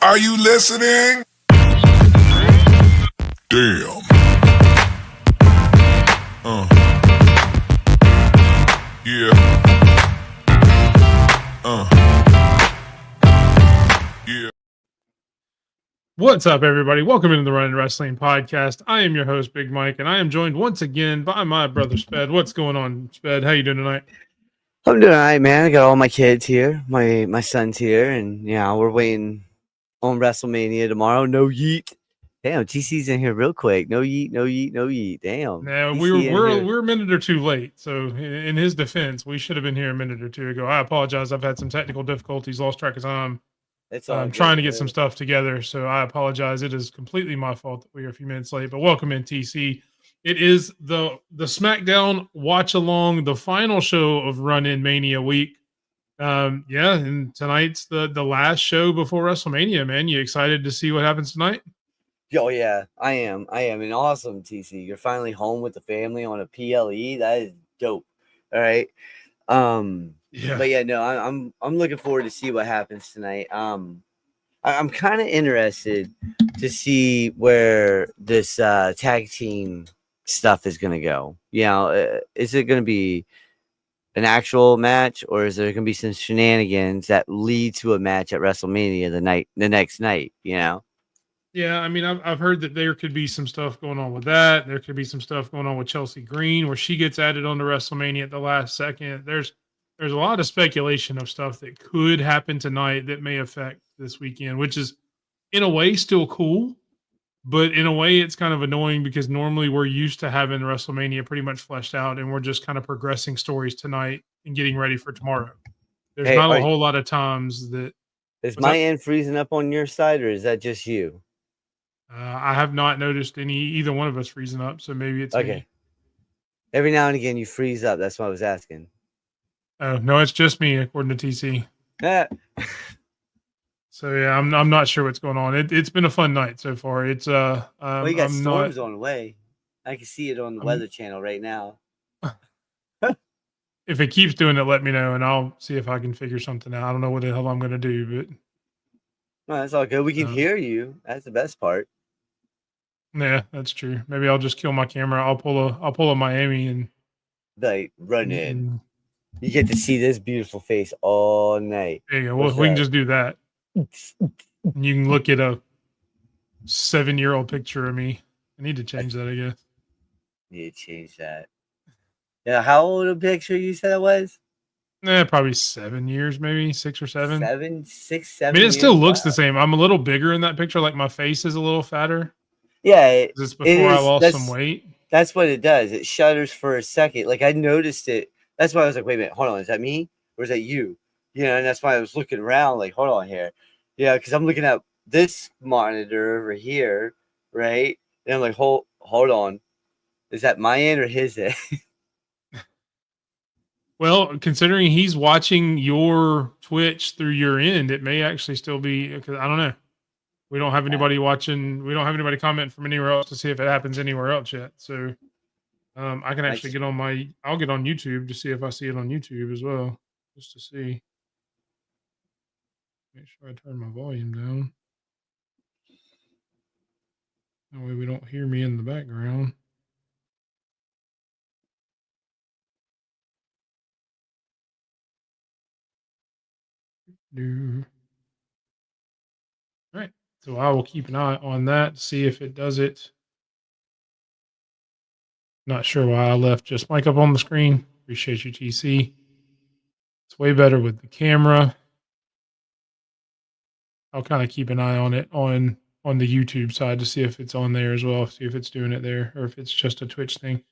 Are you listening? Damn. Yeah. Yeah. What's up, everybody? Welcome into the Running Wrestling Podcast. I am your host, Big Mike, and I am joined once again by my brother, Sped. What's going on, Sped? How you doing tonight? I'm doing all right, man. I got all my kids here. My son's here, and we're waiting on WrestleMania tomorrow. No yeet. Damn, TC's in here real quick. No yeet, no yeet, no yeet. Damn. Now TC we're a minute or two late. So in his defense, we should have been here a minute or two ago. I apologize. I've had some technical difficulties, lost track of time. I'm trying to get some stuff together, so I apologize. It is completely my fault that we are a few minutes late. But welcome in, TC. It is the SmackDown Watchalong, the final show of Run In Mania week. And tonight's the last show before WrestleMania, man. You excited to see what happens tonight? Oh yeah, I am. And awesome, TC. You're finally home with the family on a PLE. That is dope. All right. Yeah. But yeah, no, I'm looking forward to see what happens tonight. I'm kind of interested to see where this tag team stuff is gonna go. Is it gonna be an actual match, or is there gonna be some shenanigans that lead to a match at WrestleMania the next night? Yeah, I mean, I've heard that there could be some stuff going on with that. There could be some stuff going on with Chelsea Green, where she gets added onto WrestleMania at the last second. There's a lot of speculation of stuff that could happen tonight that may affect this weekend, which is in a way still cool, but in a way it's kind of annoying because normally we're used to having WrestleMania pretty much fleshed out, and we're just kind of progressing stories tonight and getting ready for tomorrow. There's not a whole lot of times that. Is my end freezing up on your side, or is that just you? I have not noticed either one of us freezing up, so maybe it's okay. me. Every now and again you freeze up. That's what I was asking. Oh no, it's just me, according to TC. So yeah, I'm not sure what's going on. It's been a fun night so far. It's well, you got storms on the way. I can see it on the Weather Channel right now. If it keeps doing it, let me know, and I'll see if I can figure something out. I don't know what the hell I'm gonna do, but no, that's all good. We can hear you. That's the best part. Yeah, that's true. Maybe I'll just kill my camera. I'll pull a Miami and like run in. You get to see this beautiful face all night. There you go. Well, we can just do that. You can look at a 7-year-old picture of me. I need to change that, I guess. Need to change that. Yeah, how old a picture you said it was? Probably 7 years, maybe 6 or 7. 6, 7. I mean, it still looks the same. I'm a little bigger in that picture. Like my face is a little fatter. Yeah, it's before I lost some weight. That's what it does. It shudders for a second. Like I noticed it. That's why I was like, wait a minute, hold on, is that me or is that you? And that's why I was looking around, like, hold on here. Yeah, because I'm looking at this monitor over here, right? And I'm like, hold on, is that my end or his end? Well, considering he's watching your Twitch through your end, it may actually still be, because I don't know. We don't have anybody watching. We don't have anybody comment from anywhere else to see if it happens anywhere else yet. So I can actually I'll get on YouTube to see if I see it on YouTube as well, just to see. Make sure I turn my volume down. That way we don't hear me in the background. All right. So I will keep an eye on that to see if it does it. Not sure why I left just Mike up on the screen. Appreciate you, TC. It's way better with the camera. I'll kind of keep an eye on it on the YouTube side to see if it's on there as well. See if it's doing it there or if it's just a Twitch thing.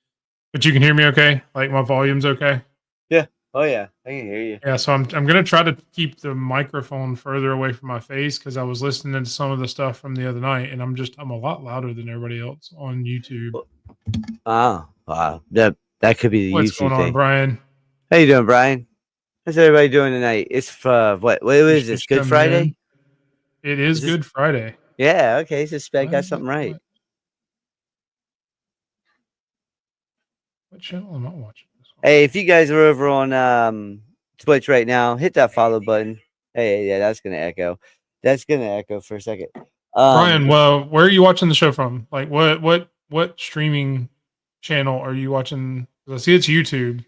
But you can hear me okay? Like my volume's okay? Yeah. Oh yeah, I can hear you. Yeah, so I'm gonna try to keep the microphone further away from my face because I was listening to some of the stuff from the other night, and I'm a lot louder than everybody else on YouTube. Oh wow, that could be the What's YouTube going on, thing. Brian? How you doing, Brian? How's everybody doing tonight? It's what is this? Good Friday? It is Good Friday. Yeah. Okay, suspect got something right. What channel am I watching? Hey, if you guys are over on Twitch right now, hit that follow button. Hey, yeah, that's gonna echo. That's gonna echo for a second. Brian, well, where are you watching the show from? Like, what streaming channel are you watching? I see it's YouTube.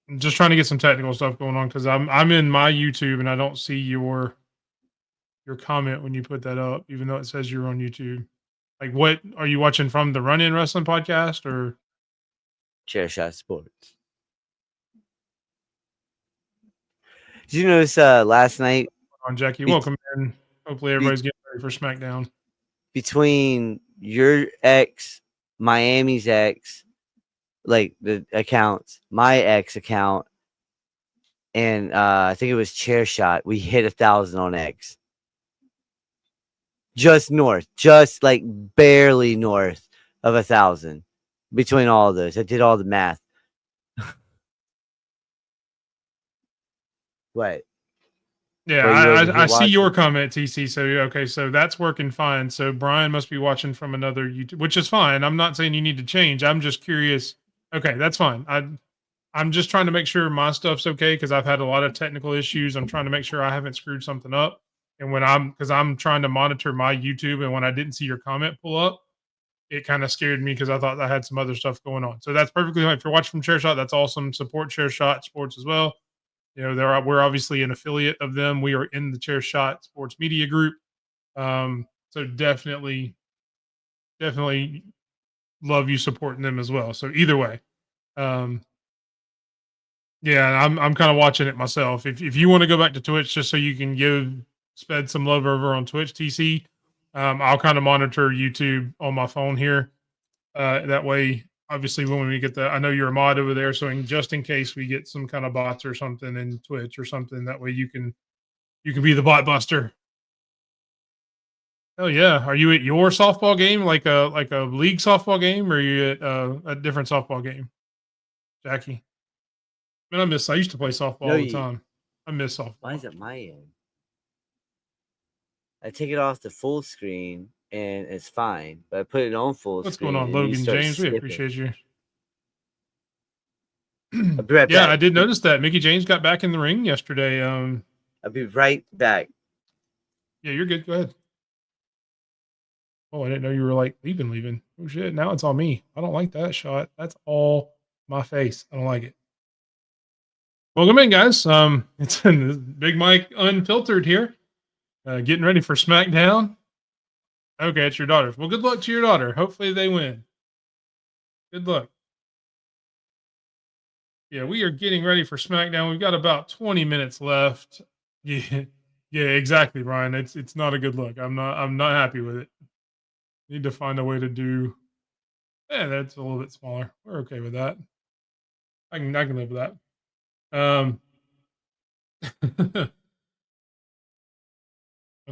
I'm just trying to get some technical stuff going on because I'm in my YouTube and I don't see your comment when you put that up, even though it says you're on YouTube. Like, what are you watching from the Run In Wrestling podcast or? Chair Shot Sports. Did you notice last night On Jackie, welcome in. Hopefully everybody's getting ready for SmackDown. between your ex, Miami's ex, like the accounts, my ex account, and I think it was Chair Shot, we hit 1,000 on X. Just north, just like barely north of 1,000 between all of those. I did all the math. What? Yeah, I see your comment, TC. So okay, so that's working fine. So Brian must be watching from another YouTube, which is fine. I'm not saying you need to change. I'm just curious. Okay, that's fine. I'm just trying to make sure my stuff's okay because I've had a lot of technical issues. I'm trying to make sure I haven't screwed something up. And because I'm trying to monitor my YouTube, and when I didn't see your comment pull up, it kind of scared me because I thought I had some other stuff going on. So that's perfectly fine. If you're watching from Chair Shot, that's awesome. Support Chair Shot Sports as well. You know, we're obviously an affiliate of them. We are in the Chair Shot Sports Media Group. So definitely love you supporting them as well. So either way, yeah, I'm kind of watching it myself. If you want to go back to Twitch just so you can give Sped some love over on Twitch, TC, I'll kind of monitor YouTube on my phone here. That way, obviously, when we get I know you're a mod over there, so just in case we get some kind of bots or something in Twitch or something, that way you can be the bot buster. Oh yeah, are you at your softball game, like a league softball game, or are you at a different softball game, Jackie? Man, I used to play softball all the time. I miss softball. Why is it my end? I take it off the full screen and it's fine, but I put it on full screen. What's going on, Logan James? We appreciate you. I'll be right back. I did notice that Mickey James got back in the ring yesterday. I'll be right back. Yeah, you're good. Go ahead. Oh, I didn't know you were like leaving. Oh shit! Now it's on me. I don't like that shot. That's all my face. I don't like it. Welcome in, guys. It's Big Mike Unfiltered here, getting ready for SmackDown. Okay, it's your daughter. Well, good luck to your daughter. Hopefully they win. Good luck. Yeah, we are getting ready for SmackDown. We've got about 20 minutes left. Yeah, exactly, Brian. It's not a good look. I'm not happy with it. Need to find a way to do. Yeah, that's a little bit smaller. We're okay with that. I can live with that.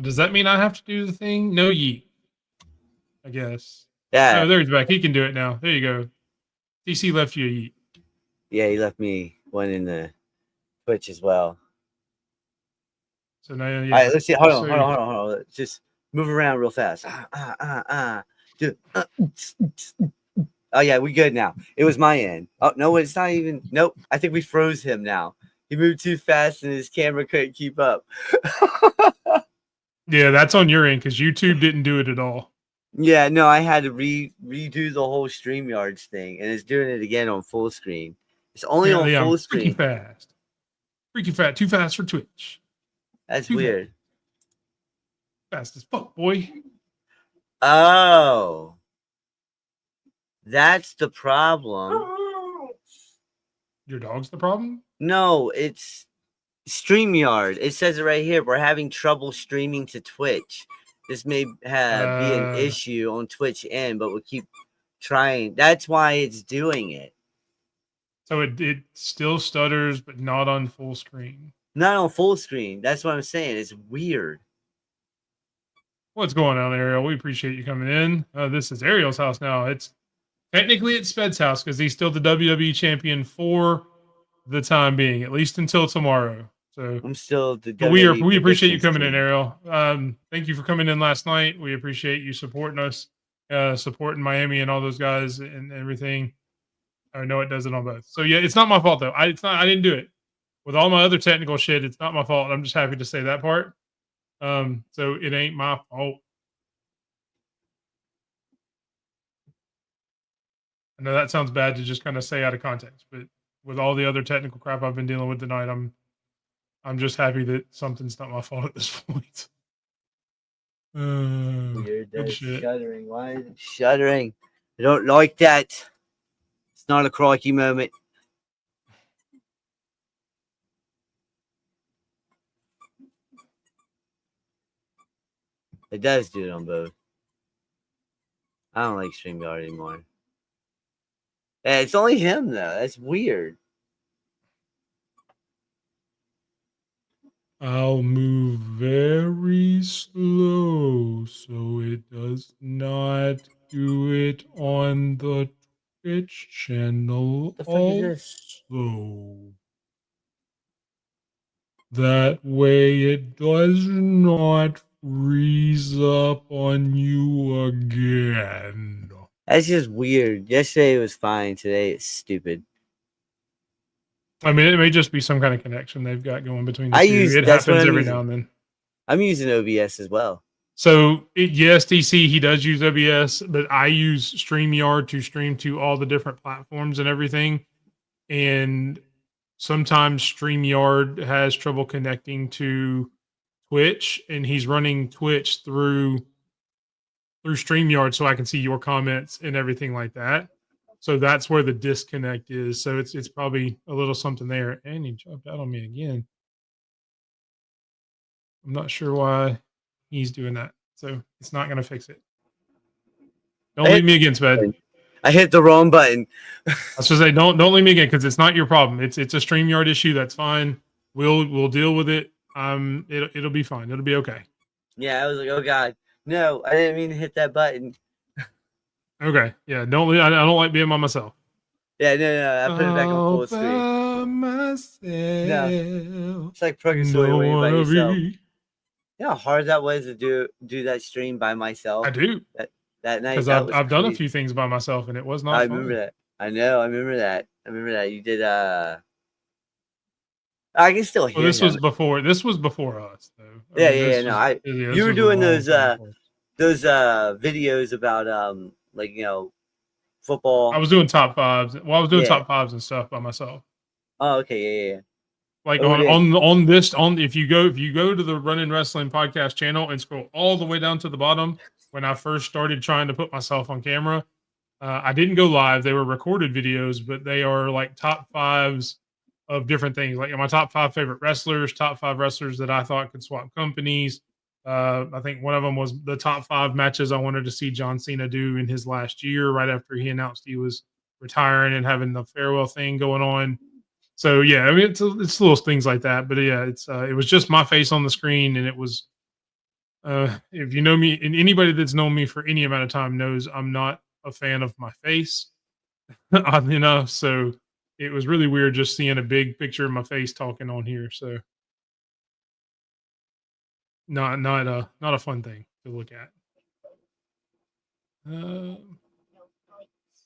Does that mean I have to do the thing? No yeet. I guess. Yeah. Oh, there he's back. He can do it now. There you go. DC left you a yeet. Yeah, he left me one in the Twitch as well. So now, yeah. All right, let's see. Hold on. Just move around real fast. Oh yeah, we good now. It was my end. Oh no, it's not even. Nope. I think we froze him now. He moved too fast and his camera couldn't keep up. Yeah, that's on your end because YouTube didn't do it at all. Yeah, no, I had to redo the whole StreamYards thing, and it's doing it again on full screen. It's only on full screen. Freaky fast. Too fast for Twitch. That's weird. Fast as fuck, boy. Oh. That's the problem. Your dog's the problem? No, it's StreamYard. It says it right here. We're having trouble streaming to Twitch. This may be an issue on Twitch end, but we'll keep trying. That's why it's doing it. So it still stutters, but not on full screen. Not on full screen. That's what I'm saying. It's weird. What's going on, Ariel? We appreciate you coming in. This is Ariel's house now. It's Sped's house because he's still the WWE champion for the time being, at least until tomorrow. So I'm still the WWE. We appreciate you coming in, Ariel. Thank you for coming in last night. We appreciate you supporting us, supporting Miami and all those guys and everything. I know it does it on both. So yeah, it's not my fault though. I didn't do it. with all my other technical shit, it's not my fault. I'm just happy to say that part. So it ain't my fault. I know that sounds bad to just kind of say out of context, but with all the other technical crap I've been dealing with tonight, I'm just happy that something's not my fault at this point. Weird. Good That's shit. shuddering. Why is it shuddering? I don't like that. It's not a crikey moment. It does do it on both. I don't like StreamYard anymore. Yeah, it's only him though. That's weird. I'll move very slow so it does not do it on the Twitch channel The fuck is this? also. That way it does not freeze up on you again. That's just weird. Yesterday it was fine. Today it's stupid. I mean, it may just be some kind of connection they've got going between the I two. use- It that's what happens I'm every using. now and then. I'm using OBS as well. So, yes, TC, he does use OBS, but I use StreamYard to stream to all the different platforms and everything. And sometimes StreamYard has trouble connecting to Twitch, and he's running Twitch through StreamYard so I can see your comments and everything like that. So that's where the disconnect is. So it's probably a little something there. And he jumped out on me again. I'm not sure why he's doing that. So it's not going to fix it. Don't leave me again, Sped. I hit the wrong button. I was just say don't leave me again because it's not your problem. It's a StreamYard issue. That's fine. We'll deal with it. It'll be fine. It'll be okay. Yeah, I was like, oh god, no, I didn't mean to hit that button. Okay. Yeah. Don't leave. I don't like being by myself. Yeah, no, I put it back on full screen. By myself. No. It's like purgatory when you're by yourself. You know how hard that was to do that stream by myself? I do. That night. Because I've done a few things by myself and it was not I fun. remember that. I know. I remember that. You did. I can still hear. Well, this was before us, though. Yeah. You were doing those videos about like football. I was doing top fives. Well, I was doing top fives and stuff by myself. Oh, okay, yeah. Like if you go to the Running Wrestling Podcast channel and scroll all the way down to the bottom, when I first started trying to put myself on camera, I didn't go live. They were recorded videos, but they are like top fives of different things. Like my top 5 favorite wrestlers, top 5 wrestlers that I thought could swap companies. I think one of them was the top 5 matches I wanted to see John Cena do in his last year, right after he announced he was retiring and having the farewell thing going on. So yeah, I mean it's little things like that, but yeah, it was just my face on the screen, and it was if you know me, and anybody that's known me for any amount of time knows I'm not a fan of my face, oddly enough. So it was really weird just seeing a big picture of my face talking on here. So not a fun thing to look at.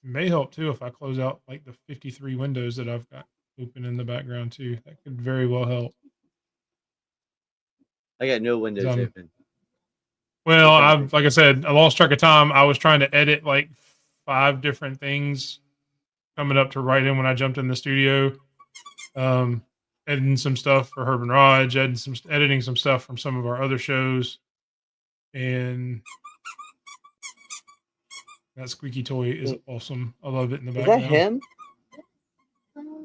May help too if I close out like the 53 windows that I've got open in the background too. That could very well help. I got no windows open. Well, like I said, I lost track of time. I was trying to edit like 5 different things coming up to write in when I jumped in the studio. Editing some stuff for Herb and Raj, editing some stuff from some of our other shows. And that squeaky toy is awesome. I love it in the background. Is that him?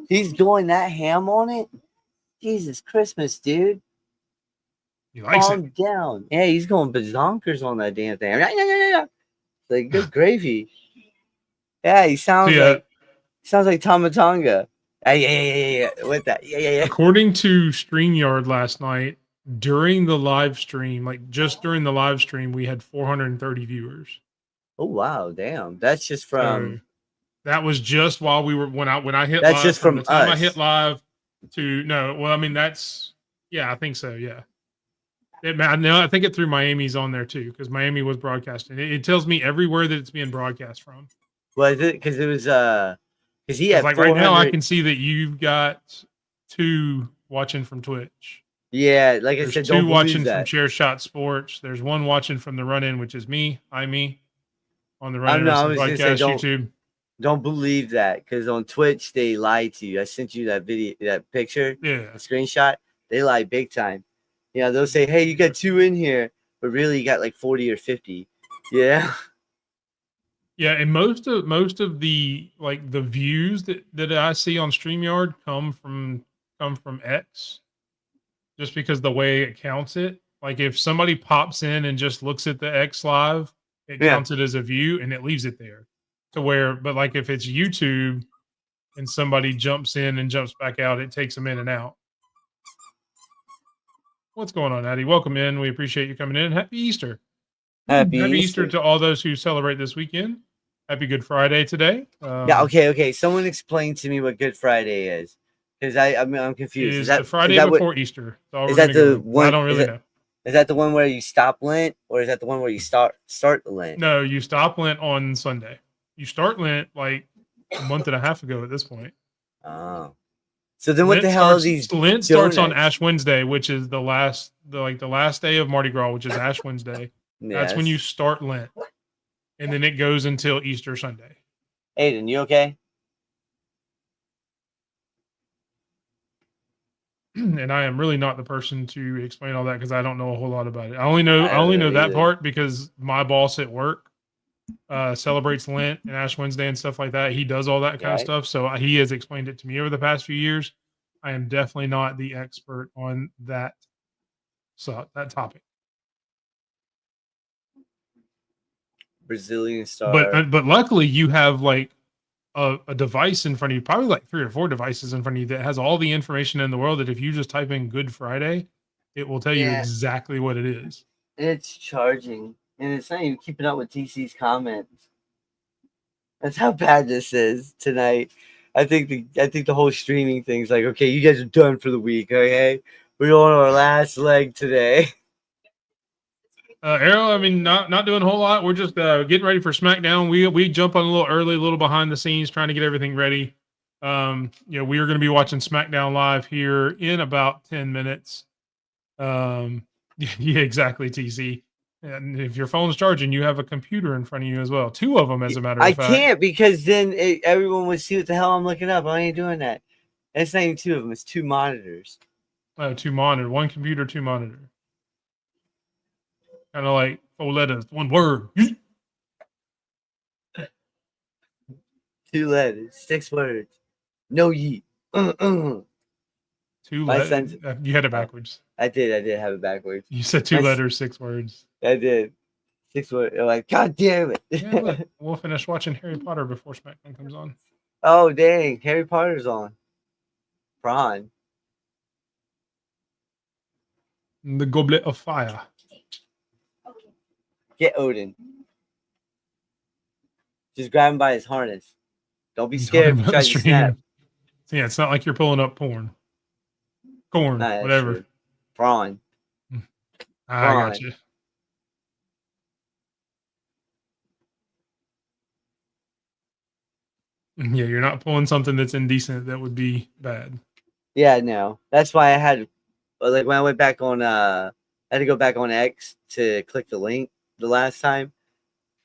He's going that ham on it? Jesus Christmas, dude. He likes Calm down. Yeah, he's going bazonkers on that damn thing. Like good gravy. Yeah, he sounds like Tomatonga. Yeah. With that. Yeah. According to StreamYard last night, during the live stream, like just during the live stream, we had 430 viewers. Oh wow, damn. That's just from that was just while we were when I hit that's live. Just from the time us. I hit live to no. Well, I mean that's I think so. Yeah. I think it threw Miami's on there too because Miami was broadcasting. It tells me everywhere that it's being broadcast from. Was it because he had like right now I can see that you've got 2 watching from Twitch. Yeah, like I There's said, 2 don't watching believe from that. Chair Shot Sports. There's 1 watching from the Run In, which is me. I'm me on the Run I In know. I Wrestling was gonna say Podcast YouTube. don't believe that because on Twitch they lied to you. I sent you that video, that picture, Yeah. a screenshot. They lie big time. Yeah, they'll say, "Hey, you got 2 in here," but really you got like 40 or 50. Yeah. Yeah, and most of the like the views that I see on StreamYard come from X, just because the way it counts it. Like if somebody pops in and just looks at the X live, it Yeah. counts it as a view and it leaves it there. But like if it's YouTube and somebody jumps in and jumps back out, it takes them in and out. What's going on, Addie? Welcome in. We appreciate you coming in. Happy Easter. Happy Happy Easter. Easter to all those who celebrate this weekend. Happy Good Friday today. Yeah. Okay. Someone explain to me what Good Friday is, because I'm confused. Is Is that the Friday what? before Easter. That's all Is we're that gonna go the with, 'cause one? I don't really know. Is that the one where you stop Lent, or is that the one where you start the Lent? No, you stop Lent on Sunday. You start Lent like a month and a half ago at this point. Oh. So then, what the hell are these? Lent starts on donuts? Ash Wednesday, which is the last day of Mardi Gras, which is Ash Wednesday. That's when you Yes. start Lent, and then it goes until Easter Sunday. Aiden, you okay? And I am really not the person to explain all that because I don't know a whole lot about it. I only know that either. part because my boss at work celebrates Lent and Ash Wednesday and stuff like that. He does all that kind of Right. stuff. So he has explained it to me over the past few years. I am definitely not the expert on that topic. Brazilian star. But luckily you have like a device in front of you, probably like 3 or 4 devices in front of you that has all the information in the world that if you just type in Good Friday, it will tell you Yeah. exactly what it is. It's charging, and it's not even keeping up with TC's comments. That's how bad this is tonight. I think the whole streaming thing's like, okay, you guys are done for the week. Okay, we're on our last leg today. Arrow, I mean, not doing a whole lot. We're just getting ready for SmackDown. We jump on a little early, a little behind the scenes, trying to get everything ready. We are going to be watching SmackDown live here in about 10 minutes. Yeah, exactly, TC. And if your phone's charging, you have a computer in front of you as well. 2 of them, as a matter of fact. I can't because then everyone would see what the hell I'm looking up. I ain't doing that. It's not even 2 of them. It's 2 monitors. 2 monitor, 1 computer, 2 monitor. Kind of like 4 letters, 1 word. 2 letters, 6 words. No yeet. 2 letters. You had it backwards. I did have it backwards. You said 2 letters, 6 words. I did. 6 words. I'm like, God damn it. Yeah, look, we'll finish watching Harry Potter before SmackDown comes on. Oh, dang. Harry Potter's on. Prawn. The Goblet of Fire. Get Odin. Just grab him by his harness. Don't be scared if he tries to snap. Yeah, it's not like you're pulling up porn. Corn, whatever. True. Prawn. I got you. Yeah, you're not pulling something that's indecent. That would be bad. Yeah, no. That's why I had, like, when I went back on, I had to go back on X to click the link the last time.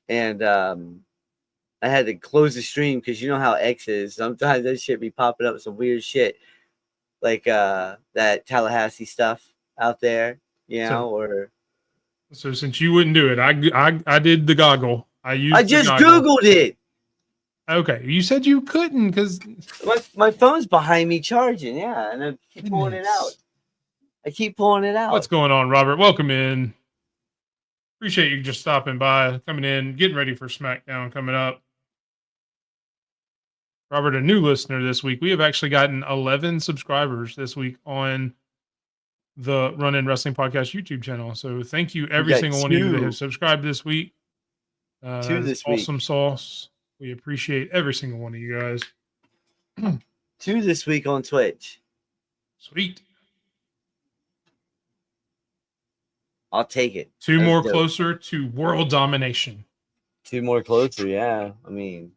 And I had to close the stream because you know how X is. Sometimes that shit be popping up with some weird shit. Like that Tallahassee stuff out there, So since you wouldn't do it, I did the goggle. I just Googled it. Okay, you said you couldn't because my phone's behind me charging. Yeah, and I keep pulling it out. What's going on, Robert? Welcome in. Appreciate you just stopping by, coming in, getting ready for SmackDown coming up. Robert, a new listener this week. We have actually gotten 11 subscribers this week on the Run In Wrestling Podcast YouTube channel. So thank you, every single one of you that have subscribed this week. 2 this week. Awesome sauce. We appreciate every single one of you guys. 2 this week on Twitch. Sweet. I'll take it. 2 more closer to world domination. 2 more closer, yeah. I mean.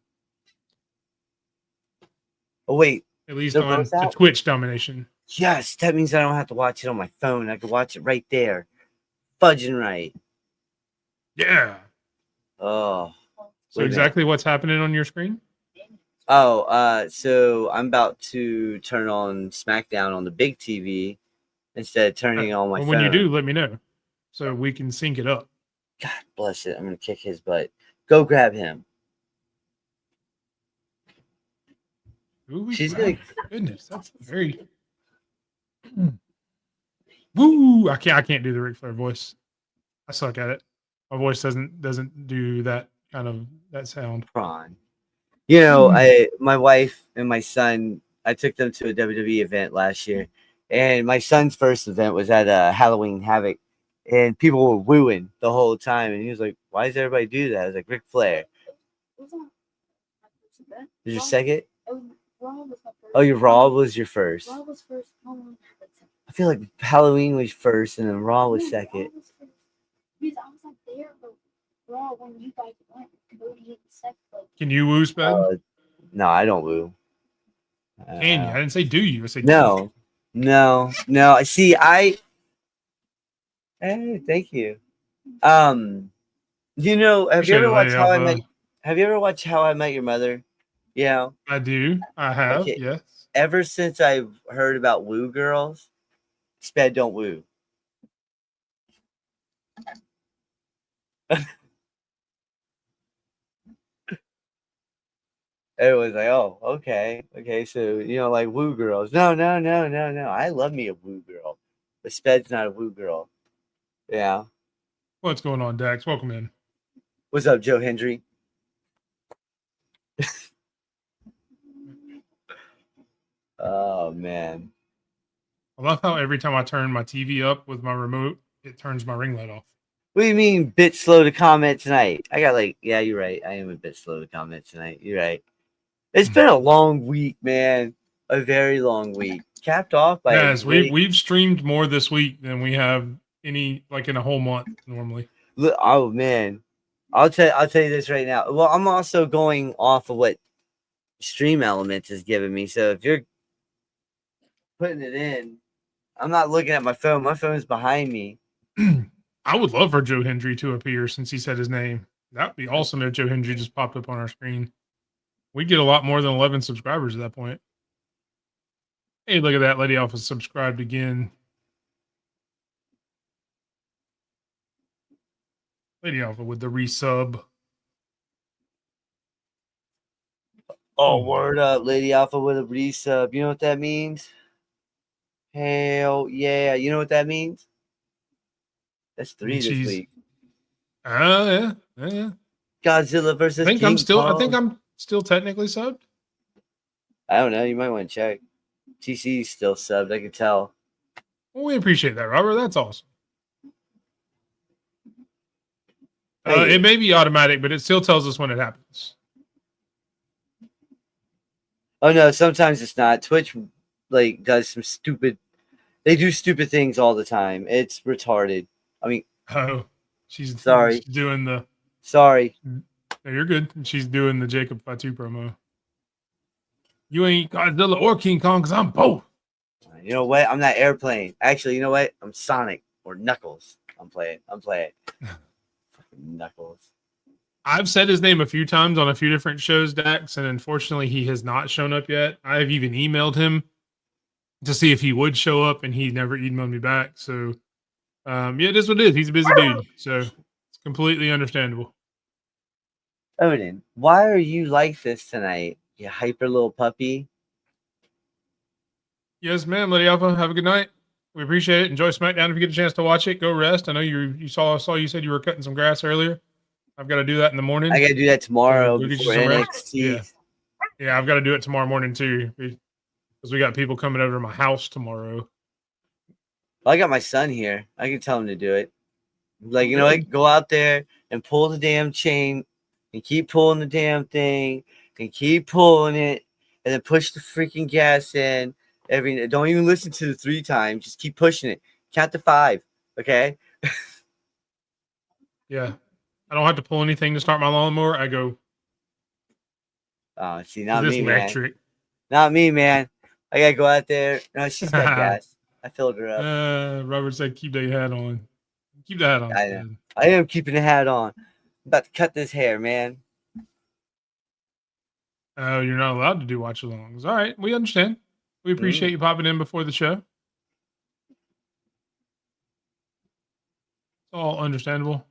Oh, wait. At least on to Twitch domination. Yes, that means I don't have to watch it on my phone. I can watch it right there. Fudging right. Yeah. Oh. So Wait a minute. exactly what's happening on your screen? Oh, so I'm about to turn on SmackDown on the big TV instead of turning on my Well, phone. when you do, let me know so we can sync it up. God bless it. I'm gonna kick his butt. Go grab him. Ooh, She's wow. gonna. Goodness, that's very. Woo! I can't do the Ric Flair voice. I suck at it. My voice doesn't do that kind of that sound. Prawn. You know, my wife and my son, I took them to a WWE event last year, and my son's first event was at Halloween Havoc, and people were wooing the whole time, and he was like, "Why does everybody do that?" I was like, "Ric Flair." Is your second? Oh, your Raw was your first. Raw was first. I feel like Halloween was first, and then Raw was second. Because I was not there, but Raw when you guys went, Cody hit the second. Can you woo, Sped? No, I don't woo. Can you? I didn't say do you. I said No. I see. Hey, thank you. You know, have you Appreciate ever it, watched Lady How I Alpha. Met? Have you ever watched How I Met Your Mother? Yeah. I do. I have. Okay. Yes. Ever since I've heard about woo girls, Sped don't woo. Everyone's like, oh, okay. So, you know, like woo girls. No. I love me a woo girl. But Sped's not a woo girl. Yeah. What's going on, Dax? Welcome in. What's up, Joe Hendry? Oh, man. I love how every time I turn my TV up with my remote, it turns my ring light off. What do you mean, bit slow to comment tonight? I got yeah, you're right. I am a bit slow to comment tonight. You're right. It's been a long week, man. A very long week. Capped off by Yes, we've streamed more this week than we have any like in a whole month normally. Oh man, I'll tell you this right now. Well, I'm also going off of what Stream Elements has given me. So if you're putting it in, I'm not looking at my phone. My phone's behind me. I would love for Joe Hendry to appear since he said his name. That'd be awesome if Joe Hendry just popped up on our screen. We'd get a lot more than 11 subscribers at that point. Hey, look at that. Lady Alpha subscribed again. Lady Alpha with the resub. Oh, word up, Lady Alpha with a resub. You know what that means? Hell yeah. You know what that means? That's 3 this week. Yeah. Godzilla versus King Kong. I think I'm still technically subbed. I don't know. You might want to check. TC's still subbed. I can tell. Well, we appreciate that, Robert. That's awesome. Hey. It may be automatic, but it still tells us when it happens. Oh no, sometimes it's not. Twitch like does some stupid. They do stupid things all the time. It's retarded. I mean, she's doing the. Sorry. No, you're good. She's doing the Jacob Fatu promo. You ain't Godzilla or King Kong because I'm both. You know what? I'm not Airplane. Actually, you know what? I'm Sonic or Knuckles. I'm playing. Fucking Knuckles. I've said his name a few times on a few different shows, Dax, and unfortunately he has not shown up yet. I've even emailed him to see if he would show up, and he never emailed me back. So, yeah, it is what it is. He's a busy dude, so it's completely understandable. Odin, why are you like this tonight, you hyper little puppy? Yes, ma'am, Lady Alpha. Have a good night. We appreciate it. Enjoy SmackDown. If you get a chance to watch it, go rest. I know you saw you said you were cutting some grass earlier. I've got to do that in the morning. I got to do that tomorrow so before NXT. Yeah, I've got to do it tomorrow morning too because we got people coming over to my house tomorrow. Well, I got my son here. I can tell him to do it. Like, you know what? Go out there and pull the damn chain and keep pulling the damn thing and keep pulling it and then push the freaking gas in. Don't even listen to the 3 times. Just keep pushing it. Count to 5. Okay? Yeah. I don't have to pull anything to start my lawnmower. I go. Oh, see, not me, man. Not me, man. I gotta go out there. No, she's got gas. I filled her up. Robert said, "Keep the hat on. Keep the hat on." I know. I am keeping the hat on. I'm about to cut this hair, man. Oh, you're not allowed to do watch-alongs. All right, we understand. We appreciate you popping in before the show. It's all understandable.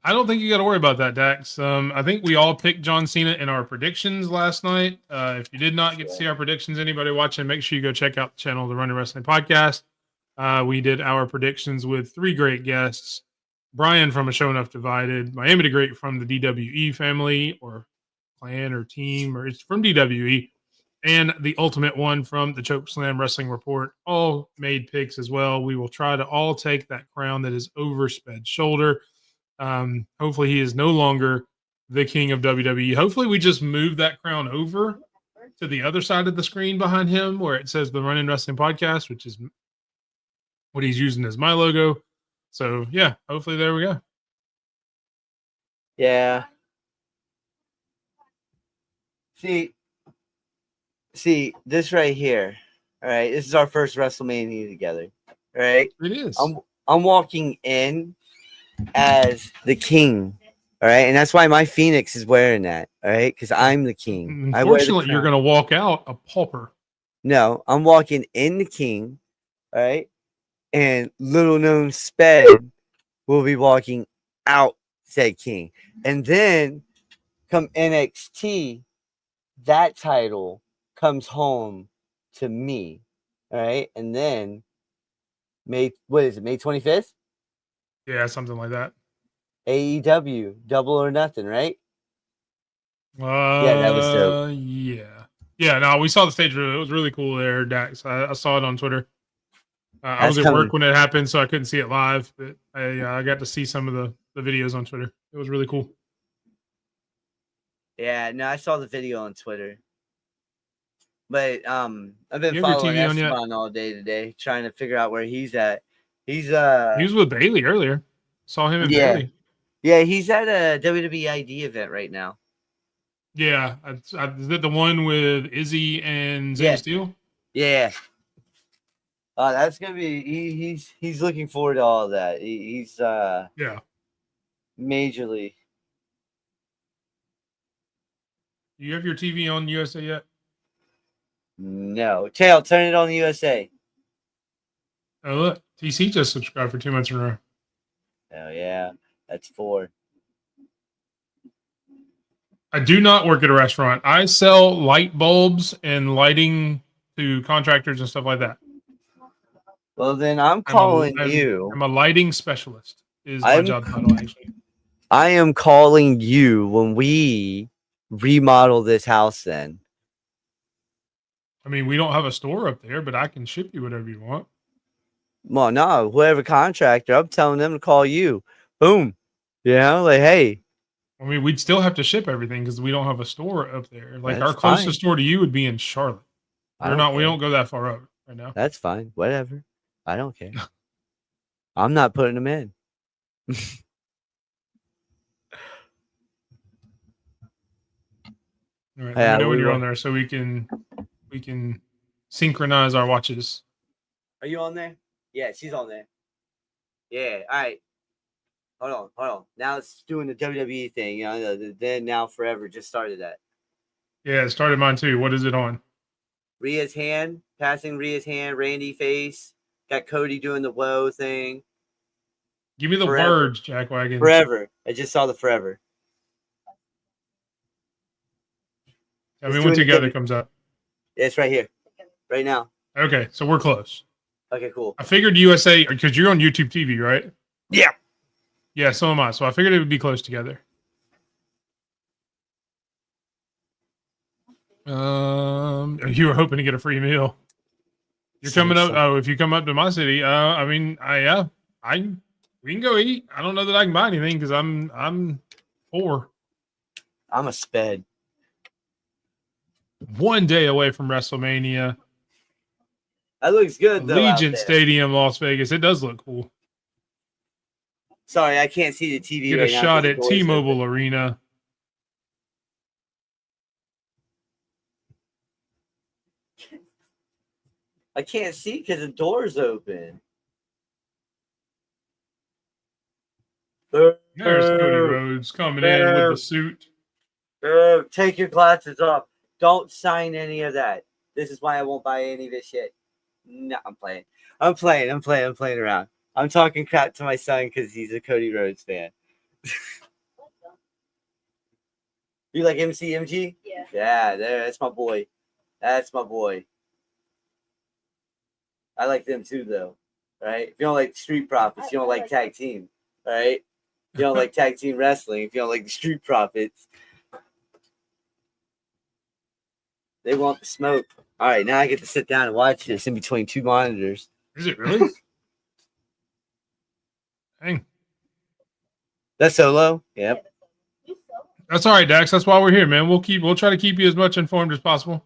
I don't think you got to worry about that, Dax. I think we all picked John Cena in our predictions last night. If you did not get to see our predictions, anybody watching, make sure you go check out the channel, the Running Wrestling Podcast. We did our predictions with 3 great guests. Brian from A Show Enough Divided, Miami the Great from the DWE family or clan or team, or it's from DWE, and the Ultimate One from the Chokeslam Wrestling Report. All made picks as well. We will try to all take that crown that is over Sped's shoulder. Hopefully he is no longer the king of WWE. Hopefully we just move that crown over to the other side of the screen behind him where it says the Running Wrestling Podcast, which is what he's using as my logo. So yeah, hopefully there we go. Yeah. See this right here. All right, this is our first WrestleMania together. All right, It is. I'm walking in as the king. All right, and that's why my Phoenix is wearing that. All right, because I'm the king. Unfortunately, you're going to walk out a pauper. No, I'm walking in the king. All right, and little known Sped will be walking out said king, and then come NXT, that title comes home to me. All right, and then May 25th? Yeah, something like that. AEW, Double or Nothing, right? Yeah, that was dope. Yeah. No, we saw the stage. It was really cool there, Dax. I saw it on Twitter. I was at coming. work when it happened, so I couldn't see it live, but I got to see some of the videos on Twitter. It was really cool. Yeah, no, I saw the video on Twitter. But I've been You have your following TV on yet? Esteban all day today, trying to figure out where he's at. He was with Bailey earlier. Saw him and Yeah. Bailey. Yeah, he's at a WWE ID event right now. Yeah, is that the one with Izzy and Zeta Steel? Yeah. That's gonna be he's looking forward to all of that. He's Yeah. majorly. You have your TV on USA yet? No. Tail, turn it on the USA. Oh look, TC just subscribed for 2 months in a row. Oh yeah. That's 4. I do not work at a restaurant. I sell light bulbs and lighting to contractors and stuff like that. Well, then I'm calling you. I'm a lighting specialist. Is my job title actually? I am calling you when we remodel this house. Then. I mean, we don't have a store up there, but I can ship you whatever you want. Well, no, whoever contractor, I'm telling them to call you. Boom. You know, like, hey. I mean, we'd still have to ship everything because we don't have a store up there. Like That's our closest fine. store to you would be in Charlotte. We don't go that far up right now. That's fine. Whatever. I don't care. I'm not putting them in. All right, let me know when you're on there so we can synchronize our watches. Are you on there? Yeah, she's on there. Yeah. All right. Hold on. Now it's doing the WWE thing. You know, the then, now, forever just started that. Yeah, it started mine too. What is it on? Rhea's hand, passing Rhea's hand, Randy face. Got Cody doing the whoa thing. Give me the words, Jack Wagon. Forever. I just saw the forever. I mean, when together comes up. Yeah, it's right here. Right now. Okay, so we're close. Okay, cool. I figured USA, because you're on YouTube TV, right? Yeah. Yeah, so am I. So I figured it would be close together. You were hoping to get a free meal. You're coming up. Oh, if you come up to my city, I mean, we can go eat. I don't know that I can buy anything because I'm poor. I'm a sped. One day away from WrestleMania. That looks good, though. Allegiant Stadium, Las Vegas. It does look cool. Sorry, I can't see the TV Get right a now. shot 'cause the at door's T-Mobile open. Arena. I can't see because the door's open. There's Cody Rhodes coming in with the suit. Take your glasses off. Don't sign any of that. This is why I won't buy any of this shit. No, I'm playing. I'm playing around. I'm talking crap to my son because he's a Cody Rhodes fan. You like MCMG? Yeah. Yeah, that's my boy. That's my boy. I like them too, though. Right? If you don't like Street Profits, you don't like tag team. Right? You don't like tag team wrestling. If you don't like the Street Profits, they want the smoke. All right, now I get to sit down and watch this in between two monitors. Is it really? Dang. That's solo. Yep. That's all right, Dax. That's why we're here, man. We'll try to keep you as much informed as possible.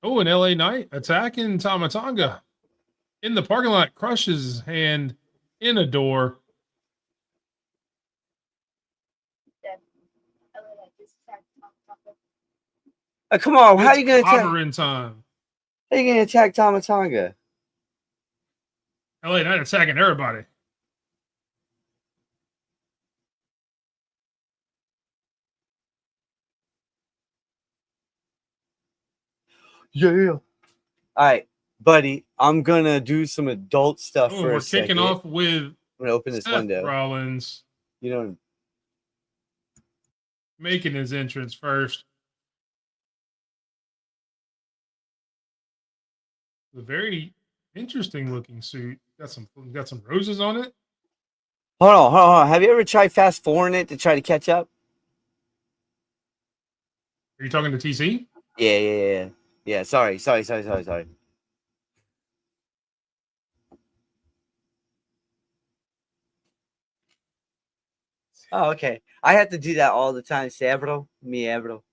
Oh, an LA Knight attacking Tamatanga in the parking lot, crushes his hand in a door. Oh, come on, how It's are you gonna attack? clobbering time. How you gonna attack Tamatanga? LA Knight attacking everybody. Yeah. All right, buddy. I'm gonna do some adult stuff Oh, for we're a second. kicking off with I'm gonna open this Seth window. Rollins You know, making his entrance first. A very interesting looking suit. Got some roses on it. hold on. Have you ever tried fast forwarding it to try to catch up? Are you talking to TC? Yeah. Sorry. Oh, okay. I have to do that all the time. Sabro, mi abro.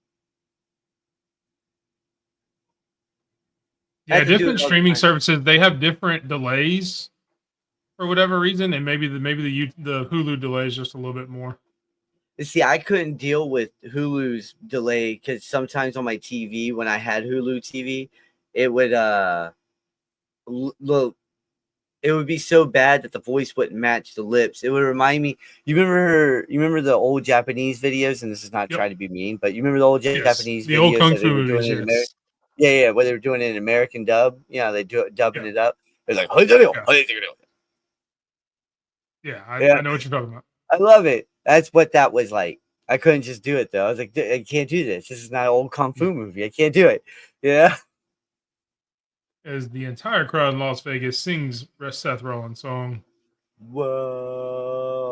I Yeah, have to do different it all the streaming time. services, they have different delays for whatever reason, and maybe the Hulu delay is just a little bit more. You see, I couldn't deal with Hulu's delay because sometimes on my TV, when I had Hulu TV, it would it would be so bad that the voice wouldn't match the lips. It would remind me. You remember the old Japanese videos, and this is not Yep. trying to be mean, but you remember the old Yes, Japanese the old videos Kung that they Fu were doing movies, in America? yes. Yeah, where they were doing it in American dub. They do it, dubbing Yeah. it up. They're like, Yeah, Yeah. I know what you're talking about. I love it. That's what that was like. I couldn't just do it though. I was like, I can't do this. This is not an old kung fu movie. I can't do it. Yeah. As the entire crowd in Las Vegas sings Seth Rollins' song. Whoa.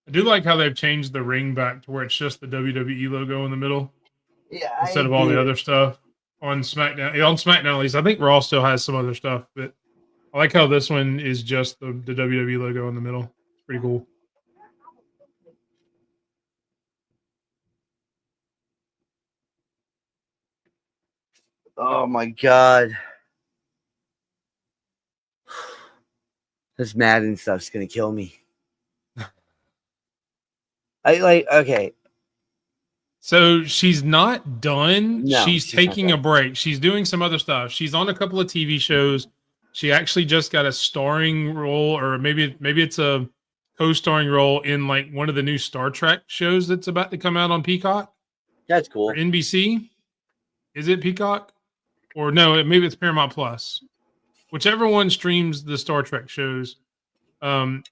I do like how they've changed the ring back to where it's just the WWE logo in the middle Yeah. instead of all the other stuff on SmackDown. On SmackDown, at least, I think Raw still has some other stuff, but I like how this one is just the WWE logo in the middle. It's pretty cool. Oh my god. This Madden stuff's gonna kill me. Okay. So she's not done. No, she's she's not taking a done. break. She's doing some other stuff. She's on a couple of TV shows. She actually just got a starring role, or maybe it's a co-starring role in like one of the new Star Trek shows that's about to come out on Peacock That's or cool. NBC. Is it Peacock? Or no, maybe it's Paramount Plus. Whichever one streams the Star Trek shows.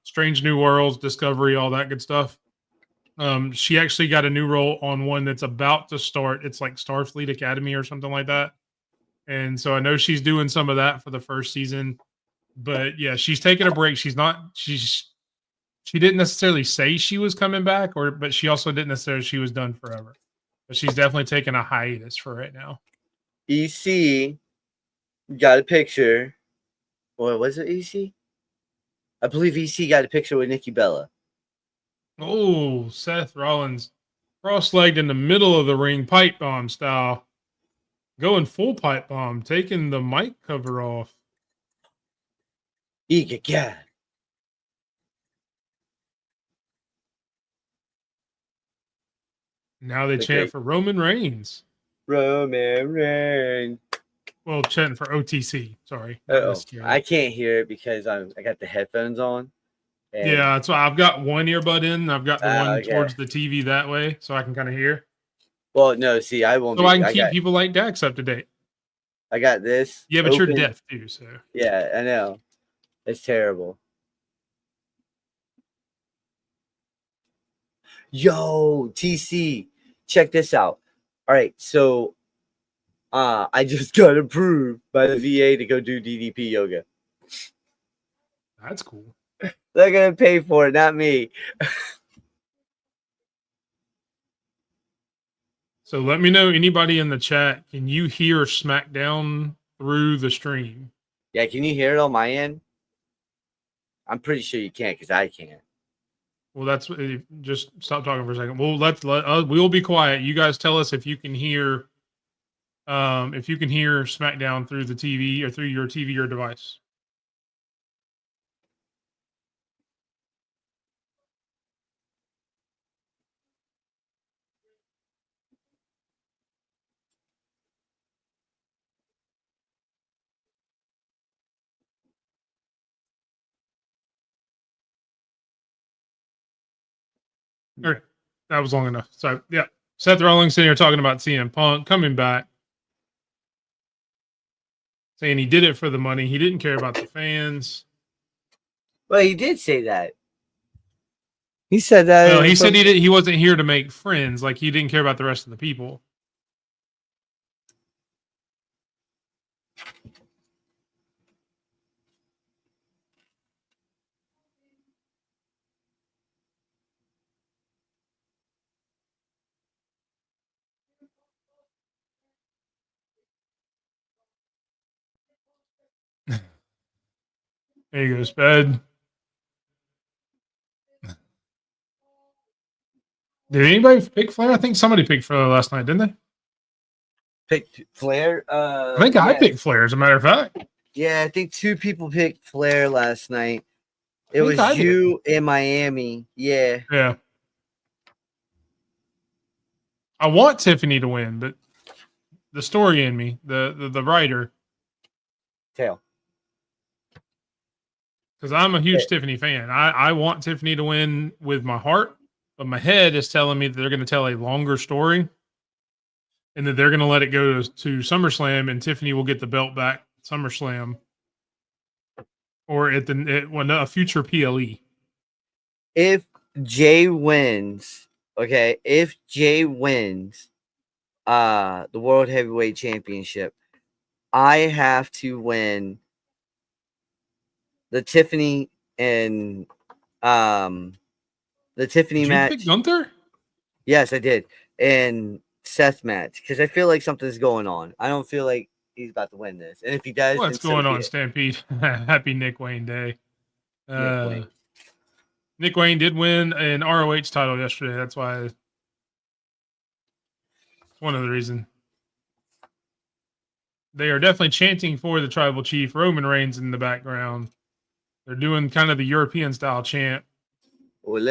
Strange New Worlds, Discovery, all that good stuff. She actually got a new role on one that's about to start. It's like Starfleet Academy or something like that. And so I know she's doing some of that for the first season. But yeah, she's taking a break. She didn't necessarily say she was coming back, but she also didn't necessarily she was done forever. but she's definitely taking a hiatus for right now. EC got a picture. Or was it EC? I believe EC got a picture with Nikki Bella. Oh, Seth Rollins cross-legged in the middle of the ring, pipe bomb style. Going full pipe bomb, taking the mic cover off. Yeah. Now they The chant great- for Roman Reigns. Roman Reigns. Well, chanting for OTC. Sorry. not Oh, necessarily. I can't hear it because I got the headphones on. And Yeah, that's why I've got one earbud in. And I've got the one okay. towards the TV that way, so I can kind of hear. Well, no, see, I won't. So I can keep people like Dax up to date. I got this. Yeah, but you're open. deaf too, so. Yeah, I know. It's terrible. Yo, TC, check this out. All right, so I just got approved by the VA to go do DDP yoga. That's cool. They're gonna pay for it, not me. So let me know, anybody in the chat, can you hear SmackDown through the stream? Yeah, can you hear it on my end? I'm pretty sure you can't because I can't. Well, that's just stop talking for a second. Well, we'll be quiet. You guys tell us if you can hear SmackDown through the TV or through your TV or device. Okay, that was long enough. So yeah, Seth Rollins sitting here talking about CM Punk coming back, saying he did it for the money. He didn't care about the fans. Well, he did say that. He said that. Well, he said he wasn't here to make friends. Like he didn't care about the rest of the people. There you go, Sped. Did anybody pick Flair? I think somebody picked Flair last night, didn't they? Picked Flair. I think I picked Flair, as a matter of fact. Yeah, I think 2 people picked Flair last night. It think was I did. you in Miami. Yeah. Yeah. I want Tiffany to win, but the story in me, the writer, Tail. because I'm a huge Tiffany fan. I want Tiffany to win with my heart, but my head is telling me that they're going to tell a longer story and that they're going to let it go to SummerSlam and Tiffany will get the belt back at SummerSlam or at a future PLE. If Jay wins, okay, if Jay wins the World Heavyweight Championship, I have to win the Tiffany and the Tiffany Did match. you pick Gunther? Yes, I did. And Seth match because I feel like something's going on. I don't feel like he's about to win this. And if he does, What's then going so be on, it. Stampede? Happy Nick Wayne Day. Wayne. Nick Wayne did win an ROH title yesterday. That's why it's one of the reasons. They are definitely chanting for the tribal chief, Roman Reigns, in the background. They're doing kind of the European style chant. Ole,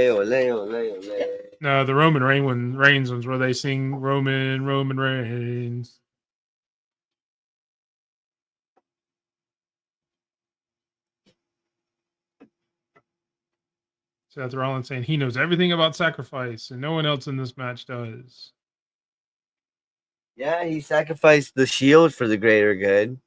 ole, ole, ole. No, the Roman Reigns ones where they sing Roman Reigns. Seth Rollins saying he knows everything about sacrifice and no one else in this match does. Yeah, he sacrificed the shield for the greater good.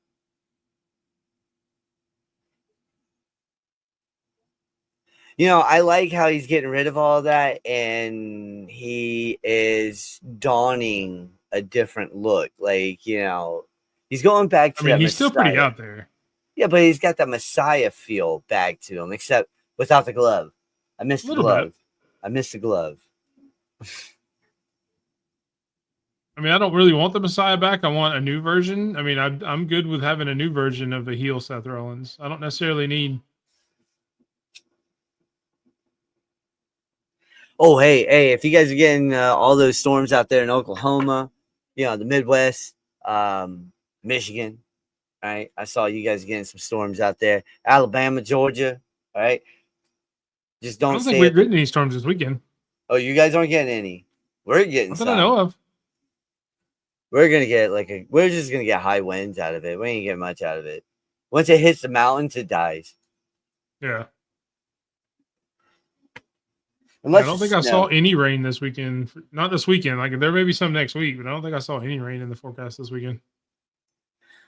You know, I like how he's getting rid of all that and he is donning a different look. Like, you know, he's going back to He's still pretty out there. Yeah, but he's got that Messiah feel back to him, except without the glove. I missed the glove. I missed the glove. I mean, I don't really want the Messiah back. I want a new version. I mean, I'm good with having a new version of a heel Seth Rollins. I don't necessarily need. Oh, hey, if you guys are getting all those storms out there in Oklahoma, the Midwest, Michigan, all right? I saw you guys getting some storms out there. Alabama, Georgia, all right? Just I don't don't think stay we're at the. getting any storms this weekend. Oh, you guys aren't getting any. We're getting Not that I some. know of. We're gonna get we're just gonna get high winds out of it. We ain't get much out of it. Once it hits the mountains, it dies. Yeah. Unless I don't it's think I snow. saw any rain this weekend. Not this weekend. Like there may be some next week, but I don't think I saw any rain in the forecast this weekend.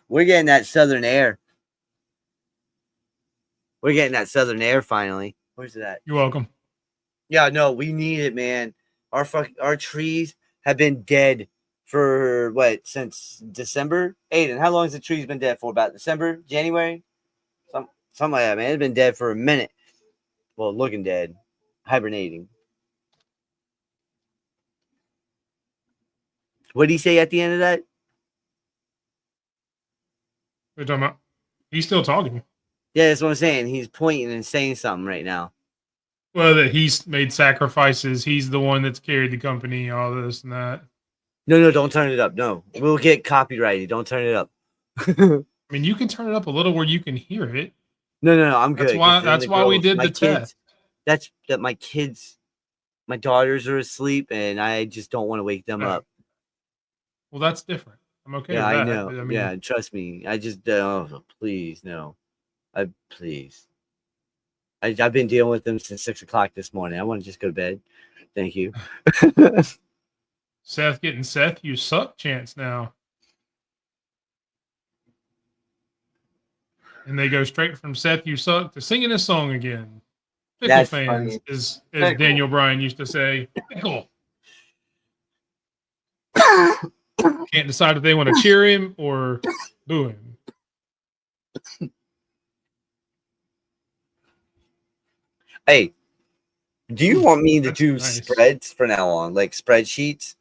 We're getting that southern air. We're getting that southern air finally. Where's it at? You're welcome. Yeah, no, we need it, man. Our trees have been dead for what, since December? Aiden, how long has the trees been dead for? About December, January? Something like that, man. It's been dead for a minute. Well, looking dead. Hibernating. What did he say at the end of that? What are you talking about? He's still talking. Yeah, that's what I'm saying. He's pointing and saying something right now. Well, that he's made sacrifices. He's the one that's carried the company, all this and that. No, don't turn it up. No, we'll get copyrighted. Don't turn it up. I mean, you can turn it up a little where you can hear it. No, I'm good. That's why we did the test. That's that my kids, my daughters are asleep, and I just don't want to wake them up. Well, that's different. I'm okay Yeah, with that. I know. I mean, yeah, trust me. I just please no. Please. I've been dealing with them since 6 o'clock this morning. I want to just go to bed. Thank you. Seth getting Seth, you suck chance now. And they go straight from Seth, you suck to singing a song again. Pickle That's fans, funny. as Pickle. Daniel Bryan used to say. Pickle. Can't decide if they want to cheer him or boo him. Hey, do you want me to That's do nice. spreads from now on, like spreadsheets,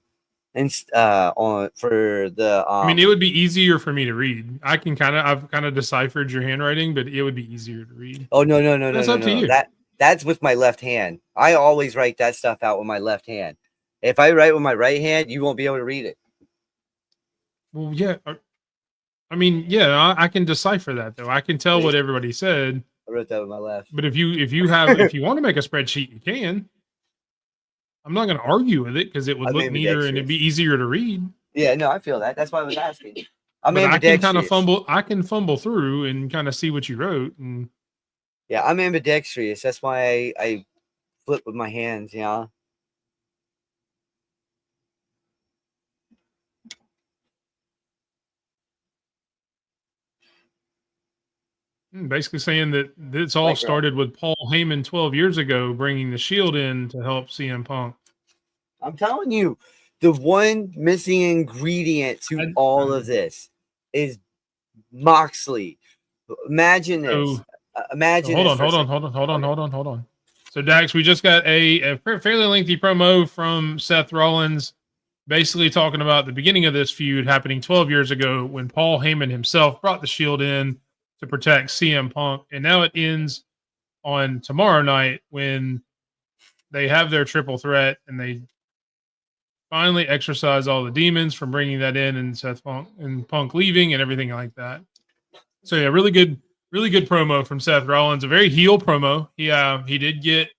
and on for the? I mean, it would be easier for me to read. I've kind of deciphered your handwriting, but it would be easier to read. Oh no! That's up to you. That's with my left hand. I always write that stuff out with my left hand. If I write with my right hand, you won't be able to read it. Well, yeah. I mean, yeah, I can decipher that though. I can tell what everybody said. I wrote that with my left. But if you want to make a spreadsheet, you can. I'm not going to argue with it because it would look neater and it'd be easier to read. Yeah, no, I feel that. That's why I was asking. I'm but ambidextrous. I can kind of fumble. I can fumble through and kind of see what you wrote. And yeah, I'm ambidextrous. That's why I flip with my hands. Yeah. Basically saying that this all started with Paul Heyman 12 years ago, bringing the Shield in to help CM Punk. I'm telling you, the one missing ingredient to all of this is Moxley. Imagine this. Imagine. Hold on. So Dax, we just got a fairly lengthy promo from Seth Rollins, basically talking about the beginning of this feud happening 12 years ago when Paul Heyman himself brought the Shield in to protect CM Punk, and now it ends on tomorrow night when they have their triple threat and they finally exorcise all the demons from bringing that in and Punk leaving and everything like that. So yeah, really good promo from Seth Rollins. A very heel promo. He did get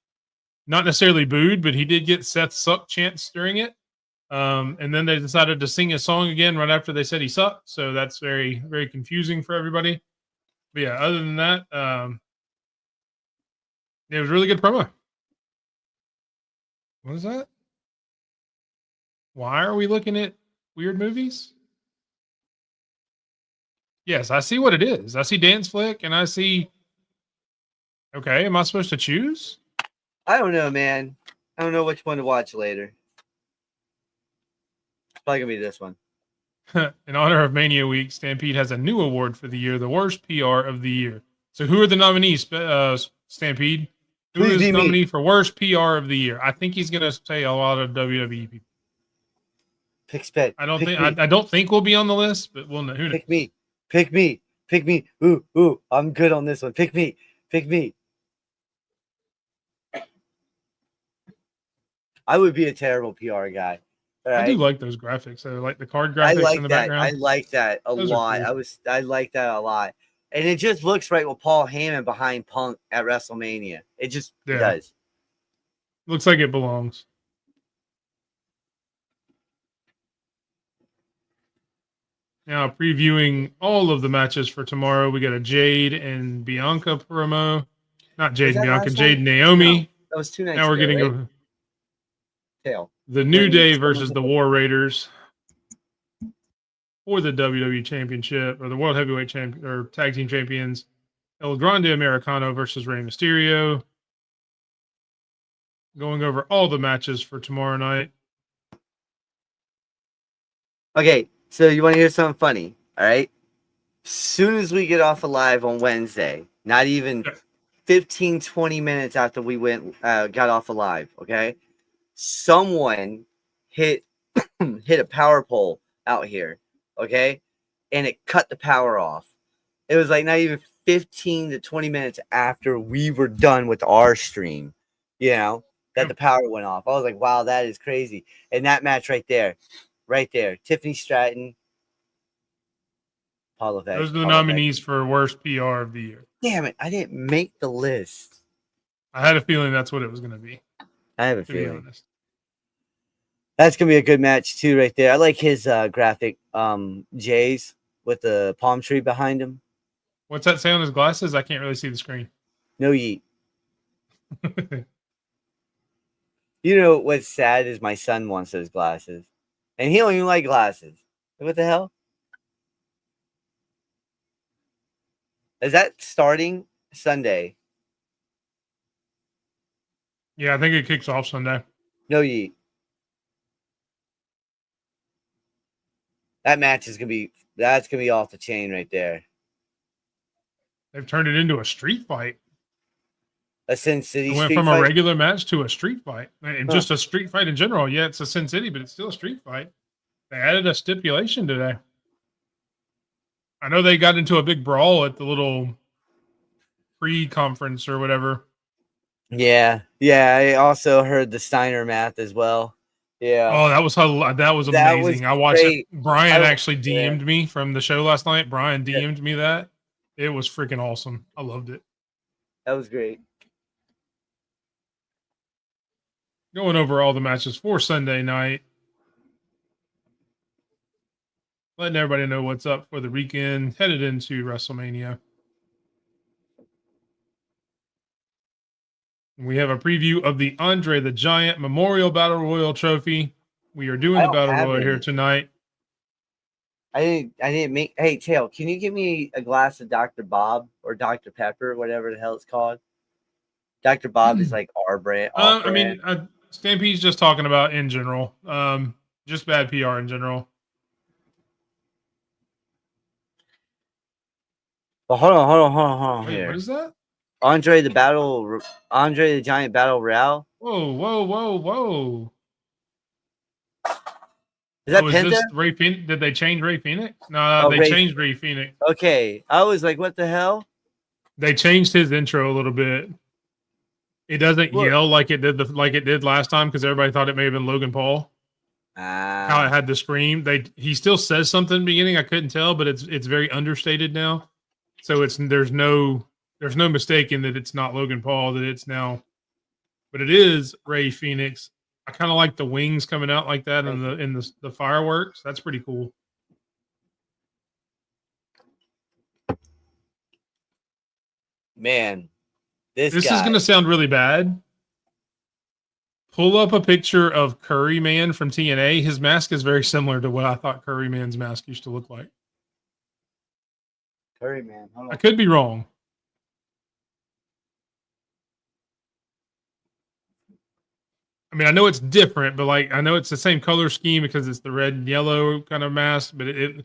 not necessarily booed, but he did get Seth suck chants during it. And then they decided to sing a song again right after they said he sucked. So that's very, very confusing for everybody. But yeah, other than that, it was a really good promo. What is that? Why are we looking at weird movies? Yes, I see what it is. I see Dance Flick and I see. Okay, am I supposed to choose? I don't know, man. I don't know which one to watch later. It's probably going to be this one. In honor of Mania Week, Stampede has a new award for the year, the worst PR of the year. So who are the nominees, Stampede? Who is the nominee for worst PR of the year? I think he's going to say a lot of WWE people. Pick sped. I don't Pick think me. I don't think we'll be on the list, but we'll know. Who knows? Pick me. Pick me. Pick me. Ooh. I'm good on this one. Pick me. Pick me. I would be a terrible PR guy. All I do right. like those graphics. So like the card I graphics like in the that. background. I like that a Those are lot. cool. I like that a lot. And it just looks right with Paul Heyman behind Punk at WrestleMania. It just does. Looks like it belongs. Now previewing all of the matches for tomorrow, we got a Jade and Bianca promo. Not Jade and Bianca, Jade and Naomi. No, that was 2 nights Now we're ago, getting right? the New Day versus the War Raiders for the WWE Championship or the World Heavyweight Champion or Tag Team Champions. El Grande Americano versus Rey Mysterio. Going over all the matches for tomorrow night. Okay, so you want to hear something funny? All right. Soon as we get off of live on Wednesday, not even 15, 20 minutes after we got off of live, okay? Someone hit a power pole out here, okay? And it cut the power off. It was like not even 15 to 20 minutes after we were done with our stream, that the power went off. I was like, wow, that is crazy. And that match right there, Tiffany Stratton, Paul Levesque. Those are the nominees for worst PR of the year. Damn it, I didn't make the list. I had a feeling that's what it was going to be. I have a To be feeling. honest. That's going to be a good match too right there. I like his graphic, Jays with the palm tree behind him. What's that say on his glasses? I can't really see the screen. No yeet. You know what's sad is my son wants those glasses. And he don't even like glasses. What the hell? Is that starting Sunday? Yeah, I think it kicks off Sunday. No yeet. That match is that's gonna be off the chain right there. They've turned it into a street fight. A Sin City It went street from fight? a regular match to a street fight. And just a street fight in general. Yeah, it's a Sin City, but it's still a street fight. They added a stipulation today. I know they got into a big brawl at the little pre-conference or whatever. Yeah. I also heard the Steiner math as well. Yeah. Oh, that was amazing. I watched great. it. Brian I- actually DM'd me from the show last night. Brian DM'd me that. It was freaking awesome. I loved it. That was great. Going over all the matches for Sunday night. Letting everybody know what's up for the weekend. Headed into WrestleMania. We have a preview of the Andre the Giant Memorial Battle Royal Trophy. We are doing the Battle Royal here tonight. I didn't make. Hey, Tail, can you give me a glass of Dr. Bob or Dr. Pepper, whatever the hell it's called? Dr. Bob is like our brand. I mean, Stampede's just talking about in general. Just bad PR in general. But hold on Wait, here. what is that? Andre the Giant Battle Royale. Whoa. Is that Is Penta? this Ray Phoenix? Did they change Ray Phoenix? No, they changed Ray Phoenix. Okay, I was like, what the hell? They changed his intro a little bit. It doesn't yell like it did last time because everybody thought it may have been Logan Paul. How it had the scream. He still says something in the beginning. I couldn't tell, but it's very understated now. So there's no mistaking that it's not Logan Paul, that it's now, but it is Ray Phoenix. I kind of like the wings coming out like that in the fireworks. That's pretty cool. Man, this is going to sound really bad. Pull up a picture of Curry Man from TNA. His mask is very similar to what I thought Curry Man's mask used to look like. Curry Man. Hold on. I could be wrong. I mean, I know it's different, but I know it's the same color scheme because it's the red and yellow kind of mask, but it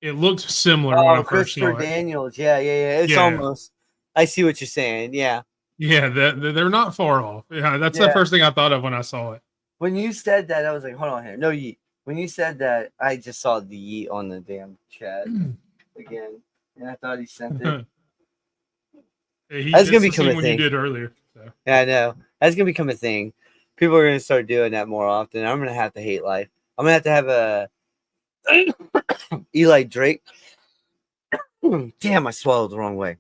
looks similar when I first saw it. Christopher Daniels. Yeah. It's almost. I see what you're saying. Yeah. Yeah, they're not far off. Yeah, that's the first thing I thought of when I saw it. When you said that, I was like, hold on here. No yeet. When you said that, I just saw the yeet on the damn chat again, and I thought he sent it. That's It's gonna the become a same one you thing. did earlier. So. Yeah, I know. That's gonna become a thing. People are gonna start doing that more often. I'm gonna have to hate life. I'm gonna have a Eli Drake. Damn, I swallowed the wrong way.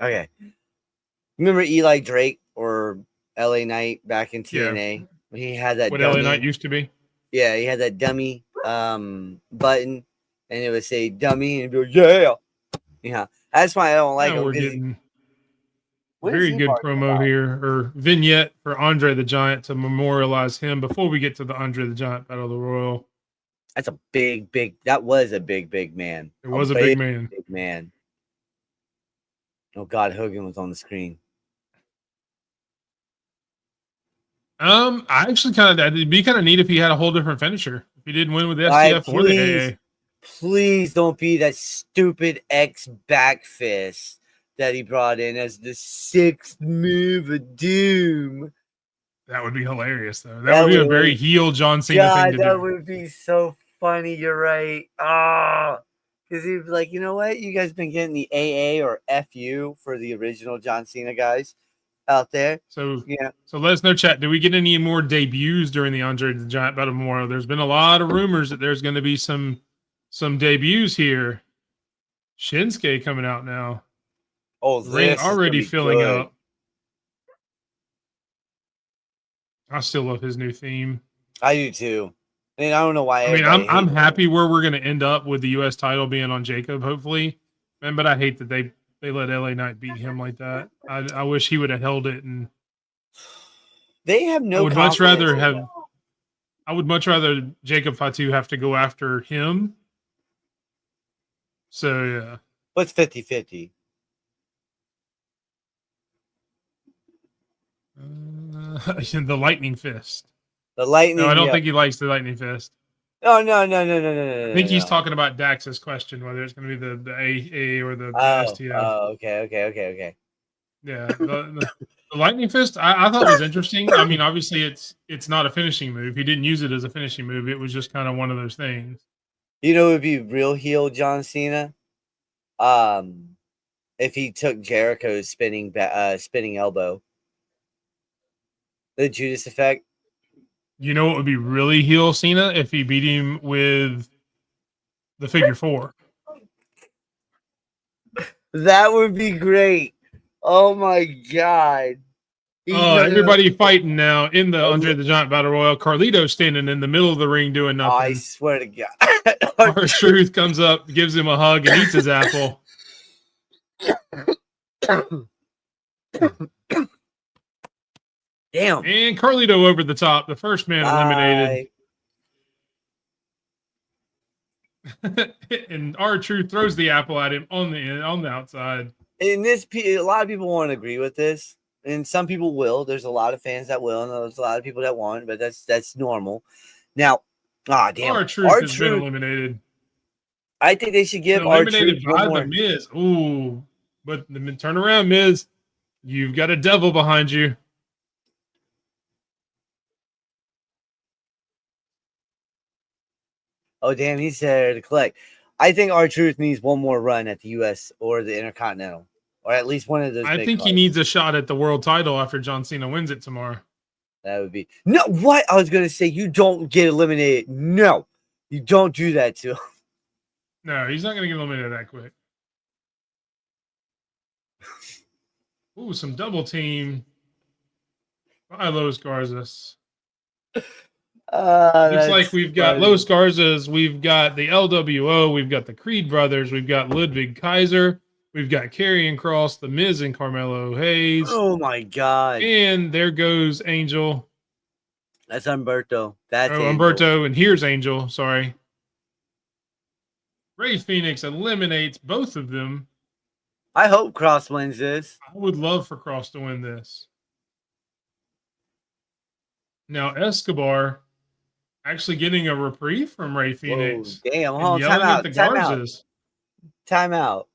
Okay. Remember Eli Drake or LA Knight back in TNA? He had that What dummy. LA Knight used to be. Yeah, he had that dummy button, and it would say dummy, and it'd be like, yeah. Yeah. That's why I don't like Now him. we're 'cause getting what is very he good barking promo about? here, or vignette for Andre the Giant to memorialize him before we get to the Andre the Giant Battle of the Royal. That's a big. That was a big man. It was a big man. Big man. Oh God, Hogan was on the screen. I actually it'd be kind of neat if he had a whole different finisher. If he didn't win with the STF or the AA. Please don't be that stupid X back fist that he brought in as the 6th move of doom. That would be hilarious, though. That would be a very heel John Cena thing to that do. would be so funny. You're right. Ah, because he'd be like, you know what? You guys been getting the AA or FU for the original John Cena guys out there. So Yeah. So let us know, chat. Do we get any more debuts during the Andre the Giant Battle Memorial? There's been a lot of rumors that there's going to be some debuts here. Shinsuke coming out now. Oh, Ring this already is filling good. up. I still love his new theme. I do too. And I don't know why. I mean, everybody I'm hates happy him. where we're going to end up with the U.S. title being on Jacob, hopefully. Man, but I hate that they let LA Knight beat him like that. I wish he would have held it, and They have no. I would much confidence rather in have. him. I would much rather Jacob Fatu have to go after him. So yeah. What's 50-50? The lightning fist. The lightning. No, I don't yeah. think he likes the lightning fist. No. I think he's talking about Dax's question, whether it's going to be the AA or the STF. Oh, okay. Yeah, the lightning fist I thought was interesting. I mean, obviously it's not a finishing move. He didn't use it as a finishing move. It was just kind of one of those things. You know, it would be real heel John Cena. If he took Jericho's spinning elbow, the Judas effect. You know what would be really heel Cena if he beat him with the figure 4. That would be great. Oh my God. Everybody fighting now in the Andre the Giant Battle Royal. Carlito standing in the middle of the ring doing nothing. I swear to God. R-Truth comes up, gives him a hug, and eats his apple. Damn. And Carlito over the top, the first man eliminated. And R-Truth throws the apple at him on the outside. And a lot of people won't agree with this, and some people will. There's a lot of fans that will, and there's a lot of people that won't, but that's normal. Now, damn, R-Truth has been eliminated. I think they should give eliminated R-Truth by one more. the Miz. Ooh, but turn around, Miz. You've got a devil behind you. Oh, damn, he's there to collect. I think R-Truth needs one more run at the U.S. or the Intercontinental, or at least one of those. I think he needs a shot at the world title after John Cena wins it tomorrow. That would be no. What I was gonna say, you don't get eliminated. No, you don't do that to him. No, he's not going to get eliminated that quick. Ooh, some double team by Los Garzas. Looks like we've got Los Garzas, we've got the LWO, we've got the Creed brothers, we've got Ludwig Kaiser, we've got Karrion Kross, The Miz, and Carmelo Hayes. Oh my God! And there goes Angel. That's Humberto. That's Humberto, and here's Angel. Sorry. Rey Fenix eliminates both of them. I hope Kross wins this. I would love for Kross to win this. Now Escobar actually getting a reprieve from Rey Fenix. Whoa, damn, hold on. Time out.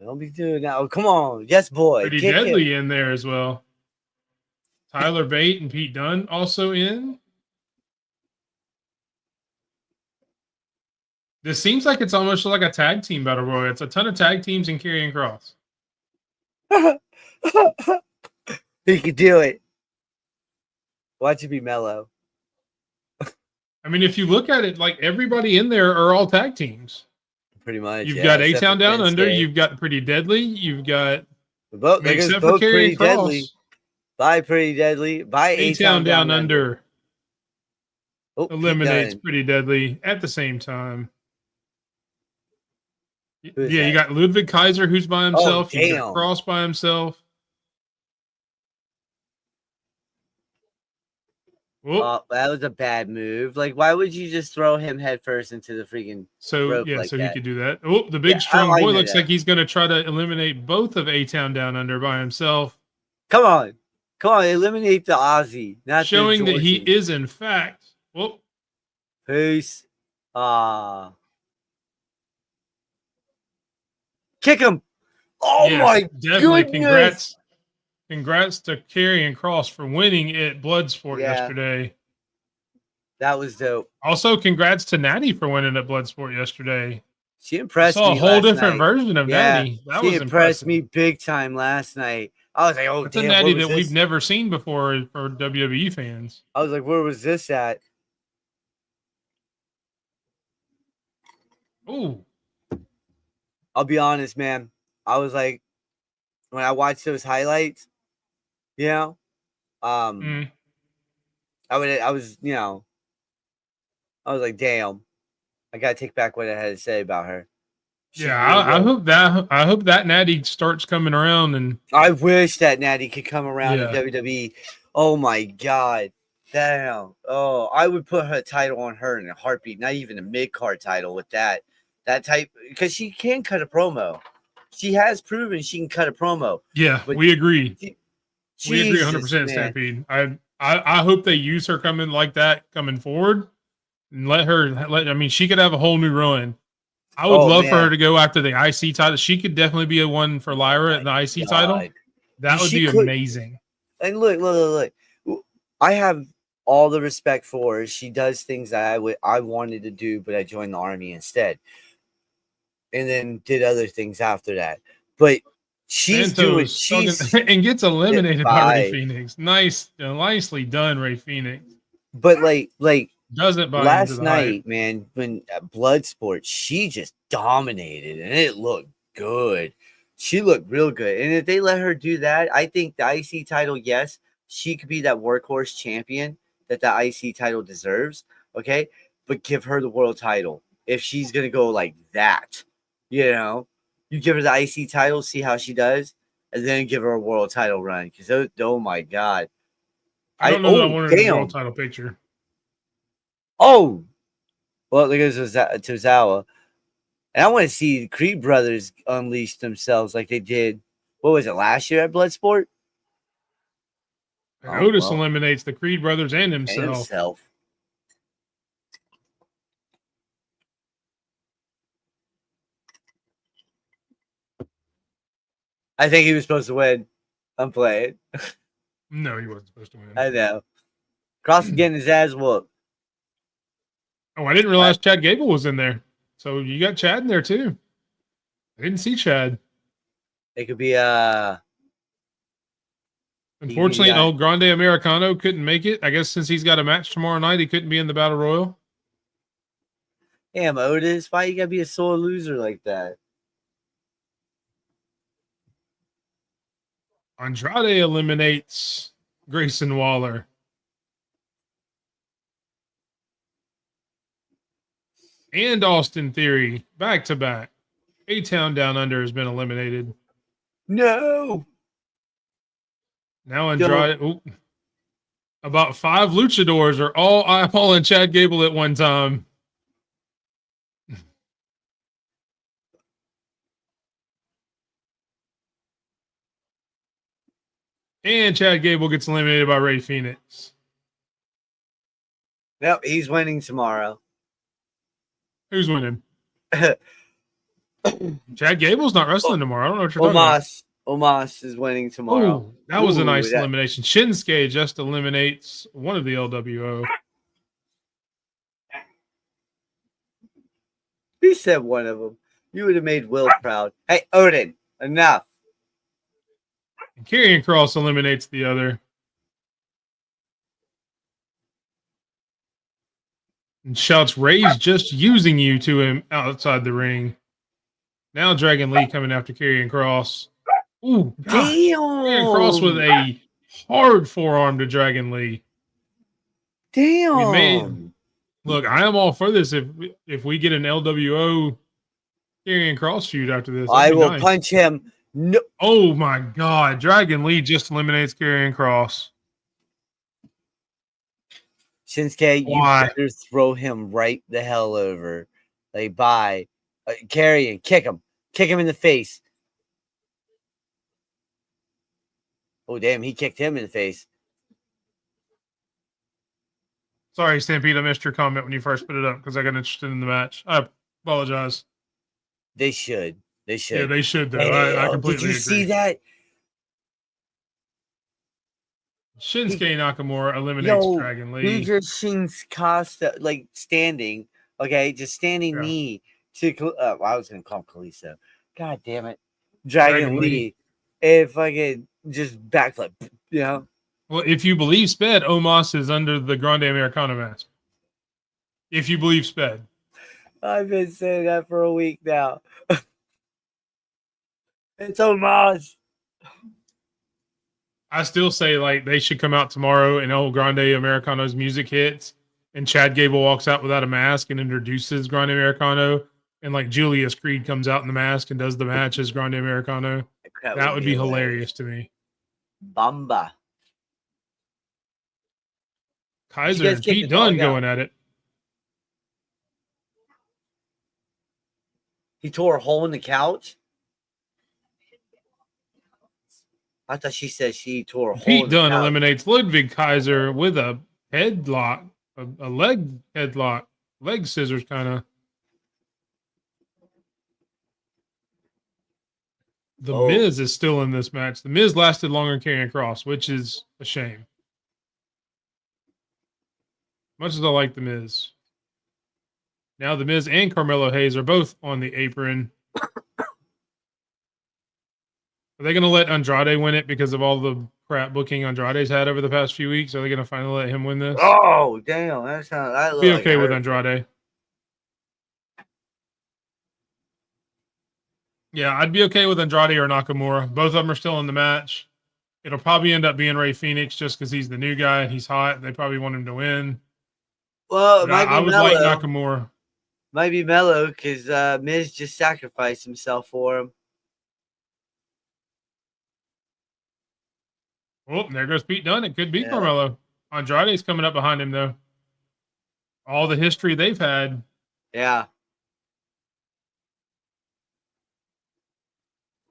Don't be doing that. Oh, come on. Yes, boy. Pretty deadly in there as well. Tyler Bate and Pete Dunne also in. This seems like it's almost like a tag team battle royal. It's a ton of tag teams in Karrion Cross. He could do it. Watch it be mellow. I mean, if you look at it, like everybody in there are all tag teams. Pretty much. You've yeah, got except A-Town for Down Under. Shinsuke. You've got Pretty Deadly. You've got Both, that goes except for both Pretty Karrion Cross. Deadly. Bye, Pretty Deadly. Bye, A-Town Down Under Oh, Pete eliminates Dunne. Pretty Deadly at the same time. Who is Yeah, you that? got Ludwig Kaiser, who's by himself. You got damn. Cross by himself. Whoop. Oh, that was a bad move. Like, why would you just throw him headfirst into the freaking So rope yeah, like so that? he could do that. Oh, the big Yeah, strong I boy know looks that. like he's going to try to eliminate both of A-Town Down Under by himself, Come on. Eliminate the Aussie. Not showing the that he Georgian. is in fact. Whoop. Peace. Kick him. Oh Yes, my definitely. goodness. Congrats to Karrion Cross for winning at Bloodsport Yeah. yesterday. That was dope. Also, congrats to Natty for winning at Bloodsport yesterday. She I impressed saw a me whole last different night. version of Yeah, Natty. That she was impressed impressive. me big time last night. I was like, oh, That's a damn, Natty where was that we've this? never seen before for WWE fans. I was like, where was this at? Oh, I'll be honest, man. I was like, when I watched those highlights, you know, I was like, damn, I gotta take back what I had to say about her. She's yeah. really good. I hope that Natty starts coming around and I wish that Natty could come around Yeah. to WWE. Oh my god. Damn. Oh, I would put her title on her in a heartbeat, not even a mid-card title with that type, because she can cut a promo. She has proven she can cut a promo. yeah, But we agree. We agree Jesus, 100%, man. Stampede. I hope they use her coming like that coming forward and I mean, she could have a whole new run. I would Oh, love for man. her to go after the IC title. She could definitely be a one for Lyra at the IC title. God. That would She be could- amazing. And look. I have all the respect for her. She does things that I wanted to do, but I joined the army instead. And then did other things after that. But she's doing and gets eliminated by Ray Bye. Phoenix. Nicely done, Ray Phoenix. but like Doesn't buy into last the night, hype. man, when at Bloodsport, she just dominated and it looked good. She looked real good. And if they let her do that, I think the IC title, yes, she could be that workhorse champion that the IC title deserves. Okay. But give her the world title if she's going to go like that. You know, you give her the IC title, see how she does, and then give her a world title run. Because, oh my God. I don't know that I oh, wanted a damn. world title picture. Oh, well, there goes Tozawa. And I want to see the Creed brothers unleash themselves like they did. What was it, last year at Bloodsport? And Otis well. eliminates the Creed brothers and And himself. himself. I think he was supposed to win. I'm playing. No, he wasn't supposed to win. I know. Cross is getting his ass whooped. Oh, I didn't realize Chad Gable was in there. So you got Chad in there too. I didn't see Chad. It could be Unfortunately, Yeah. El Grande Americano couldn't make it. I guess since he's got a match tomorrow night, he couldn't be in the Battle Royal. damn Otis. Why you gotta be a sore loser like that? Andrade eliminates Grayson Waller. And Austin Theory back to back. A-Town Down Under has been eliminated. No. Now Andrade. Ooh, about 5 luchadors are all eyeballing Chad Gable at one time. And Chad Gable gets eliminated by Ray Phoenix. Nope, he's winning tomorrow. Who's winning? Chad Gable's not wrestling tomorrow. I don't know what you're talking about. Omos. Omos is winning tomorrow. Oh, that was a nice that- elimination. Shinsuke just eliminates one of the LWO. Who said one of them? You would have made Will proud. Hey, Odin, enough. And Karrion Kross eliminates the other. And shouts, Ray's just using you to him outside the ring. Now Dragon Lee coming after Karrion Kross. Ooh, gosh. Karrion Kross with a hard forearm to Dragon Lee. Damn. Look, I am all for this. If we get an LWO Karrion Kross feud after this, I will punch him. No. Oh my God. Dragon Lee just eliminates Karrion Kross. Shinsuke, you better throw him right the hell over. Like, bye. Karrion, kick him. Kick him in the face. Oh, damn. He kicked him in the face. Sorry, Stampede. I missed your comment when you first put it up because I got interested in the match. I apologize. They should. They should. Yeah, they should, though. Hey, I completely agree. Did you see that? Shinsuke Nakamura eliminates Dragon Lee. He just Costa, like, standing. Okay, just standing knee to. I was going to call him Kalisto. God damn it. Dragon Lee. If I could just backflip, you know? Well, if you believe Sped, Omos is under the Grande Americano mask. If you believe Sped. I've been saying that for a week now. It's Omos. I still say, like, they should come out tomorrow and El Grande Americano's music hits and Chad Gable walks out without a mask and introduces Grande Americano and, like, Julius Creed comes out in the mask and does the match as Grande Americano. That would be hilarious to me. Bamba. Kaiser and Pete Dunne going at it. He tore a hole in the couch? I thought she said she tore a hole in the couch. Pete Dunne eliminates Ludwig Kaiser with a headlock, a leg headlock, leg scissors kind of. The Miz is still in this match. The Miz lasted longer than Karrion Kross, which is a shame. Much as I like The Miz. Now The Miz and Carmelo Hayes are both on the apron. Are they going to let Andrade win it because of all the crap booking Andrade's had over the past few weeks? Are they going to finally let him win this? Oh, damn. That be okay with Andrade. Yeah, I'd be okay with Andrade or Nakamura. Both of them are still in the match. It'll probably end up being Rey Fenix just because he's the new guy and he's hot. They probably want him to win. Well, it might be I would like Nakamura. Might be Mello because Miz just sacrificed himself for him. Oh, there goes Pete Dunne. It could be Carmelo. Andrade's coming up behind him, though. All the history they've had. Yeah.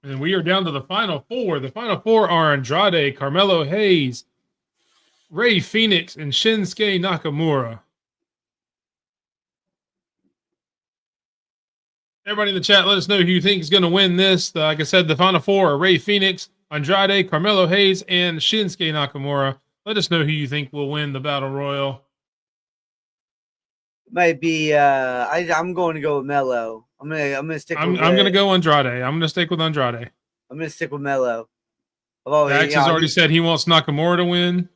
And we are down to the final four. The final four are Andrade, Carmelo Hayes, Rey Fenix, and Shinsuke Nakamura. Everybody in the chat, let us know who you think is going to win this. Like I said, the final four are Rey Fenix, Andrade, Carmelo Hayes, and Shinsuke Nakamura. Let us know who you think will win the Battle Royal. Might be I'm going to go with Mello. I'm gonna stick with I'm gonna go Andrade. I'm gonna stick with Andrade. I'm gonna stick with Mello. Dax has already said he wants Nakamura to win.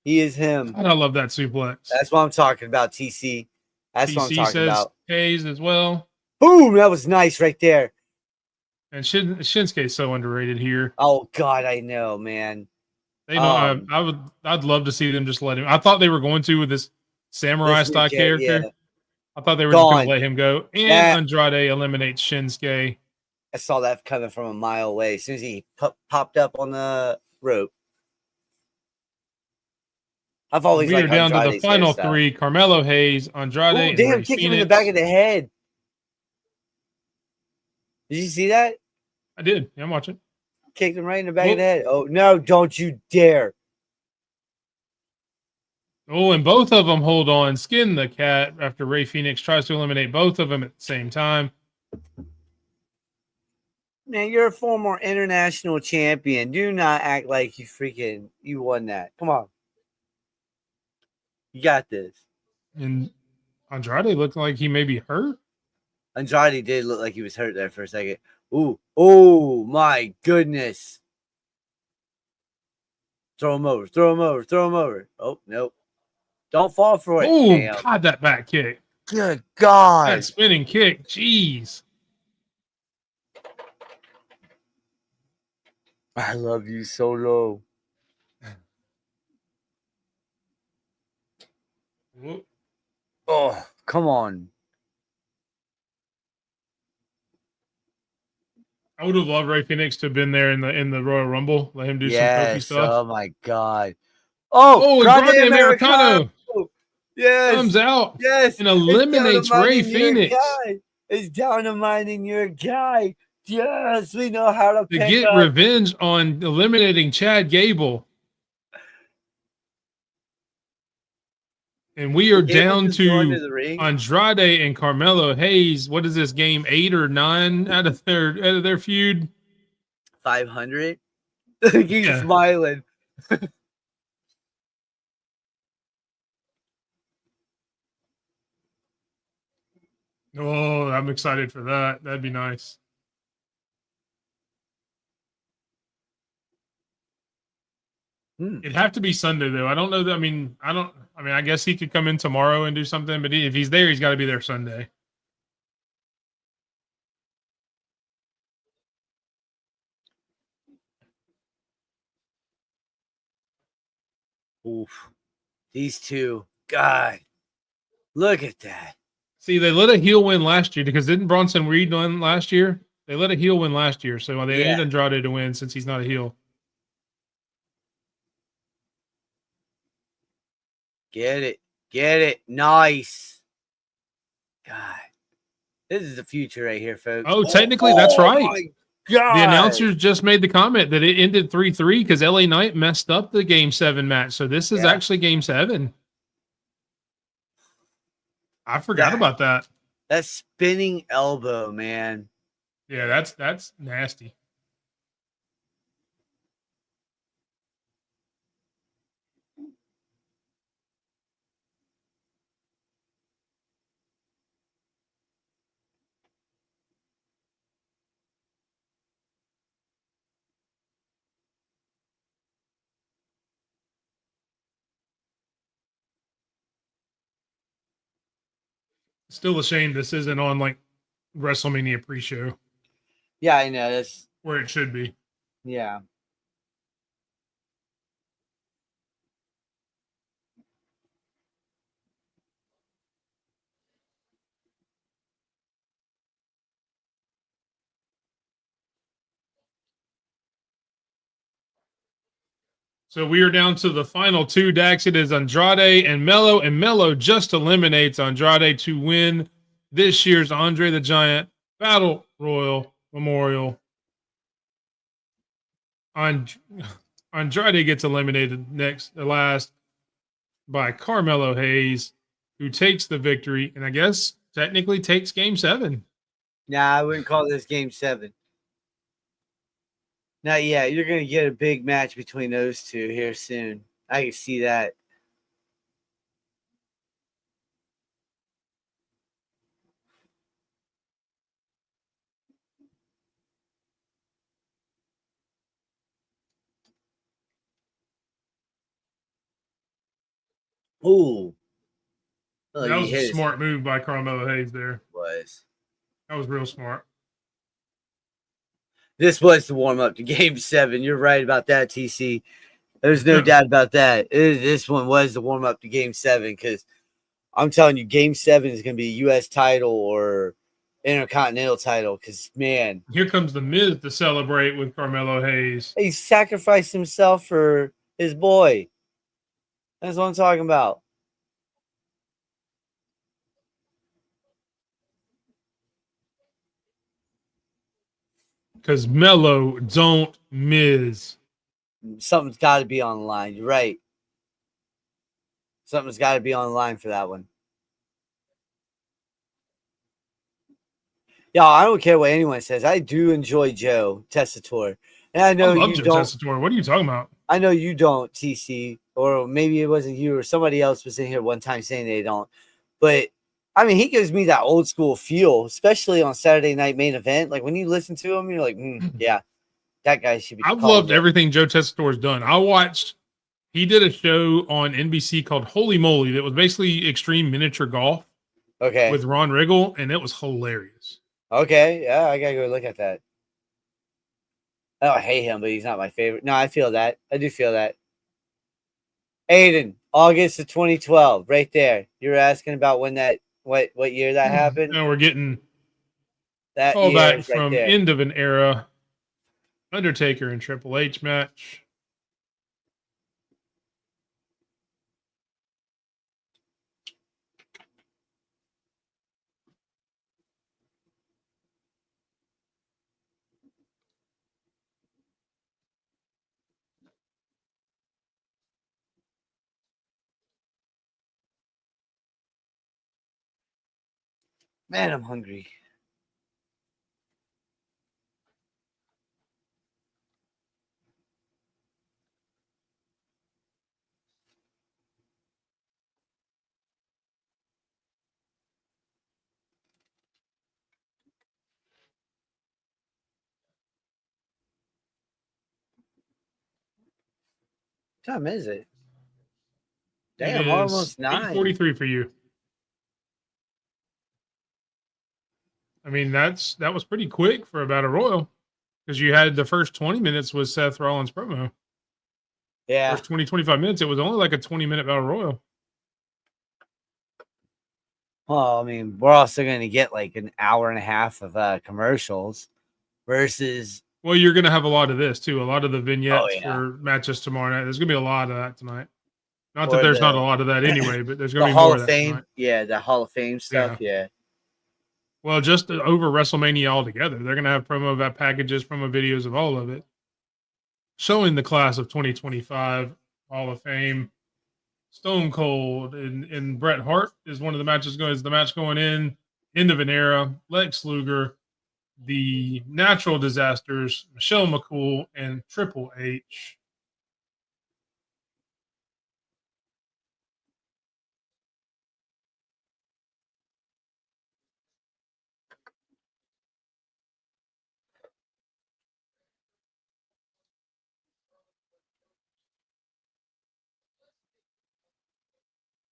He is him. God, I love that suplex. That's what I'm talking about, TC. That's TC what I'm talking says about. Hayes as well. Boom! That was nice right there. And Shinsuke is so underrated here. Oh God, I know, man. They know. I'd love to see them just let him. I thought they were going to with this samurai style character. Yeah. I thought they were just going to let him go. And Andrade eliminates Shinsuke. I saw that coming from a mile away. As soon as he popped up on the rope. I've always liked Andrade's down to the final three: Carmelo Hayes, Andrade. Oh, damn! Kicked him in the back of the head. Did you see that? I did. Yeah, I'm watching. Kicked him right in the back of the head. Oh no! Don't you dare! Oh, and both of them hold on, skin the cat after Rey Fenix tries to eliminate both of them at the same time. Man, you're a former international champion. Do not act like you won that. Come on. You got this. And Andrade looked like he may be hurt. Andrade did look like he was hurt there for a second. Ooh. Oh, my goodness. Throw him over. Throw him over. Throw him over. Oh, nope. Don't fall for it. Oh, Damn. God, that back kick. Good God. That spinning kick. Jeez. I love you, Solo. Whoop. Oh, come on. I would have loved Ray Phoenix to have been there in the Royal Rumble. Let him do some trophy Yes. stuff. Oh, my God. Oh, Grande Americano Yes. comes out Yes. and eliminates Ray Phoenix. It's dynamiting your guy. Yes, we know how to To pick get up. revenge on eliminating Chad Gable. And we are Gable down just go under to the ring. Andrade and Carmelo Hayes. What is this game? 8 or 9 out of their feud? 500. He's Yeah. smiling. Oh, I'm excited for that. That'd be nice. It'd have to be Sunday though. I don't know that. I mean, I guess he could come in tomorrow and do something, but if he's there, he's got to be there Sunday. Oof. These two. God. Look at that. See, they let a heel win last year because didn't Bronson Reed win last year? They let a heel win last year, so they need Andrade to win since he's not a heel. Get it. Get it. Nice. God. This is the future right here, folks. Oh, technically, that's right. My God. The announcers just made the comment that it ended 3-3 because LA Knight messed up the Game 7 match. So this is actually Game 7. I forgot about that. That spinning elbow, man. Yeah, that's nasty. Still a shame this isn't on like WrestleMania pre-show. Yeah, I know. That's where it should be. Yeah. So we are down to the final two, Dax. It is Andrade and Melo just eliminates Andrade to win this year's Andre the Giant Battle Royal Memorial. Andrade gets eliminated last by Carmelo Hayes, who takes the victory, and I guess technically takes Game 7. Nah, I wouldn't call this Game 7. Not yet. You're going to get a big match between those two here soon. I can see that. Ooh. Oh, That was a smart move by Carmelo Hayes there. That was real smart. This was the warm-up to Game 7. You're right about that, TC. There's no doubt about that. This one was the warm-up to Game 7 because I'm telling you, Game 7 is going to be a U.S. title or Intercontinental title because, man. Here comes the Miz to celebrate with Carmelo Hayes. He sacrificed himself for his boy. That's what I'm talking about. Because Melo don't miss. Something's got to be on the line. You're right. Something's got to be on the line for that one. Yeah, I don't care what anyone says. I do enjoy Joe Tessitore, and I I know love you Joe don't. Tessitore. What are you talking about? I know you don't, TC, or maybe it wasn't you or somebody else was in here one time saying they don't. But I mean, he gives me that old school feel, especially on Saturday Night Main Event. Like when you listen to him, you're like, yeah, that guy should be I've called loved up. everything Joe Tessitore's done. He did a show on NBC called Holy Moly that was basically extreme miniature golf Okay. with Ron Riggle, and it was hilarious. Okay. Yeah, I gotta go look at that. I don't hate him, but he's not my favorite. No, I feel that. I do feel that. Aiden, August of 2012, right there. You were asking about when that what year that happened? Now we're getting That call year back is right from there. end of an era. Undertaker and Triple H match. Man, I'm hungry. What time is it? Damn, It is almost 9. 8:43 for you. I mean, that was pretty quick for a battle royal because you had the first 20 minutes was Seth Rollins promo. Yeah. First 25 minutes, it was only like a 20-minute battle royal. Well, I mean, we're also going to get like an hour and a half of commercials versus. Well, you're going to have a lot of this too. A lot of the vignettes yeah. for matches tomorrow night. There's going to be a lot of that tonight. Not Or that there's the- not a lot of that anyway, but there's going The to be Hall more of of that Fame. tonight. Yeah, the Hall of Fame stuff. Yeah. Well, just over WrestleMania altogether, they're going to have promo packages, promo videos of all of it, showing the class of 2025 Hall of Fame. Stone Cold and Bret Hart is one of the matches going. Is the match going in? End of an era. Lex Luger, the Natural Disasters, Michelle McCool, and Triple H.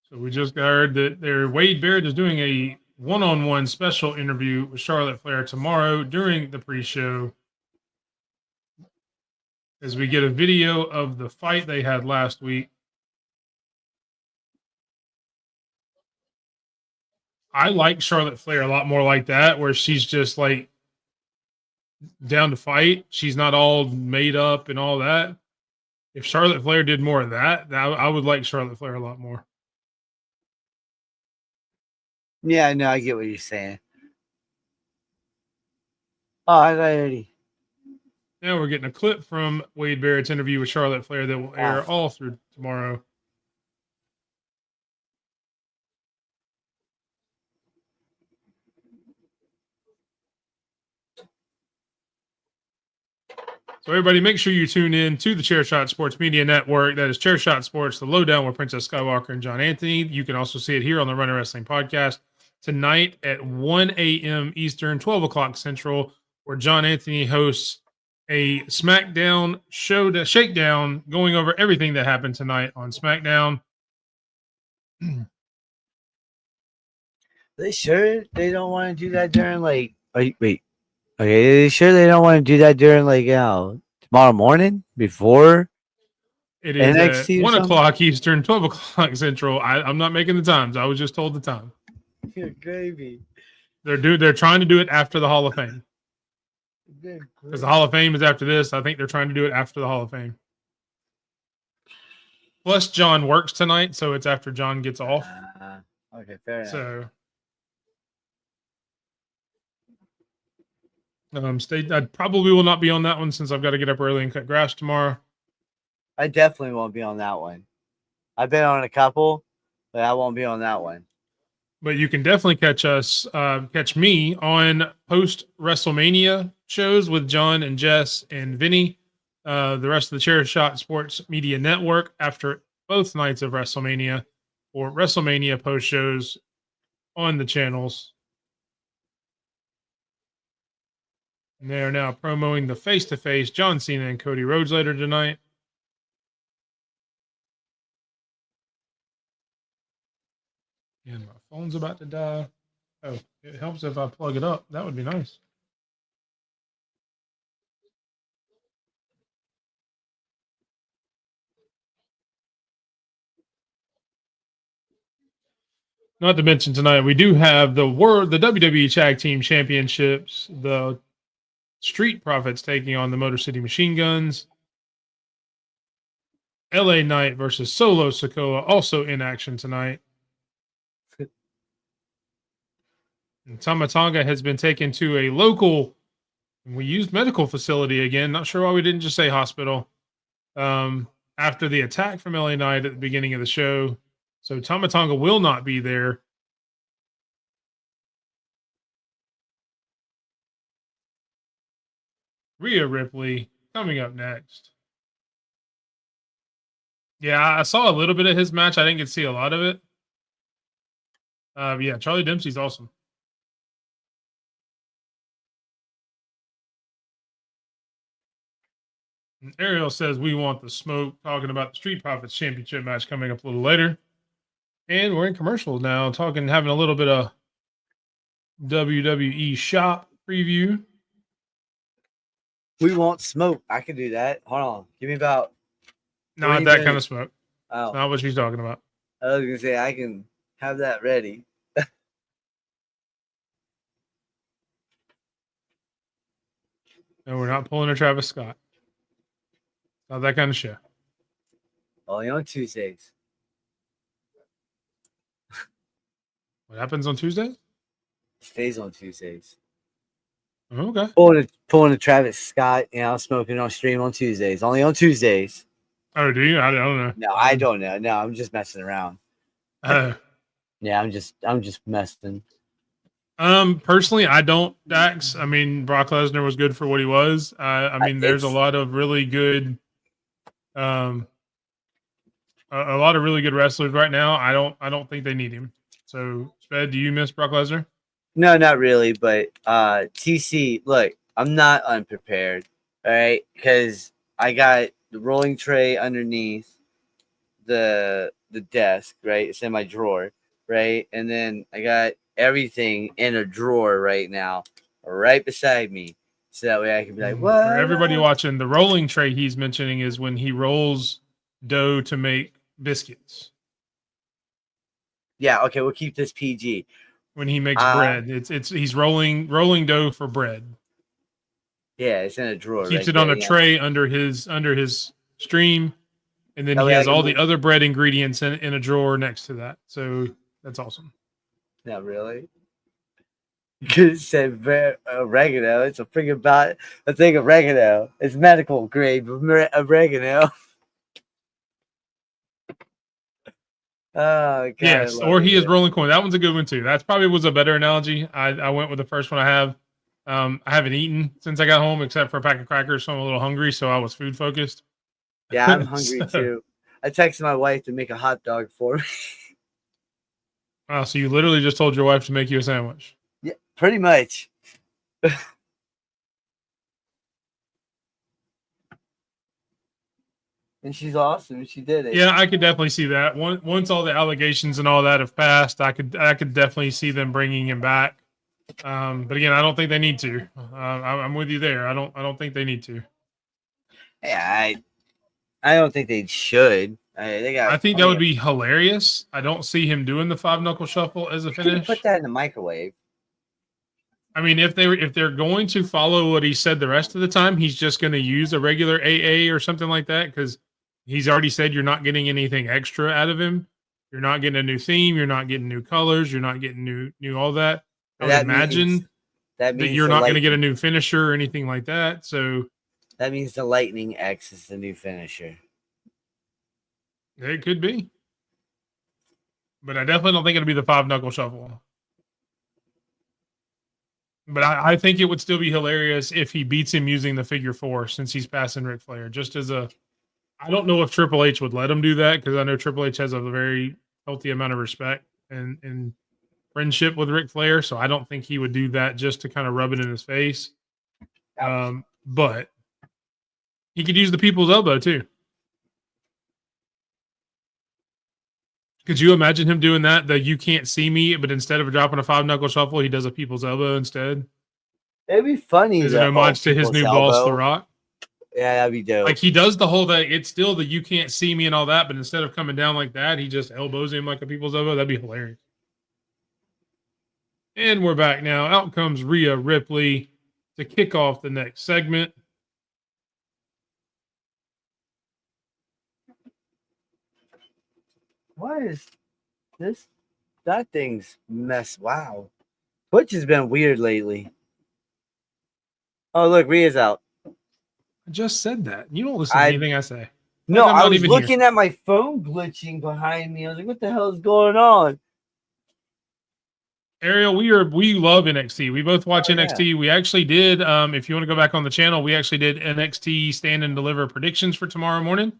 So we just heard that Wade Barrett is doing a one-on-one special interview with Charlotte Flair tomorrow during the pre-show as we get a video of the fight they had last week. I like Charlotte Flair a lot more like that, where she's just like down to fight. She's not all made up and all that. If Charlotte Flair did more of that, I would like Charlotte Flair a lot more. Yeah, no, I get what you're saying. Oh, I already. Now we're getting a clip from Wade Barrett's interview with Charlotte Flair that will air all through tomorrow. So everybody, make sure you tune in to the Chairshot Sports Media Network. That is Chairshot Sports, the lowdown with Princess Skywalker and John Anthony. You can also see it here on the Runner Wrestling Podcast tonight at 1 a.m. Eastern, 12 o'clock Central, where John Anthony hosts a SmackDown shakedown, going over everything that happened tonight on SmackDown. They sure they don't want to do that during like. Wait. Okay, they sure they don't want to do that during like tomorrow morning before It is NXT at or 1 something? o'clock Eastern, 12 o'clock Central. I'm not making the times. I was just told the time. Good gravy. They're trying to do it after the Hall of Fame. Good Because the Hall of Fame is after this. I think they're trying to do it after the Hall of Fame. Plus, John works tonight, so it's after John gets off. Okay, fair enough. So, I probably will not be on that one since I've got to get up early and cut grass tomorrow. I definitely won't be on that one. I've been on a couple, but I won't be on that one. But you can definitely catch me on post WrestleMania shows with John and Jess and Vinny, the rest of the Chair Shot Sports Media Network after both nights of WrestleMania, or WrestleMania post shows on the channels. And they are now promoting the face-to-face John Cena and Cody Rhodes later tonight. And my phone's about to die. Oh, it helps if I plug it up. That would be nice. Not to mention tonight, we do have the WWE Tag Team Championships, the Street Profits taking on the Motor City Machine Guns. LA Knight versus Solo Sikoa also in action tonight. And Tama Tonga has been taken to a local, we used medical facility again. Not sure why we didn't just say hospital. After the attack from LA Knight at the beginning of the show. So Tama Tonga will not be there. Rhea Ripley coming up next. Yeah, I saw a little bit of his match. I didn't get to see a lot of it. Yeah, Charlie Dempsey's awesome. And Ariel says we want the smoke, talking about the Street Profits Championship match coming up a little later. And we're in commercials now, having a little bit of WWE shop preview. We want smoke. I can do that. Hold on. Give me about. Not 20 that kind of minutes. smoke. Oh, Not what she's talking about. I was gonna say I can have that ready. No, we're not pulling a Travis Scott. Not that kind of show. Only on Tuesdays. What happens on Tuesday? Stays on Tuesdays. Okay. Pulling a Travis Scott, smoking on stream on Tuesdays. Only on Tuesdays. Oh, do you? I don't know. No, I don't know. No, I'm just messing around. Yeah, I'm just messing. Personally, I don't, Dax. I mean, Brock Lesnar was good for what he was. I mean, there's a lot of really good, a lot of really good wrestlers right now. I don't think they need him. So, Sped, do you miss Brock Lesnar? No, not really. But TC, look, I'm not unprepared. All right, because I got the rolling tray underneath the desk. Right, it's in my drawer. Right, and then I got everything in a drawer right now, right beside me, so that way I can be like, "What?" For everybody watching, the rolling tray he's mentioning is when he rolls dough to make biscuits. Yeah, okay, we'll keep this PG. When he makes bread, he's rolling dough for bread. Yeah, it's in a drawer. Keeps right it on there, a tray under his stream, and then That he way I has can all the move- other bread ingredients in a drawer next to that. So that's awesome. Not really. You could have said oregano. It's a thing of oregano. It's medical grade oregano. Oh, God, Yes, or he is rolling coin. That one's a good one too. That's probably was a better analogy. I went with the first one I have. I haven't eaten since I got home except for a pack of crackers, so I'm a little hungry. So I was food focused. Yeah, I'm hungry too. I texted my wife to make a hot dog for me. Wow, so you literally just told your wife to make you a sandwich. Yeah, pretty much. And she's awesome. She did it. Yeah, I could definitely see that. Once all the allegations and all that have passed, I could definitely see them bringing him back. But again, I don't think they need to. I'm with you there. I don't think they need to. Yeah, I don't think they should. I think that would be hilarious. I don't see him doing the 5-knuckle shuffle as a finish. Put that in the microwave. I mean, if they're going to follow what he said the rest of the time, he's just going to use a regular AA or something like that because he's already said you're not getting anything extra out of him. You're not getting a new theme. You're not getting new colors. You're not getting new all that. I would imagine that you're not going to get a new finisher or anything like that. So that means the Lightning X is the new finisher. it could be. But I definitely don't think it'll be the 5-knuckle shuffle. But I think it would still be hilarious if he beats him using the figure 4 since he's passing Ric Flair. Just as a, I don't know if Triple H would let him do that because I know Triple H has a very healthy amount of respect and friendship with Ric Flair. So I don't think he would do that just to kind of rub it in his face. But he could use the people's elbow too. Could you imagine him doing that? The you can't see me, but instead of dropping a 5-knuckle shuffle, he does a people's elbow instead. It'd be funny. Is an homage to his new boss, The Rock. Yeah, that'd be dope. Like he does the whole thing. It's still the you can't see me and all that, but instead of coming down like that, he just elbows him like a people's elbow. That'd be hilarious. And we're back now. Out comes Rhea Ripley to kick off the next segment. Why is this? That thing's mess. Wow. Twitch has been weird lately. Oh, look, Rhea's out. I just said that. You don't listen to anything I say. No, I'm I not was even looking at my phone glitching behind me. I was like, what the hell is going on? Ariel, we love NXT. We both watch Oh, NXT. yeah. We actually did. If you want to go back on the channel, we actually did NXT Stand and Deliver predictions for tomorrow morning.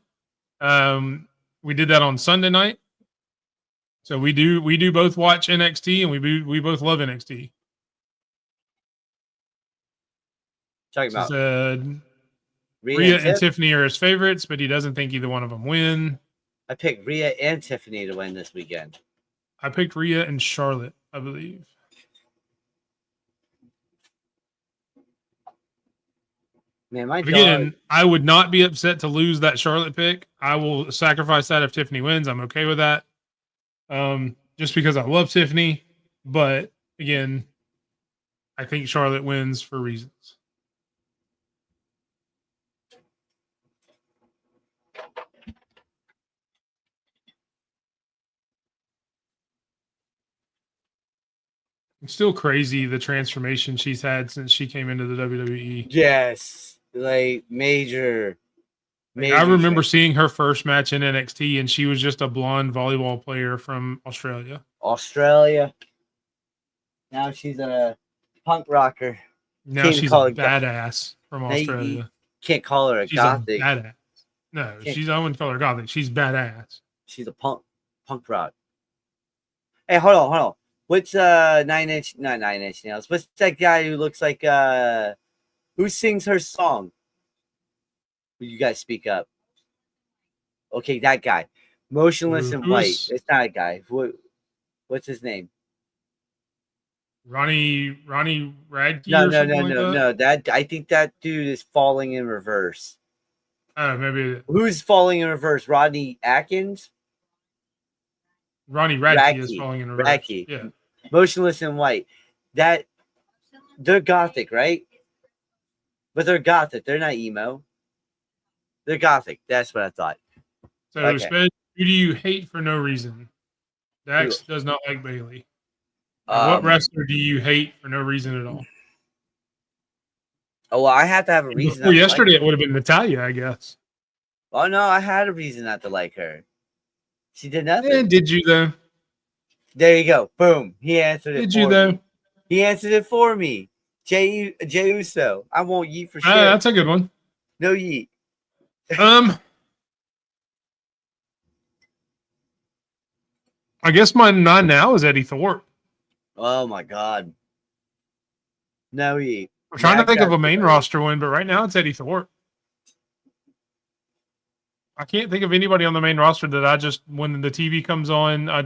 We did that on Sunday night. So we do both watch NXT and we both love NXT. Talking about Rhea and Tiffany are his favorites, but he doesn't think either one of them win. I picked Rhea and Tiffany to win this weekend. I picked Rhea and Charlotte, I believe. Man, my again, I would not be upset to lose that Charlotte pick. I will sacrifice that if Tiffany wins. I'm okay with that. Just because I love Tiffany, but again, I think Charlotte wins for reasons. It's still crazy the transformation she's had since she came into the WWE. Yes, like major. I remember seeing her first match in NXT, and she was just a blonde volleyball player from Australia. Now she's a punk rocker. Now she's a badass from Australia. You can't call her a gothic. Badass. No, I wouldn't call her gothic. She's badass. She's a punk rock. Hey, hold on. What's not 9 Inch Nails? What's that guy who looks like who sings her song? Will you guys speak up? Okay, that guy. Motionless in White. It's not a guy. What's his name? Ronnie Radke? No. That I think that dude is falling in reverse. Oh, maybe. Who's falling in reverse? Rodney Atkins? Ronnie Radke is falling in reverse. Radke. Yeah. Motionless in White. That they're gothic, right? But they're gothic. They're not emo. They're gothic. That's what I thought. So, who do you hate for no reason? Dax does not like Bailey. What wrestler do you hate for no reason at all? Oh, well, I have to have a reason. Before yesterday, it would have been Natalya, I guess. Oh, no, I had a reason not to like her. She did nothing. And did you, though? There you go. Boom. He answered it. Did you, though? He answered it for me. Jey Uso. I won't yeet for shit. That's a good one. No yeet. I guess mine now is Eddie Thorpe. Oh my god. No yeet. I'm trying to think of a main roster one, but right now it's Eddie Thorpe. I can't think of anybody on the main roster that I just, when the TV comes on, I'm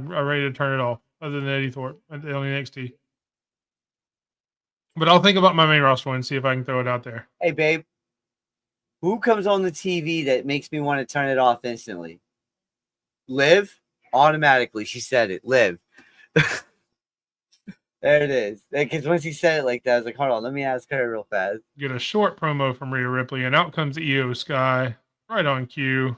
ready to turn it off, other than Eddie Thorpe on NXT. But I'll think about my main roster one and see if I can throw it out there. Hey, babe. Who comes on the TV that makes me want to turn it off instantly? Liv? Automatically. She said it. Liv. There it is. Because once he said it like that, I was like, hold on, let me ask her real fast. Get a short promo from Rhea Ripley, and out comes Io Sky. Right on cue.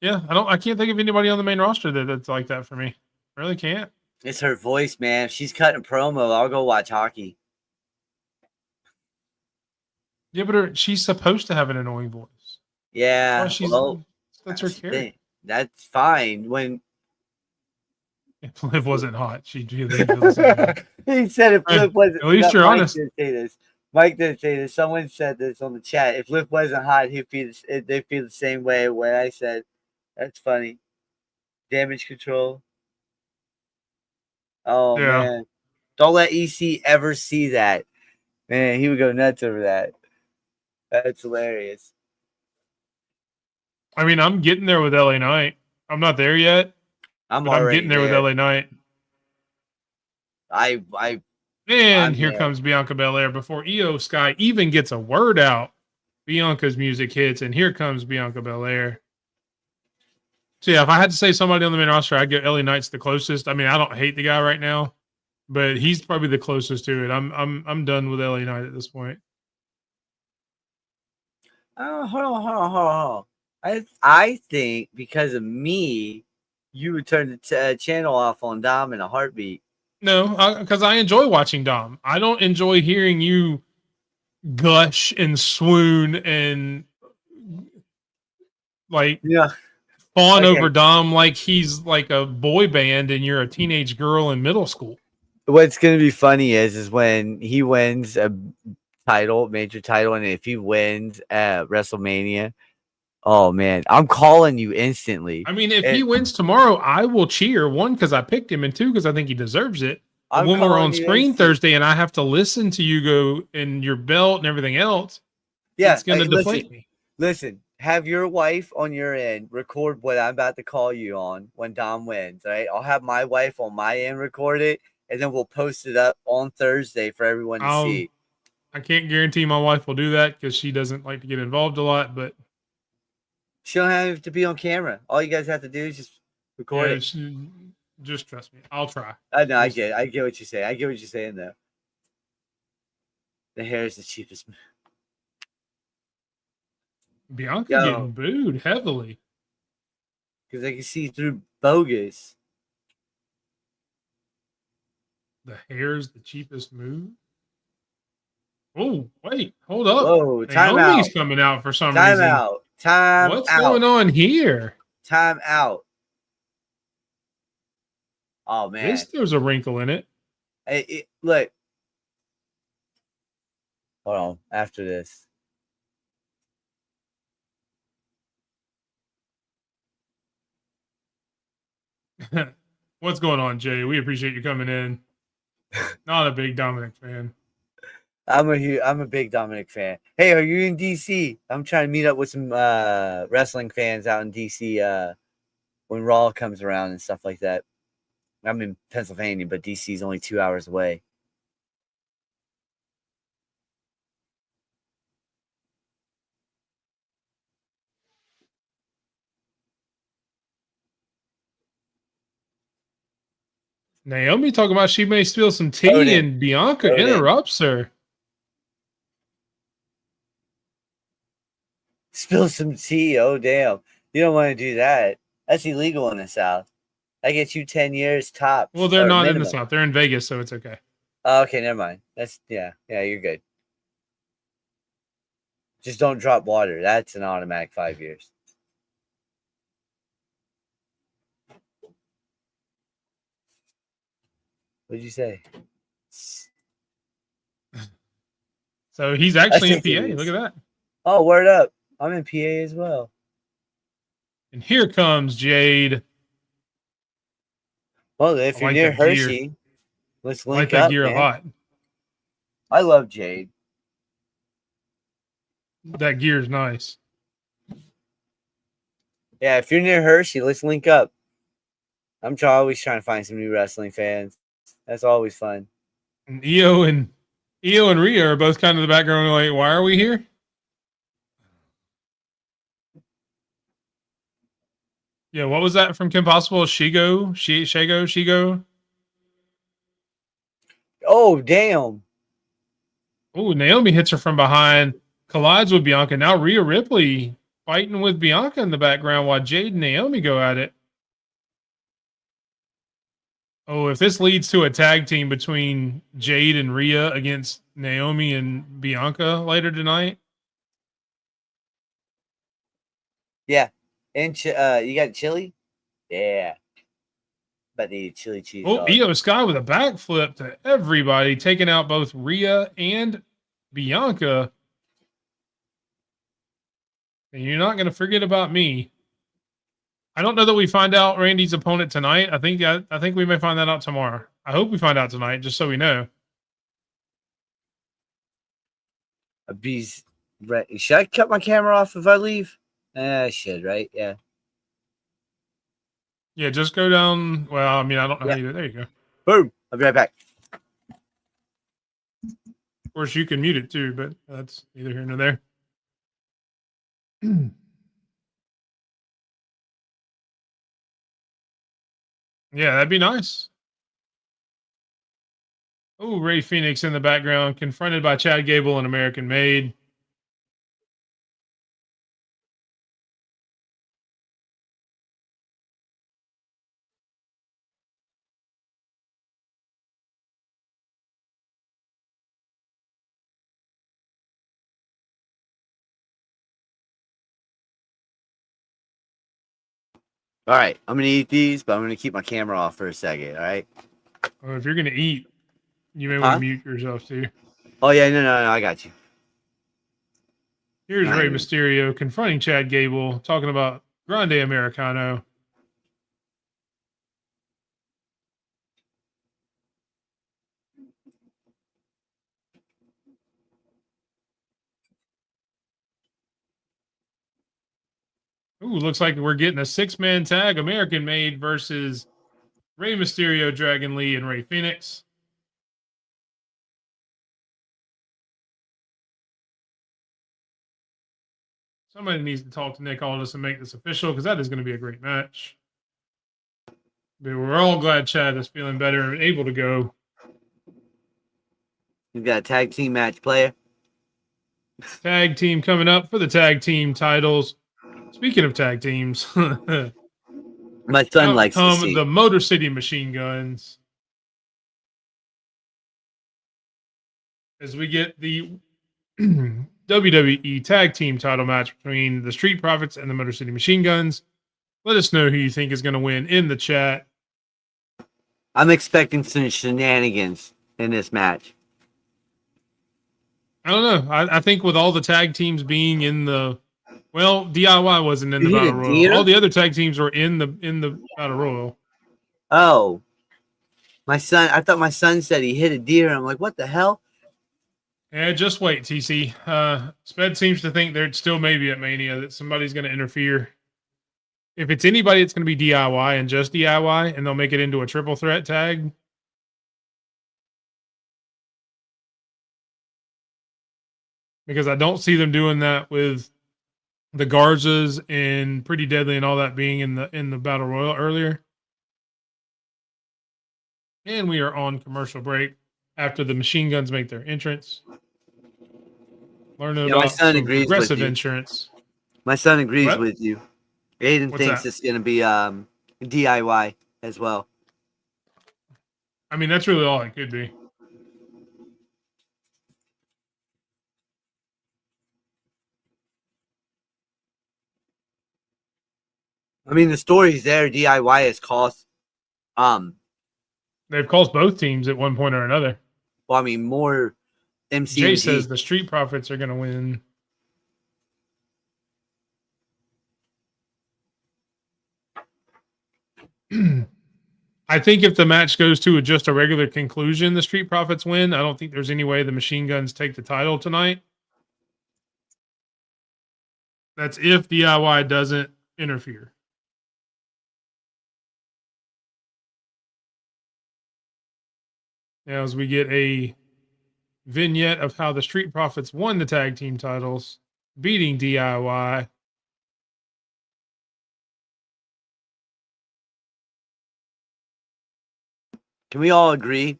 Yeah, I can't think of anybody on the main roster that's like that for me. I really can't. It's her voice, man. If she's cutting a promo, I'll go watch hockey. Yeah, but she's supposed to have an annoying voice. Yeah, Well, well, that's her that's the character. thing. That's fine. When If Liv wasn't hot, they'd feel the same way. he said if Hey, Flip wasn't, at least no, you're Mike honest. didn't say this. Mike didn't say this. Someone said this on the chat. If Flip wasn't hot, they feel the same way when I said. That's funny. Damage control. Oh Yeah. man, don't let EC ever see that. Man, he would go nuts over that. That's hilarious. I mean, I'm getting there with LA Knight. I'm not there yet, I'm but I'm already getting there with there. LA Knight. I And I'm here there. comes Bianca Belair before Io Sky even gets a word out. Bianca's music hits, and here comes Bianca Belair. So yeah, if I had to say somebody on the main roster, I'd get LA Knight's the closest. I mean, I don't hate the guy right now, but he's probably the closest to it. I'm done with LA Knight at this point. Oh, hold on. I think because of me, you would turn the channel off on Dom in a heartbeat. No, because I enjoy watching Dom. I don't enjoy hearing you gush and swoon and like Yeah. fawn Okay. over Dom like he's like a boy band and you're a teenage girl in middle school. What's gonna be funny is when he wins a major title, and if he wins at WrestleMania, oh man, I'm calling you instantly. I mean, if he wins tomorrow, I will cheer. One, because I picked him, and two, because I think he deserves it. But I'm when we're calling on you screen instant. Thursday and I have to listen to you go in your belt and everything else, Yeah, it's going to deflate me. Listen, have your wife on your end record what I'm about to call you on when Dom wins. All right, I'll have my wife on my end record it, and then we'll post it up on Thursday for everyone to see. I can't guarantee my wife will do that because she doesn't like to get involved a lot. But She don't have to be on camera. All you guys have to do is just record yeah, it. just trust me. I'll try. I know, I get what you're saying. I get what you're saying though. The hair is the cheapest. Bianca getting booed heavily because I can see through bogus. The hair's the cheapest move. Oh, wait, hold up. Whoa, time Naomi's out. coming out for some Time reason. out. Time What's out. going on here? Time out. Oh man, There's a wrinkle in it. Look. Hold on. After this. What's going on, Jay? We appreciate you coming in. Not a big Dominic fan. I'm a big Dominic fan. Hey, are you in DC? I'm trying to meet up with some wrestling fans out in DC when Raw comes around and stuff like that. I'm in Pennsylvania, but DC is only 2 hours away. Naomi talking about she may spill some tea and Bianca interrupts her. Spill some tea. Oh, damn. You don't want to do that. That's illegal in the South. That gets you 10 years tops. Well, they're not in the South. They're in Vegas, so it's okay. Oh, okay, never mind. Yeah, you're good. Just don't drop water. That's an automatic 5 years. What'd you say? So he's actually in PA. Look at that. Oh, word up. I'm in PA as well. And here comes Jade. Well, if you're near Hershey, let's link up. I like that gear a lot. I love Jade. That gear is nice. Yeah, if you're near Hershey, let's link up. I'm always trying to find some new wrestling fans. That's always fun. And Io and Rhea are both kind of in the background like, why are we here? Yeah, what was that from Kim Possible? Shigo? Oh, damn. Oh, Naomi hits her from behind, collides with Bianca. Now Rhea Ripley fighting with Bianca in the background while Jade and Naomi go at it. Oh, if this leads to a tag team between Jade and Rhea against Naomi and Bianca later tonight, Yeah. And you got chili? Yeah. But the chili cheese Oh, dog. Io Sky with a backflip to everybody, taking out both Rhea and Bianca. And you're not going to forget about me. I don't know that we find out Randy's opponent tonight. I think we may find that out tomorrow. I hope we find out tonight, just so we know. A bee's right. Should I cut my camera off if I leave? I should, right? Yeah. Yeah, just go down. Well, I mean, I don't know how Yeah. you do it. There you go. Boom. I'll be right back. Of course, you can mute it too, but that's neither here nor there. Yeah, that'd be nice. Oh, Ray Phoenix in the background, confronted by Chad Gable and American Made. All right. I'm going to eat these, but I'm going to keep my camera off for a second. All right. Well, if you're going to eat, you may want to mute yourself too. Oh, yeah. No. I got you. Here's Rey Nice. Mysterio confronting Chad Gable, talking about Grande Americano. Ooh, looks like we're getting a 6-man tag, American Made versus Rey Mysterio, Dragon Lee, and Ray Phoenix. Somebody needs to talk to Nick Aldis and make this official, because that is going to be a great match. But we're all glad Chad is feeling better and able to go. We've got a tag team match player. Tag team coming up for the tag team titles. Speaking of tag teams, My son out likes to come see. the Motor City Machine Guns. As we get the WWE Tag Team title match between the Street Profits and the Motor City Machine Guns. Let us know who you think is going to win in the chat. I'm expecting some shenanigans in this match. I don't know. I think with all the tag teams being in the, well, DIY wasn't in the You hit Battle a Royal. deer? All the other tag teams were in the Battle Royal. Oh, my son. I thought my son said he hit a deer. I'm like, what the hell? Yeah, just wait, TC. Sped seems to think there'd still maybe at Mania that somebody's going to interfere. If it's anybody, it's going to be DIY and just DIY, and they'll make it into a triple threat tag. Because I don't see them doing that with the Garzas and Pretty Deadly and all that being in the Battle Royal earlier. And we are on commercial break after the Machine Guns make their entrance. Learning Yeah, my about son some agrees with progressive you. insurance. My son agrees What? with you. Aiden What's thinks that? it's going to be DIY as well. I mean, that's really all it could be. I mean, the story's there. DIY has cost, They've cost both teams at one point or another. well, I mean, more MCMG. Jay says the Street Profits are going to win. I think if the match goes to just a regular conclusion, the Street Profits win. I don't think there's any way the Machine Guns take the title tonight. That's if DIY doesn't interfere. Now, as we get a vignette of how the Street Profits won the tag team titles, beating DIY. Can we all agree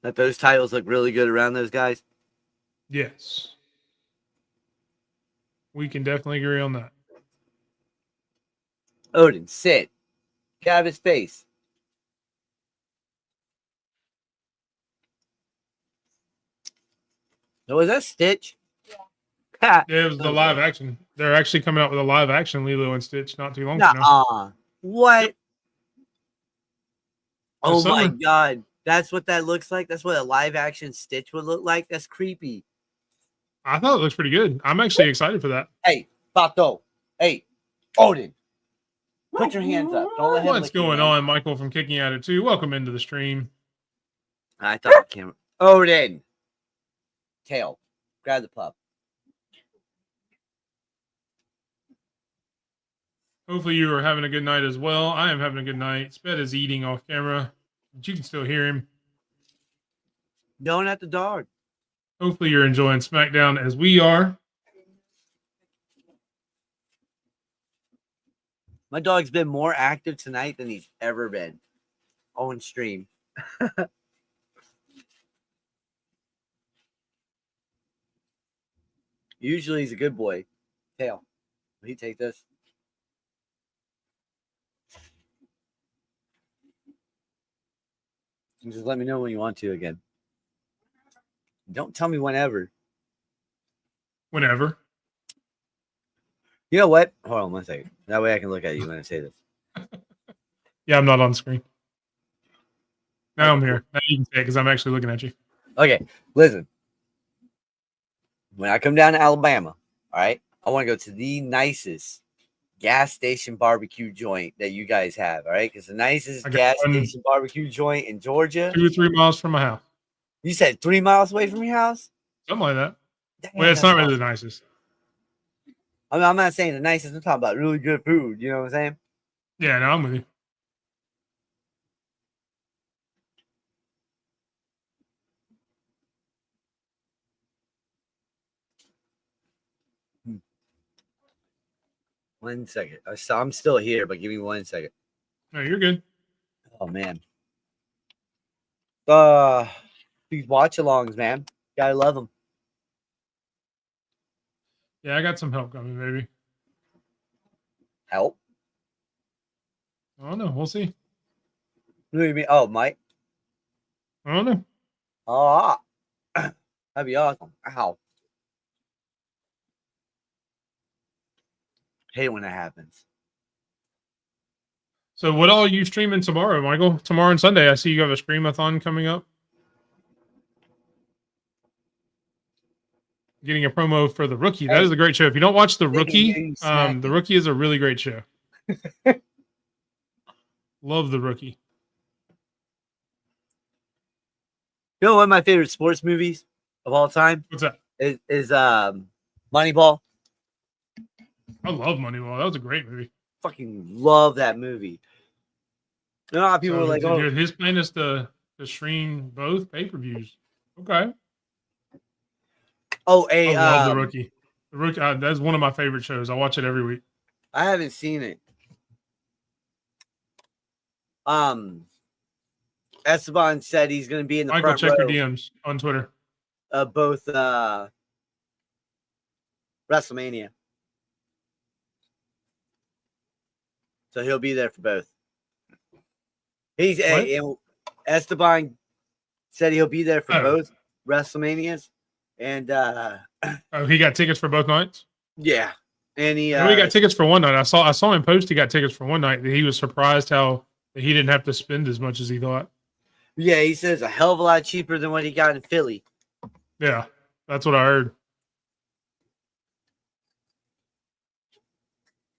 that those titles look really good around those guys? Yes. We can definitely agree on that. Odin, sit. Get out of his face. So was that Stitch? Yeah. Yeah, it was the Okay. live action. They're actually coming out with a live action Lilo and Stitch not too long from now. Nuh-uh. What? Yep. Oh my summer. god. That's what that looks like? That's what a live action Stitch would look like? That's creepy. I thought it looks pretty good. I'm actually excited for that. Hey, Bato. Hey, Odin. Put your hands up. Don't let him What's lick your going hand. on, Michael from Kicking Attitude? Welcome into the stream. I thought the camera. Odin. Tail. Grab the pup. Hopefully you are having a good night as well. I am having a good night. Sped is eating off camera, but you can still hear him. Don't at the dog. Hopefully you're enjoying SmackDown as we are. My dog's been more active tonight than he's ever been on stream. Usually he's a good boy. Tail. Will he take this? You just let me know when you want to again. Don't tell me whenever. Whenever. You know what? Hold on 1 second. That way I can look at you when I say this. Yeah, I'm not on screen. Now I'm Okay, here. Now you can say it because I'm actually looking at you. Okay, listen. When I come down to Alabama, all right, I want to go to the nicest gas station barbecue joint that you guys have, all right? Because the nicest I got gas one. station barbecue joint in Georgia. 2 or 3 miles from my house. You said 3 miles away from your house? Something like that. Damn, Well, it's that's not really awesome. the nicest. I mean, I'm not saying the nicest. I'm talking about really good food. You know what I'm saying? Yeah, no, I'm with you. One second. I'm still here, but give me 1 second. No, you're good. Oh man. These watchalongs, man. Gotta love them. Yeah, I got some help coming, baby. Help? I don't know. We'll see. What do you mean? Oh, Mike. I don't know. Oh, that'd be awesome. Ow. Hate it when that happens. So what all are you streaming tomorrow, Michael? Tomorrow and Sunday. I see you have a streamathon coming up. Getting a promo for The Rookie. That is a great show. If you don't watch The Rookie, The Rookie is a really great show. Love The Rookie. You know one of my favorite sports movies of all time What's that? is Moneyball. I love Moneyball. That was a great movie. Fucking love that movie. You know how people So are like, oh, his plan is to stream both pay-per-views. Okay. oh, hey, I love The Rookie. The Rookie, that's one of my favorite shows. I watch it every week. I haven't seen it. Esteban said he's going to be in the Michael, front check row your DMs on Twitter. of both WrestleMania. So he'll be there for both. And Esteban said he'll be there for both WrestleManias. And Oh, he got tickets for both nights? yeah. And he No, he got tickets for one night. I saw him post he got tickets for one night. That he was surprised how he didn't have to spend as much as he thought. Yeah, he says a hell of a lot cheaper than what he got in Philly. Yeah, that's what I heard.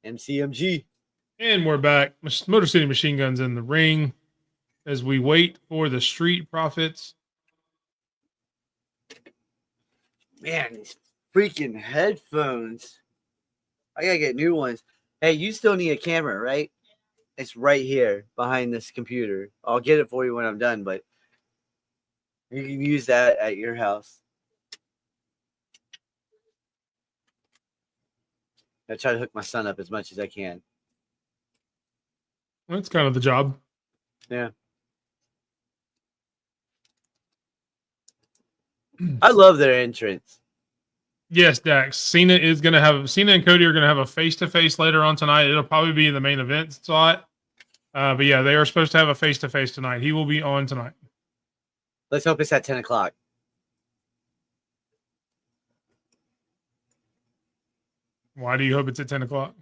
MCMG. And we're back. Motor City Machine Guns in the ring as we wait for the Street Profits. Man, these freaking headphones. I gotta get new ones. Hey, you still need a camera, right? It's right here behind this computer. I'll get it for you when I'm done, but you can use that at your house. I try to hook my son up as much as I can. That's kind of the job. Yeah. I love their entrance. Yes, Dax. Cena and Cody are gonna have a face-to-face later on tonight. It'll probably be in the main event slot. But yeah, they are supposed to have a face-to-face tonight. He will be on tonight. Let's hope it's at 10 o'clock. Why do you hope it's at 10 o'clock?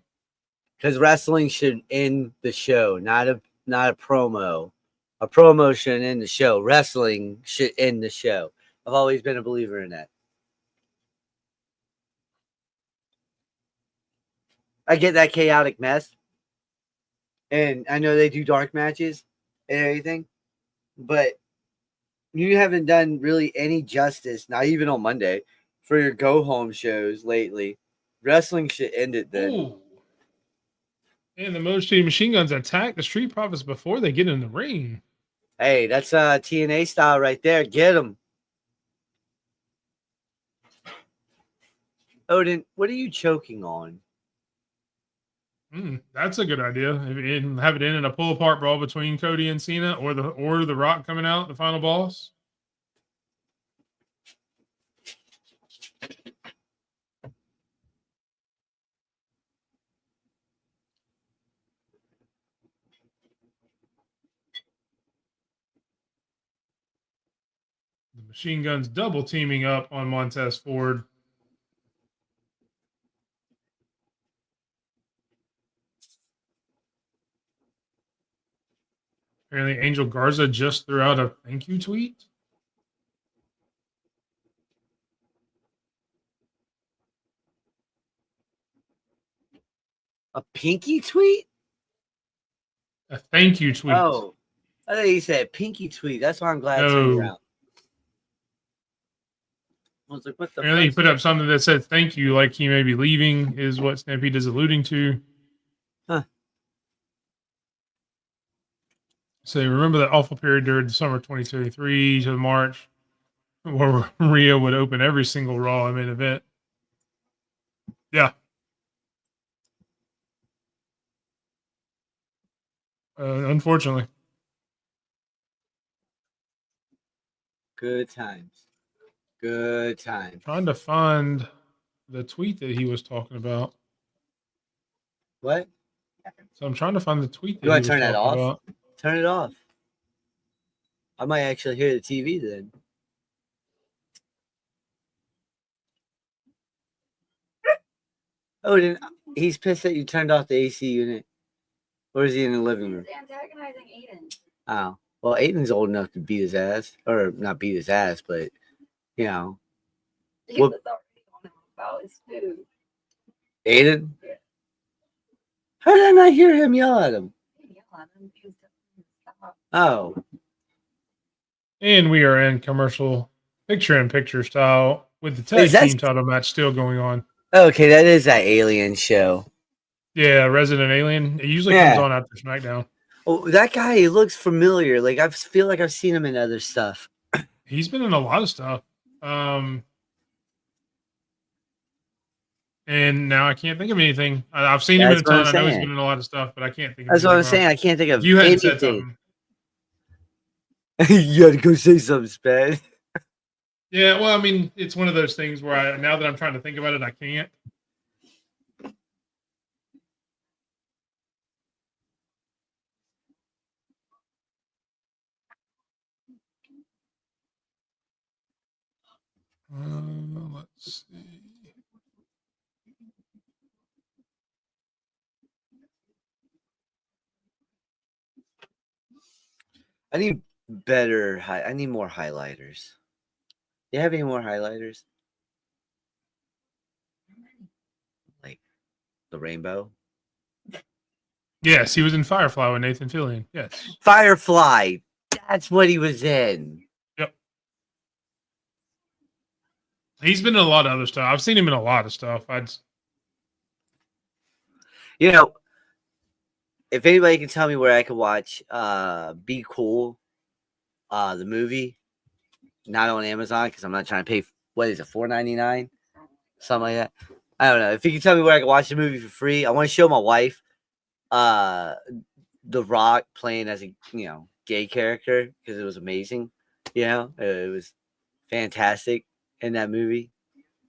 Because wrestling should end the show, not a promo. A promo should end the show. Wrestling should end the show. I've always been a believer in that. I get that chaotic mess. And I know they do dark matches and everything. But you haven't done really any justice, not even on Monday, for your go-home shows lately. Wrestling should end it then. Ooh. And the Motor City Machine Guns attack the Street Profits before they get in the ring. Hey, that's TNA style right there. Get them. Odin, what are you choking on? That's a good idea. And have it in a pull-apart brawl between Cody and Cena, or the Rock coming out, the final boss. The Machine Guns double teaming up on Montez Ford. Apparently, Angel Garza just threw out a thank you tweet. A pinky tweet? A thank you tweet. Oh, I thought you said pinky tweet. That's why I'm glad I No. turned around. I was like, what the Apparently, he fuck? put up something that said thank you, like he may be leaving, is what Stampede is alluding to. Huh. So remember that awful period during the summer 2023 to March, where Rhea would open every single Raw and main event. Yeah. Unfortunately. Good times. Good times. Trying to find the tweet that he was talking about. What? So I'm trying to find the tweet that You he want was to turn that talking off? about. Turn it off. I might actually hear the TV then. Oh, then he's pissed that you turned off the AC unit. Or is he in the living room? He's antagonizing Aiden. Oh. Well, Aiden's old enough to beat his ass. Or not beat his ass, but, you know. He What- was already on him about his food. Aiden? Yeah. How did I not hear him yell at him? He didn't yell at him. He was telling him to stop. Oh. And we are in commercial picture-in-picture style with the tag team title match still going on. Okay, that is that alien show. Yeah, Resident Alien. It usually Yeah. comes on after SmackDown. Oh, that guy, he looks familiar. Like, I feel like I've seen him in other stuff. He's been in a lot of stuff. And now I can't think of anything. I've seen him in a That's what ton. I'm I know he's saying. been in a lot of stuff, but I can't think of That's what I'm anything saying. else. I can't think of You hadn't said anything. something. You had to go say something, Spad. Yeah, well, I mean, it's one of those things where now that I'm trying to think about it, I can't. Let's see. I need better. I need more highlighters. Do you have any more highlighters? Like the rainbow? Yes, he was in Firefly with Nathan Fillion. Yes. Firefly. That's what he was in. Yep. He's been in a lot of other stuff. I've seen him in a lot of stuff. You know, if anybody can tell me where I can watch Be Cool, the movie, not on Amazon, because I'm not trying to pay, what is it, $4.99? Something like that. I don't know. If you can tell me where I can watch the movie for free, I want to show my wife The Rock playing as a, gay character, because it was amazing. It was fantastic in that movie.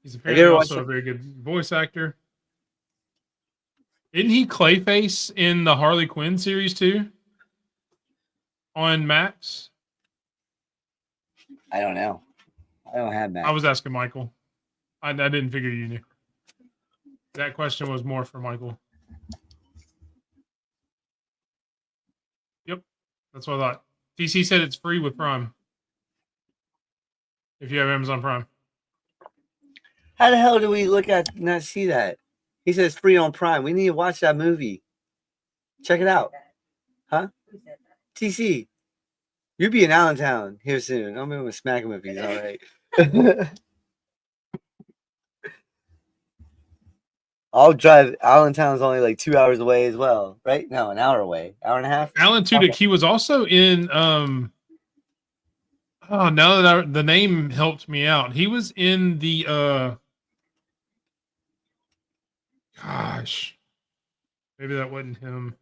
He's apparently also a very good voice actor. Isn't he Clayface in the Harley Quinn series too? On Max? I don't know. I don't have that. I was asking Michael. I didn't figure you knew. That question was more for Michael. Yep, that's what I thought. TC said it's free with Prime. If you have Amazon Prime. How the hell do we look at not see that? He says free on Prime. We need to watch that movie. Check it out. Huh? TC. You'll be in Allentown here soon. I'm going to smack him if he's all right. I'll drive. Allentown's only like 2 hours away as well, right? No, an hour away. Hour and a half. Alan Tudyk, he was also in oh, now that the name helped me out. He was in the gosh. Maybe that wasn't him.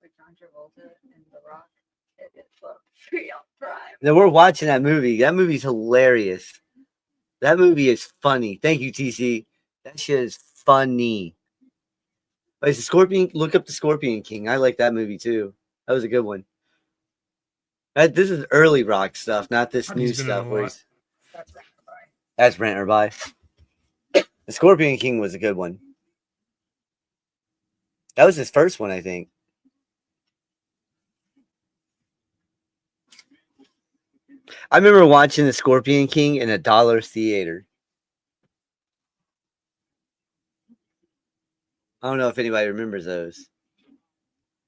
Like John Travolta and The Rock. It's free on Prime. Now we're watching that movie. That movie's hilarious. That movie is funny. Thank you, TC. That shit is funny. But it's the Scorpion. Look up the Scorpion King. I like that movie too. That was a good one. This is early Rock stuff, not this new He's been in stuff. a Where lot. he's, That's Rent or Buy. that's Rent or Buy. The Scorpion King was a good one. That was his first one, I think. I remember watching the Scorpion King in a dollar theater. I don't know if anybody remembers those.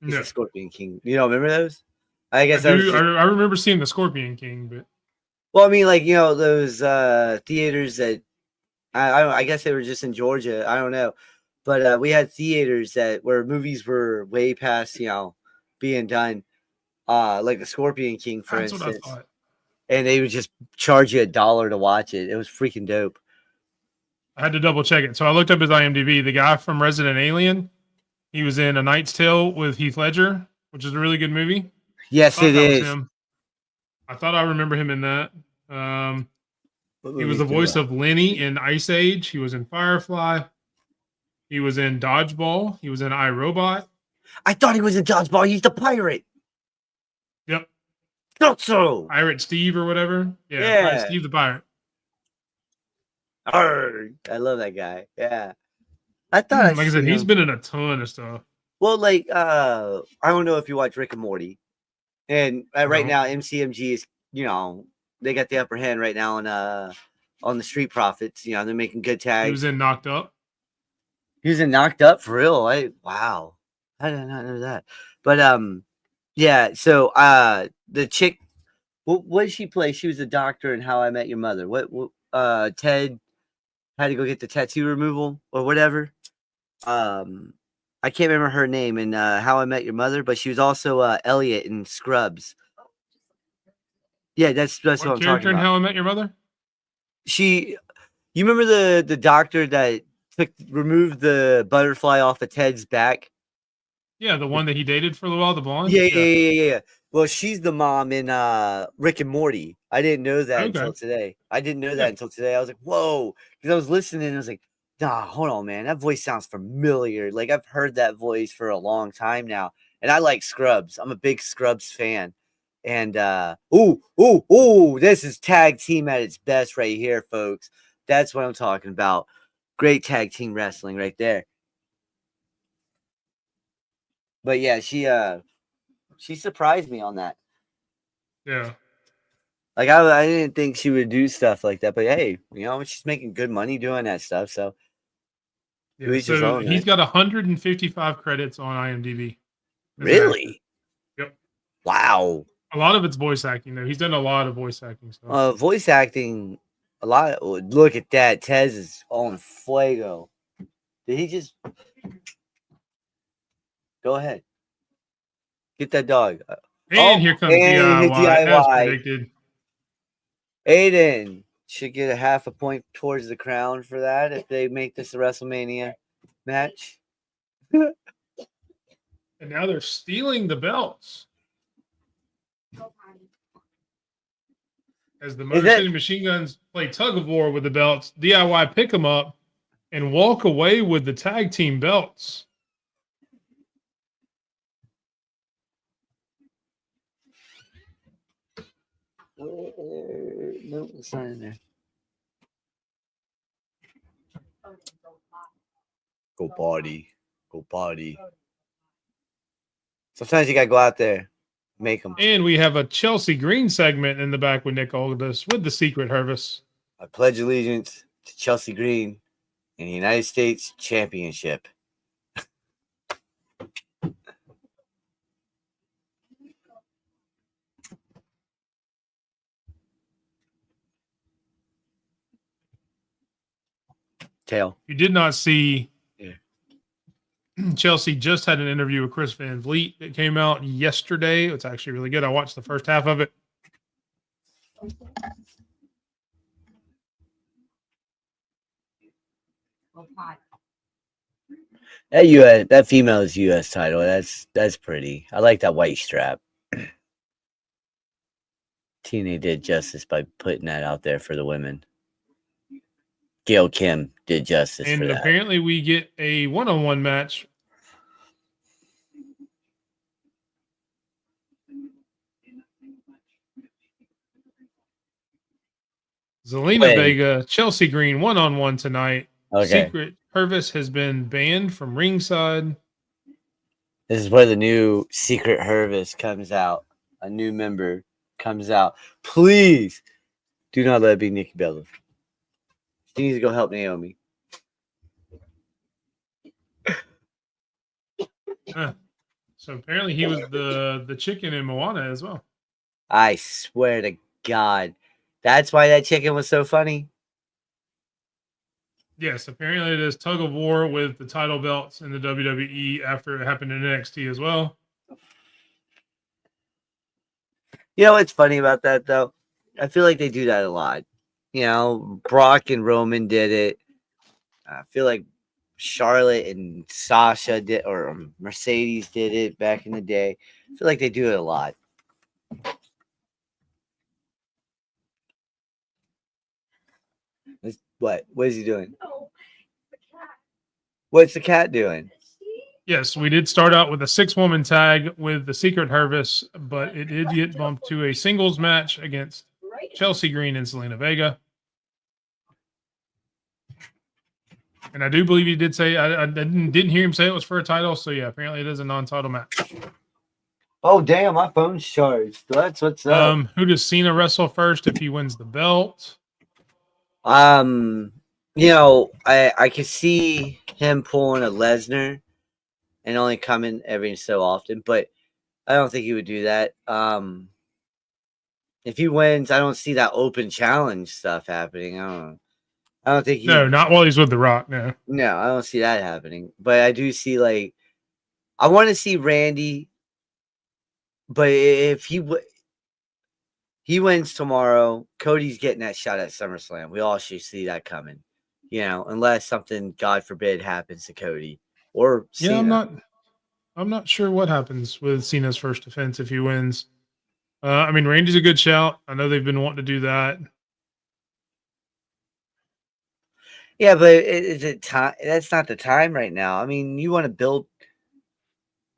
He's No. the Scorpion King. You don't remember those? I I, guess I was do, just, I remember seeing the Scorpion King, but well, I mean, like, you know, those theaters that I guess they were just in Georgia. I don't know. But we had theaters that where movies were way past, you know, being done. Like the Scorpion King, for that's what I instance. thought. And they would just charge you $1 to watch it. It was freaking dope. I had to double check it. So I looked up his IMDb. The guy from Resident Alien, he was in A Knight's Tale with Heath Ledger, which is a really good movie. Yes, it That was is. him. I thought I remember him in that. What He was movies the do voice I- of Lenny in Ice Age. He was in Firefly. He was in Dodgeball. He was in iRobot. I thought he was in Dodgeball. He's the pirate. Yep. Thought so. Pirate Steve or whatever. Yeah. Yeah. Pirate Steve the Pirate. Arrgh. I love that guy. Yeah. I thought Like I said, seen he's him. been in a ton of stuff. Well, like I don't know if you watch Rick and Morty. And right No. now MCMG is, you know, they got the upper hand right now on the Street Profits. You know, they're making good tags. He was in Knocked Up. He was in Knocked Up for real. Wow. I did not know that. But yeah, so the chick, what did she play? She was a doctor in How I Met Your Mother. What Ted had to go get the tattoo removal or whatever. I can't remember her name in How I Met Your Mother, but she was also Elliot in Scrubs. Yeah, that's what What I'm character talking in about. How I Met Your Mother? You remember the doctor that removed the butterfly off of Ted's back? Yeah, the one that he dated for a little while, the blonde. Yeah. Well, she's the mom in Rick and Morty. I didn't know that Okay. until today. I didn't know that Yeah. until today. I was like, whoa, because I was listening and I was like, nah, hold on, man. That voice sounds familiar. Like I've heard that voice for a long time now. And I like Scrubs. I'm a big Scrubs fan. And this is tag team at its best right here, folks. That's what I'm talking about. Great tag team wrestling right there. But yeah, she surprised me on that. Yeah. Like I didn't think she would do stuff like that, but hey, you know, she's making good money doing that stuff. So Yeah, each his so own, he's right? got 155 credits on IMDb. as an actor. Really? Yep. Wow. A lot of it's voice acting, though. He's done a lot of voice acting stuff. Voice acting, a lot. Look at that. Tez is on fuego. Did he just go ahead? Get that dog. And here comes and DIY, as predicted. Aiden should get a half a point towards the crown for that if they make this a WrestleMania match. And now they're stealing the belts. As the Motor City Machine Guns play tug of war with the belts, DIY pick them up and walk away with the tag team belts. No, it's not in there. Go party. Go party. Sometimes you gotta go out there, make them. And we have a Chelsea Green segment in the back with Nick Aldis with the Secret Hervis. I pledge allegiance to Chelsea Green and the United States Championship. Tail. You did not see. Yeah. Chelsea just had an interview with Chris Van Vliet that came out yesterday. It's actually really good. I watched the first half of it. That female's U.S. title. That's pretty. I like that white strap. TNA did justice by putting that out there for the women. Gail Kim did justice And for that. apparently we get a one-on-one match. Zelina When? Vega, Chelsea Green, one-on-one tonight. Okay. Secret Hervis has been banned from ringside. This is where the new Secret Hervis comes out. A new member comes out. Please do not let it be Nikki Bella. She needs to go help Naomi. So apparently he was the chicken in Moana as well. I swear to God. That's why that chicken was so funny. Yes, apparently it is tug of war with the title belts in the WWE after it happened in NXT as well. You know what's funny about that, though? I feel like they do that a lot. You know, Brock and Roman did it. I feel like Charlotte and Sasha did, or Mercedes did it back in the day. I feel like they do it a lot. What? What is he doing? No, the cat. What's the cat doing? Yes, we did start out with a 6-woman tag with the Secret Hervis, but it did get bumped to a singles match against Right. Chelsea Green and Zelina Vega. And I do believe he did say, I didn't hear him say it was for a title. So yeah, apparently it is a non-title match. Oh, damn, my phone's charged. That's what's up. Who does Cena wrestle first if he wins the belt? You know, I could see him pulling a Lesnar and only coming every so often, but I don't think he would do that. If he wins, I don't see that open challenge stuff happening. I don't think he. No, not while he's with The Rock. No. No, I don't see that happening. But I do see, like, I want to see Randy. But if he wins tomorrow, Cody's getting that shot at SummerSlam. We all should see that coming. You know, unless something, God forbid, happens to Cody or Cena. Yeah, I'm not sure what happens with Cena's first defense if he wins. I mean, Randy's a good shout. I know they've been wanting to do that. Yeah, but is it time? That's not the time right now. I mean, you want to build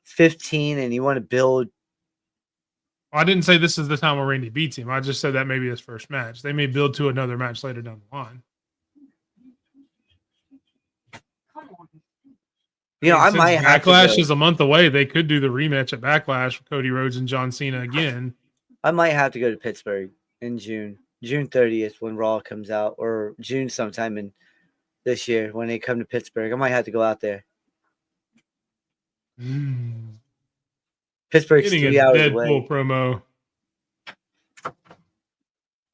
15 and you want to build. I didn't say this is the time where Randy beats him. I just said that may be his first match. They may build to another match later down the line. Come on. You know, I Since might have to Backlash go, is a month away. They could do the rematch at Backlash with Cody Rhodes and John Cena again. I might have to go to Pittsburgh in June 30th when Raw comes out, or June sometime in this year when they come to Pittsburgh. I might have to go out there. Pittsburgh's Getting 3 a hours Deadpool away. promo.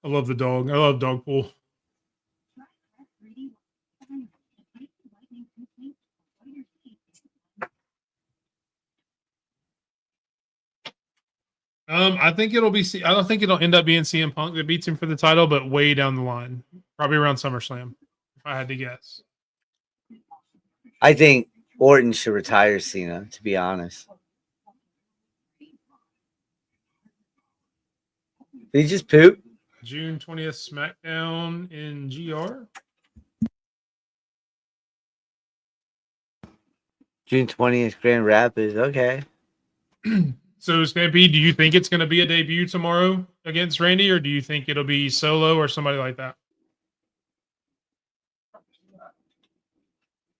I love the dog. I love Dogpool. I think it'll be. I don't think it'll end up being CM Punk that beats him for the title, but way down the line, probably around SummerSlam, if I had to guess. I think Orton should retire Cena, to be honest. Did he just poop? June 20th SmackDown in GR. June 20th, Grand Rapids. Okay. So, Stampede, do you think it's going to be a debut tomorrow against Randy, or do you think it'll be Solo or somebody like that?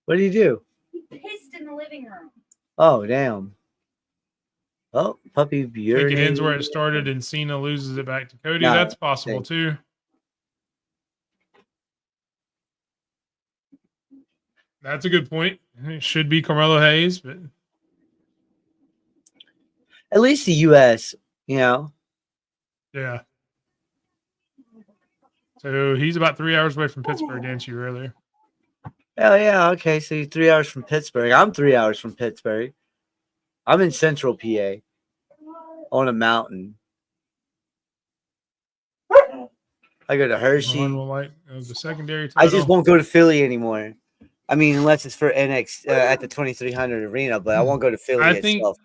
What did he do? He pissed in the living room. Oh, damn. Oh, puppy I think it ends where it urinating. started and Cena loses it back to Cody. No, That's possible thank- too. That's a good point. It should be Carmelo Hayes, but At least the U.S., you know. yeah. So he's about 3 hours away from Pittsburgh, didn't you, earlier? Oh, yeah. Okay. So you're 3 hours from Pittsburgh. I'm 3 hours from Pittsburgh. I'm in central PA on a mountain. I go to Hershey. The secondary I title. just won't go to Philly anymore. I mean, unless it's for NX at the 2300 arena, but I won't go to Philly itself.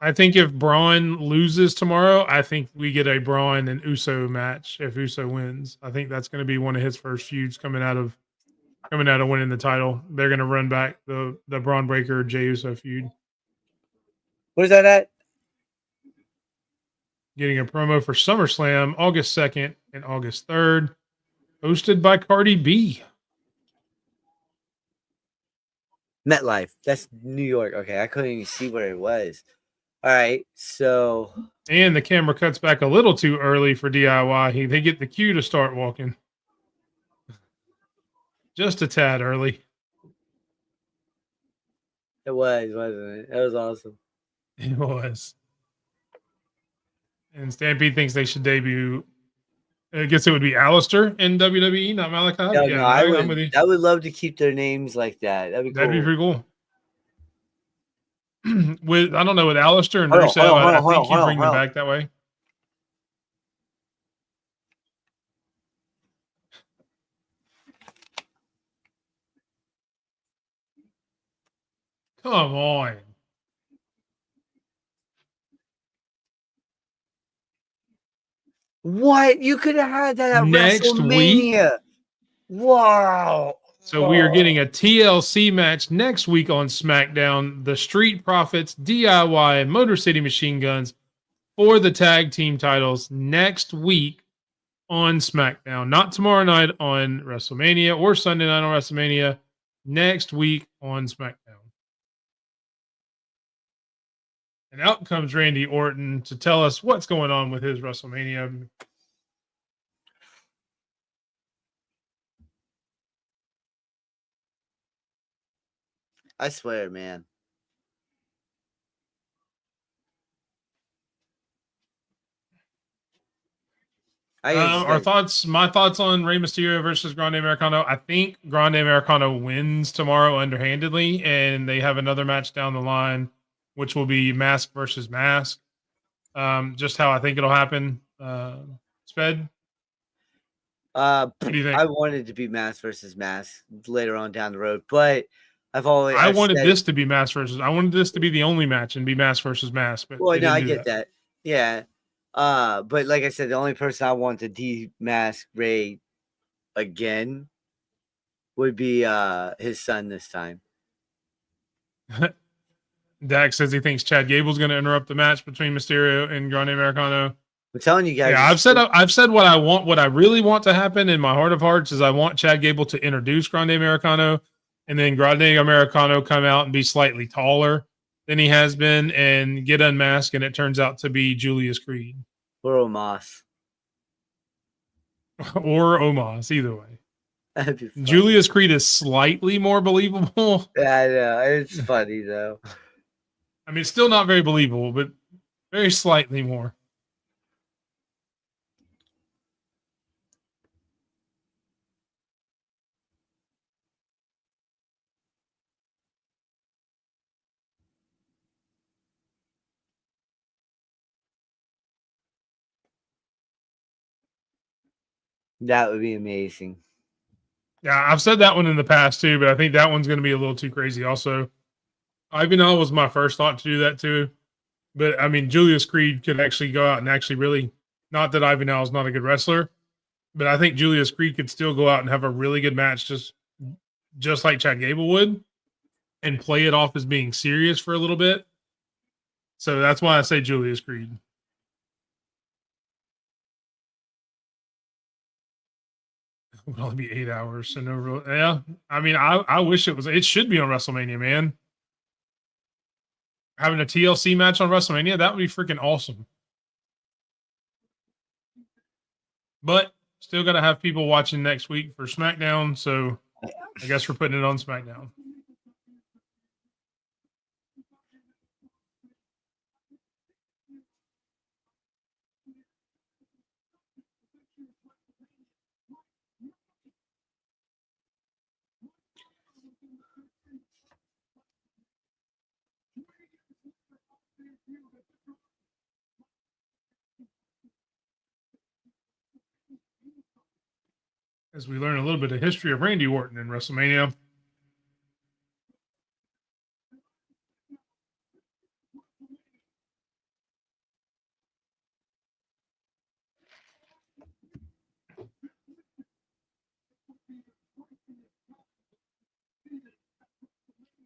I think if Braun loses tomorrow, I think we get a Braun and Uso match if Uso wins. I think that's going to be one of his first feuds coming out of winning the title. They're going to run back the Braun Breaker Jey Uso feud. Where's that at? Getting a promo for SummerSlam August 2nd and August 3rd, hosted by Cardi B. MetLife. That's New York. Okay, I couldn't even see where it was. All right, so And the camera cuts back a little too early for DIY. They get the cue to start walking. Just a tad early. it was, wasn't it? That was awesome. It was. And Stampede thinks they should debut. I guess it would be Alistair in WWE, not Malachi. No, I'm with you. I would love to keep their names like that. That'd be cool. That'd be pretty cool. With I don't know, with Alistair and Hold on, Rusev, hold on, I hold think on, you bring them hold on. back that way. Come on. What? You could have had that at Next WrestleMania. Wow. So we are getting a TLC match next week on SmackDown. The Street Profits, DIY, and Motor City Machine Guns for the tag team titles next week on SmackDown. Not tomorrow night on WrestleMania or Sunday night on WrestleMania. Next week on SmackDown. And out comes Randy Orton to tell us what's going on with his WrestleMania. I swear, man. My thoughts on Rey Mysterio versus Grande Americano. I think Grande Americano wins tomorrow underhandedly, and they have another match down the line, which will be mask versus mask. Just how I think it'll happen. Sped? What do you think? I wanted to be mask versus mask later on down the road, but I wanted this to be mask versus. I wanted this to be the only match and be mask versus mask. But well, no, I get that. Yeah. But like I said, the only person I want to demask Ray again would be his son this time. Dax says he thinks Chad Gable's going to interrupt the match between Mysterio and Grande Americano. I'm telling you guys. Yeah, I've said what I want. What I really want to happen in my heart of hearts is I want Chad Gable to introduce Grande Americano, and then Grande Americano come out and be slightly taller than he has been and get unmasked, and it turns out to be Julius Creed or Omos. Or Omos, either way. That'd be funny. Julius Creed is slightly more believable. Yeah, I know. It's funny though. I mean, it's still not very believable, but very slightly more. That would be amazing. Yeah, I've said that one in the past too, but I think that one's going to be a little too crazy also. Ivanel was my first thought to do that too. But I mean, Julius Creed could actually go out and actually really, not that Ivanel is not a good wrestler, but I think Julius Creed could still go out and have a really good match just like Chad Gable would and play it off as being serious for a little bit. So that's why I say Julius Creed. It would only be 8 hours, so no real. Yeah, I mean, I wish it was. It should be on WrestleMania, man. Having a TLC match on WrestleMania, that would be freaking awesome. But still got to have people watching next week for SmackDown, so I guess we're putting it on SmackDown. As we learn a little bit of history of Randy Orton in WrestleMania.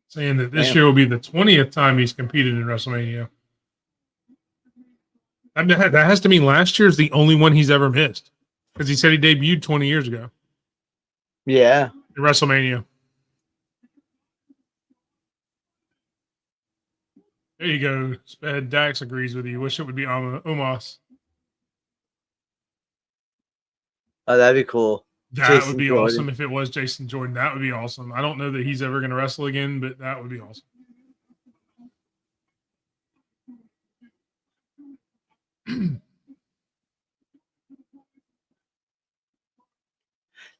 Saying that this year will be the 20th time he's competed in WrestleMania. That has to mean last year is the only one he's ever missed. Because he said he debuted 20 years ago. Yeah. In WrestleMania. There you go. Sped Dax agrees with you. Wish it would be Omos. Oh, that'd be cool. That Jason would be Jordan. awesome if it was Jason Jordan. That would be awesome. I don't know that he's ever going to wrestle again, but that would be awesome.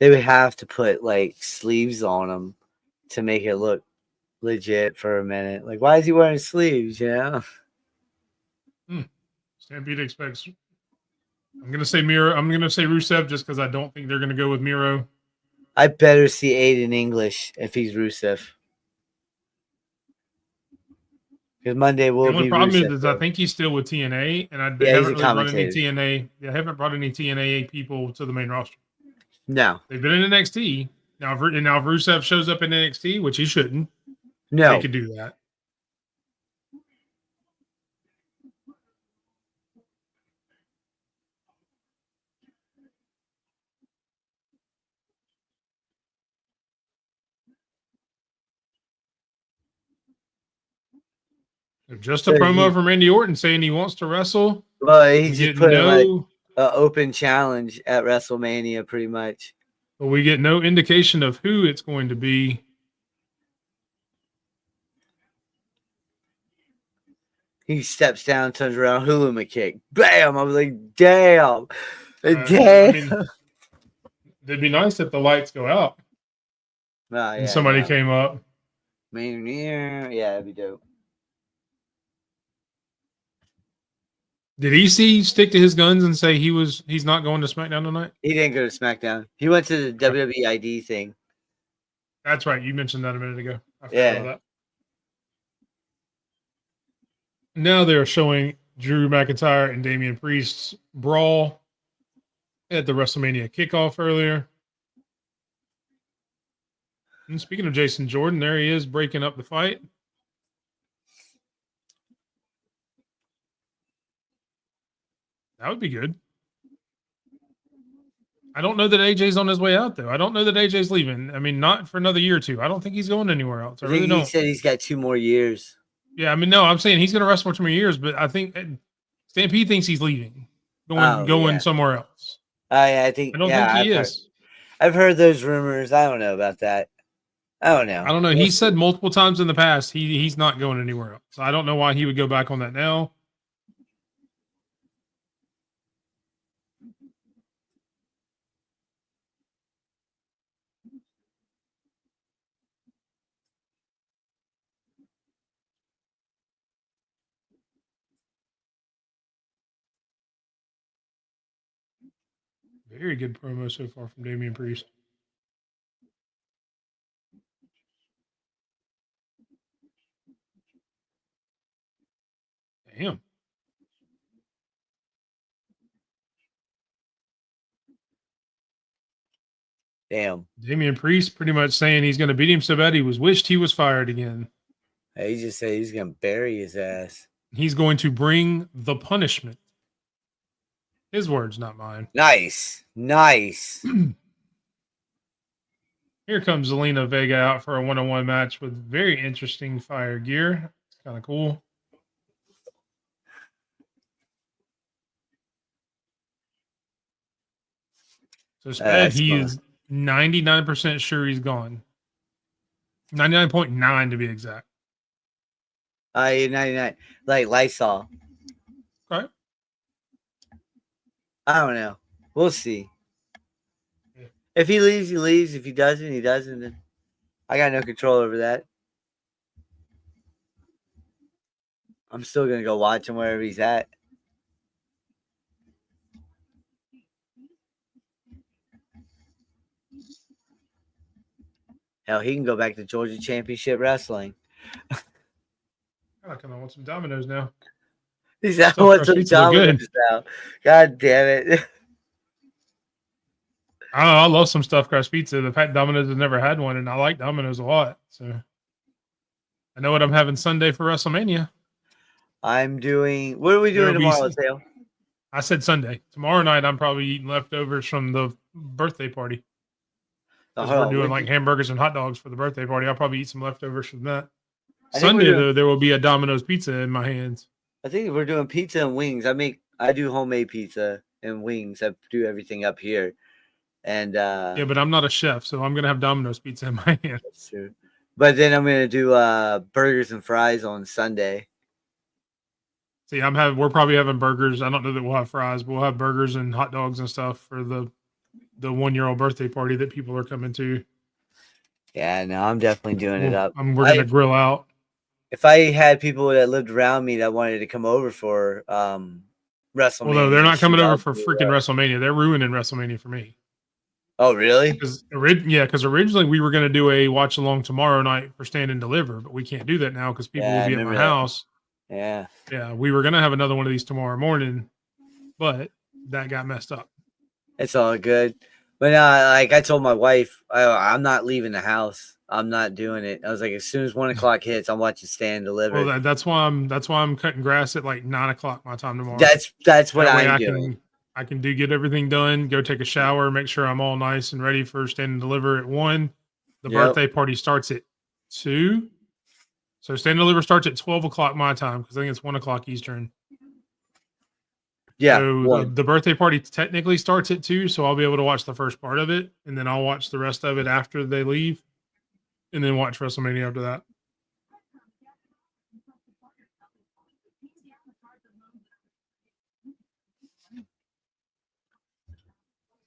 They would have to put like sleeves on him to make it look legit for a minute. Like, why is he wearing sleeves? You know? Stampede expects. I'm going to say Miro. I'm going to say Rusev just because I don't think they're going to go with Miro. I better see Aiden English if he's Rusev. Because Monday will The be only problem Rusev. is I think he's still with TNA, and Yeah, haven't he's a really brought any commentator. TNA. They haven't brought any TNA people to the main roster. No. They've been in NXT. Now if Rusev shows up in NXT, which he shouldn't, No. they could do that. Just a So promo from Randy Orton saying he wants to wrestle. Well, he We just get put in like no, an open challenge at WrestleMania, pretty much. but we get no indication of who it's going to be. He steps down, turns around, hula kick. Bam! I was like, damn. I Damn. mean, it'd be nice if the lights go out Oh, and yeah, somebody no. came up. Yeah, that'd be dope. Did EC stick to his guns and say he's not going to SmackDown tonight? He didn't go to SmackDown. He went to the WWE ID thing. That's right. You mentioned that a minute ago. I forgot Yeah. about that. Now they're showing Drew McIntyre and Damian Priest's brawl at the WrestleMania kickoff earlier. And speaking of Jason Jordan, there he is breaking up the fight. That would be good. I don't know that AJ's on his way out, though. I don't know that AJ's leaving. I mean, not for another year or two. I don't think he's going anywhere else. I I really think he don't. said he's got 2 more years. Yeah, I mean, no, I'm saying he's going to wrestle for 2 more years, but I think Stampede thinks he's leaving, going yeah. somewhere else. Yeah, I think. I don't think he is. I've heard those rumors. I don't know about that. I don't know. I don't know. He said multiple times in the past he's not going anywhere else. I don't know why he would go back on that now. Very good promo so far from Damian Priest. Damn. Damn. Damian Priest pretty much saying he's going to beat him so bad he wished he was fired again. He just said he's gonna bury his ass. He's going to bring the punishment. His words, not mine. Nice. Here comes Zelina Vega out for a one-on-one match with very interesting fire gear. It's kind of cool. So Sped, he is 99% sure he's gone. 99.9 to be exact. 99. Like Lysol. Okay. I don't know. We'll see. Yeah. If he leaves, he leaves. If he doesn't, he doesn't. Then I got no control over that. I'm still going to go watch him wherever he's at. Hell, he can go back to Georgia Championship Wrestling. I kind of want some Dominoes now. He's out Stuffed with crust some pizza look good. Dominoes now. God damn it. I love some stuffed crust pizza. The fact Domino's has never had one, and I like Domino's a lot. So I know what I'm having Sunday for WrestleMania. I'm doing. What are we doing tomorrow, Theo? I said Sunday. Tomorrow night, I'm probably eating leftovers from the birthday party. We're doing like hamburgers and hot dogs for the birthday party. I'll probably eat some leftovers from that. Sunday, though, there will be a Domino's pizza in my hands. I think we're doing pizza and wings. I do homemade pizza and wings. I do everything up here. And yeah, but I'm not a chef, so I'm gonna have Domino's pizza in my hands. That's true. But then I'm gonna do burgers and fries on Sunday. See, we're probably having burgers. I don't know that we'll have fries, but we'll have burgers and hot dogs and stuff for the 1-year-old birthday party that people are coming to. Yeah, no, I'm definitely doing it up. We're gonna grill out. If I had people that lived around me that wanted to come over for WrestleMania, well, no, they're not coming over for freaking WrestleMania. They're ruining WrestleMania for me. Oh, really? Because originally we were going to do a watch along tomorrow night for Stand and Deliver, but we can't do that now because people will be at my house. Yeah. Yeah, we were going to have another one of these tomorrow morning, but that got messed up. It's all good. But like I told my wife, I'm not leaving the house. I'm not doing it. I was like, as soon as 1 o'clock hits, I'm watching Stand and Deliver. Well, that's why I'm cutting grass at like 9 o'clock my time tomorrow. That's what I'm doing. I can get everything done, go take a shower, make sure I'm all nice and ready for Stand and Deliver at 1. The birthday party starts at 2. So Stand and Deliver starts at 12 o'clock my time because I think it's 1 o'clock Eastern. Yeah. So the birthday party technically starts at 2, so I'll be able to watch the first part of it, and then I'll watch the rest of it after they leave, and then watch WrestleMania after that.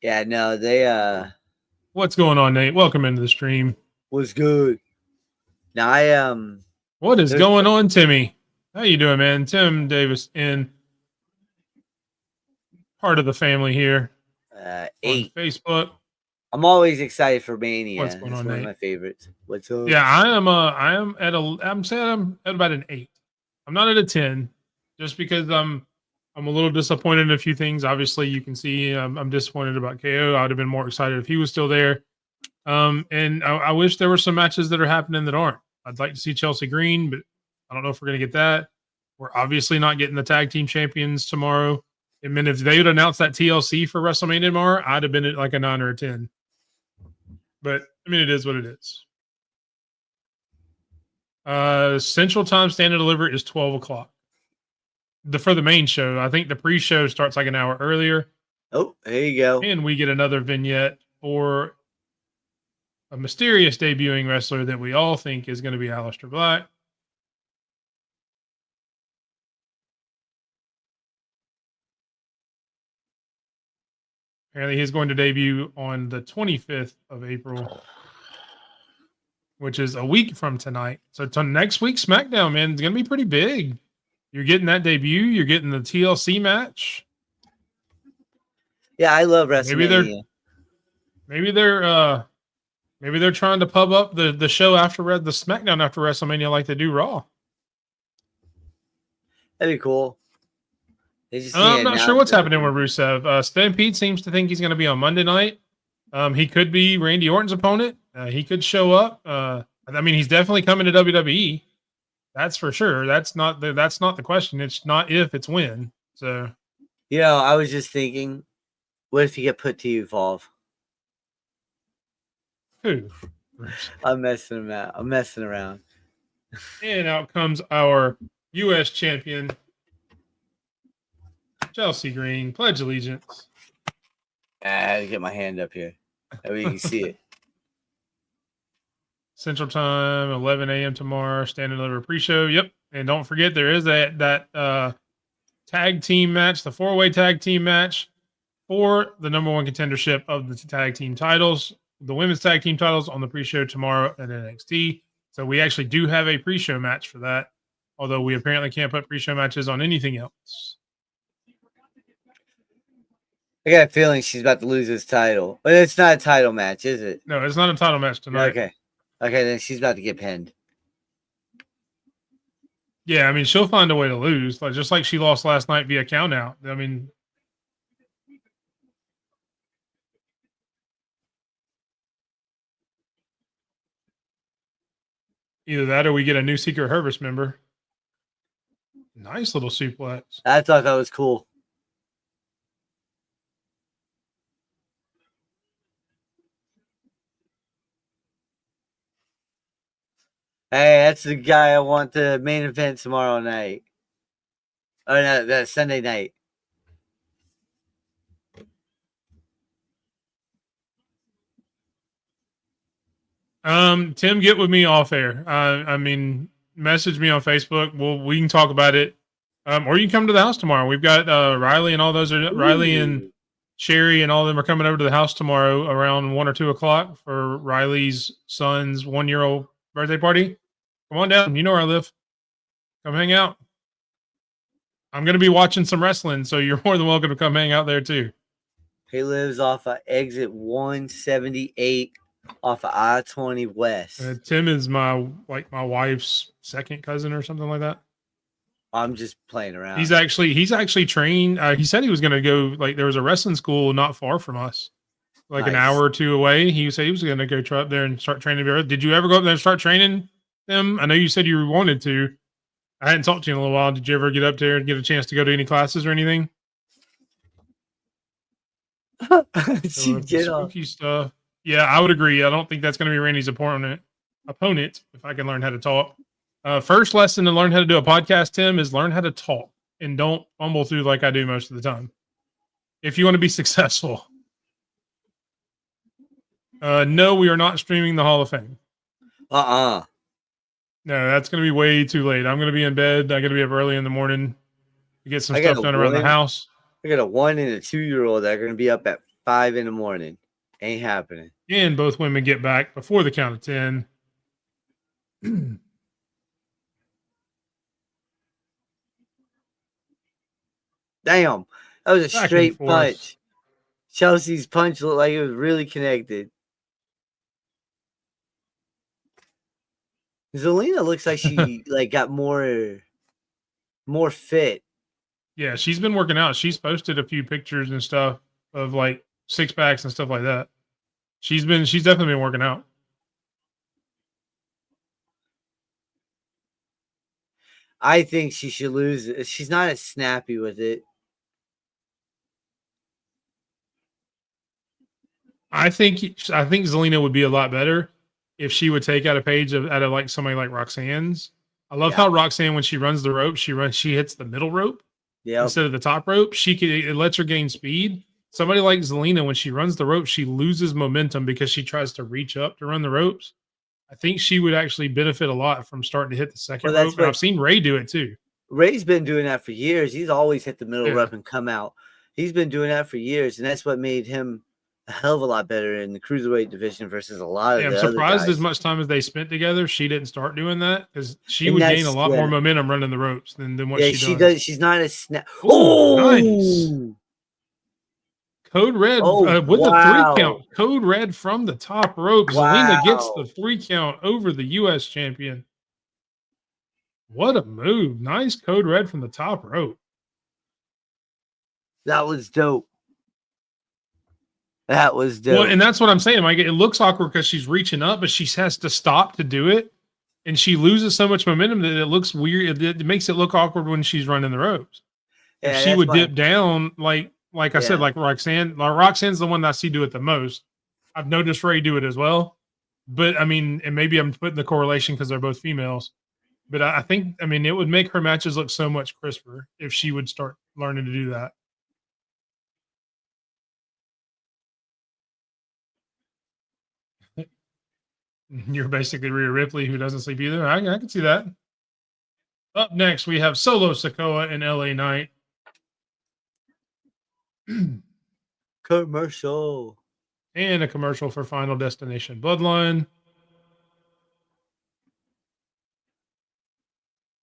Yeah, no, they What's going on, Nate? Welcome into the stream. Was good. Now what is going on, Timmy? How you doing, man? Tim Davis in part of the family here. 8 on Facebook. I'm always excited for Mania. What's going on, one Nate? of my favorites. What's up? Yeah, I'm saying I'm at about an 8. I'm not at a 10, just because I'm a little disappointed in a few things. Obviously, you can see I'm disappointed about KO. I would have been more excited if he was still there. And I wish there were some matches that are happening that aren't. I'd like to see Chelsea Green, but I don't know if we're going to get that. We're obviously not getting the tag team champions tomorrow. I mean, if they would announce that TLC for WrestleMania tomorrow, I'd have been at like a 9 or a 10. But I mean, it is what it is. Central Time Stand and Deliver is 12 o'clock. For the main show, I think the pre-show starts like an hour earlier. Oh, there you go. And we get another vignette for a mysterious debuting wrestler that we all think is going to be Aleister Black. Apparently, he's going to debut on the 25th of April, which is a week from tonight. So next week's SmackDown, man, it's going to be pretty big. You're getting that debut. You're getting the TLC match. Yeah, I love WrestleMania. Maybe they're trying to pub up the show after the SmackDown after WrestleMania like they do Raw. That'd be cool. I'm not sure what's happening with Rusev. Stampede seems to think he's going to be on Monday night. He could be Randy Orton's opponent. He could show up. I mean, he's definitely coming to WWE. That's for sure. That's not the question. It's not if, it's when. So, I was just thinking, what if you get put to Evolve? Who? I'm messing around. And out comes our U.S. champion, Chelsea Green. Pledge allegiance. I had to get my hand up here. That way you can see it. Central Time, 11 a.m. tomorrow. Stand and Deliver pre-show. Yep. And don't forget, there is that tag team match, the 4-way tag team match for the number one contendership of the tag team titles, the women's tag team titles on the pre-show tomorrow at NXT. So we actually do have a pre-show match for that, although we apparently can't put pre-show matches on anything else. I got a feeling she's about to lose this title. But it's not a title match, is it? No, it's not a title match tonight. Okay. Okay, then she's about to get pinned. Yeah, I mean, she'll find a way to lose, like just like she lost last night via count out. I mean, either that or we get a new Secret Harvest member. Nice little suplex. I thought that was cool. Hey, that's the guy I want the main event tomorrow night. Oh, no, that's Sunday night. Tim, get with me off air. I mean, message me on Facebook. We can talk about it. Or you can come to the house tomorrow. We've got Riley and all those are Riley and Sherry and all of them are coming over to the house tomorrow around 1 or 2 o'clock for Riley's son's 1-year-old birthday party. Come on down. You know where I live. Come hang out. I'm going to be watching some wrestling, so you're more than welcome to come hang out there too. He lives off of exit 178 off of I-20 West. Tim is my wife's second cousin or something like that. I'm just playing around. He's actually trained. He said he was going to go, like, there was a wrestling school not far from us, like an hour or two away. He said he was going to go try up there and start training. Did you ever go up there and start training them? I know you said you wanted to. I hadn't talked to you in a little while. Did you ever get up there and get a chance to go to any classes or anything? Spooky stuff. Yeah, I would agree. I don't think that's going to be Randy's opponent, if I can learn how to talk. First lesson to learn how to do a podcast, Tim, is learn how to talk and don't fumble through like I do most of the time. If you want to be successful. No, we are not streaming the Hall of Fame. No, that's going to be way too late. I'm going to be in bed. I'm going to be up early in the morning to get some stuff done around the house. I got a 1 and a 2-year-old that are going to be up at 5 in the morning. Ain't happening. And both women get back before the count of 10. Damn. That was a straight punch. Chelsea's punch looked like it was really connected. Zelina looks like she got more fit. Yeah, she's been working out. She's posted a few pictures and stuff of like 6-packs and stuff like that. She's definitely been working out. I think she should lose. She's not as snappy with it. I think Zelina would be a lot better if she would take out a page out of like somebody like Roxanne's. I love how Roxanne, when she runs the rope, she hits the middle rope instead of the top rope. It lets her gain speed. Somebody like Zelina, when she runs the rope, she loses momentum because she tries to reach up to run the ropes. I think she would actually benefit a lot from starting to hit the second rope. And I've seen Ray do it too. Ray's been doing that for years. He's always hit the middle rope and come out. He's been doing that for years, and that's what made him a hell of a lot better in the cruiserweight division versus a lot of the I'm surprised other as much time as they spent together, she didn't start doing that because she would gain a lot more momentum running the ropes than what she does. She's not as snap. Nice. Code Red with the 3 count. Code Red from the top rope. Zelina gets the 3 count over the U.S. champion. What a move. Nice Code Red from the top rope. That was dope. Well, and that's what I'm saying, Mike. It looks awkward because she's reaching up, but she has to stop to do it. And she loses so much momentum that it looks weird. It makes it look awkward when she's running the ropes. If she would dip down, like I said, like Roxanne. Roxanne's the one that I see do it the most. I've noticed Ray do it as well. But I mean, and maybe I'm putting the correlation because they're both females. But I think, I mean, it would make her matches look so much crisper if she would start learning to do that. You're basically Rhea Ripley, who doesn't sleep either. I can see that. Up next, we have Solo Sikoa and LA Knight. Commercial. And a commercial for Final Destination Bloodline.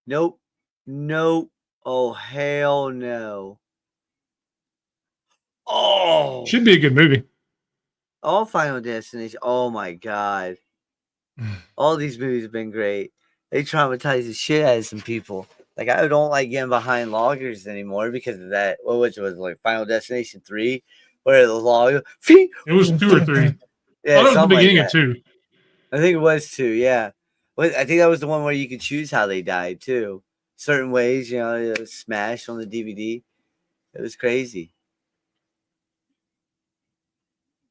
Nope. Nope. Oh, hell no. Oh. Should be a good movie. All Final Destination. Oh, my God. All these movies have been great. They traumatize the shit out of some people. Like, I don't like getting behind loggers anymore because of that. What was it? Like Final Destination 3? Where the log. It was 2 or 3. Yeah, Oh, that was the something beginning like of that. 2. I think it was 2, yeah. But I think that was the one where you could choose how they died, too. Certain ways, smash on the DVD. It was crazy.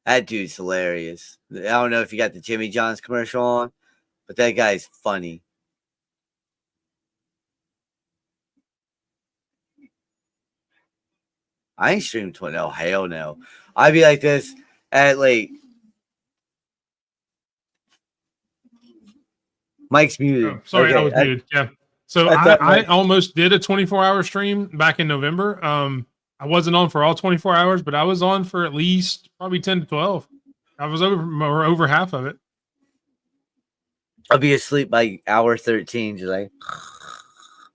That dude's hilarious. I don't know if you got the Jimmy John's commercial on, but that guy's funny. I ain't streamed 20. Oh, hell no. I'd be like this at like Mike's muted. Oh, sorry, Okay, I was muted. Yeah. So I thought I Mike- almost did a 24-hour stream back in November. I wasn't on for all 24 hours, but I was on for at least probably 10 to 12. I was over half of it. I'll be asleep by hour 13. Just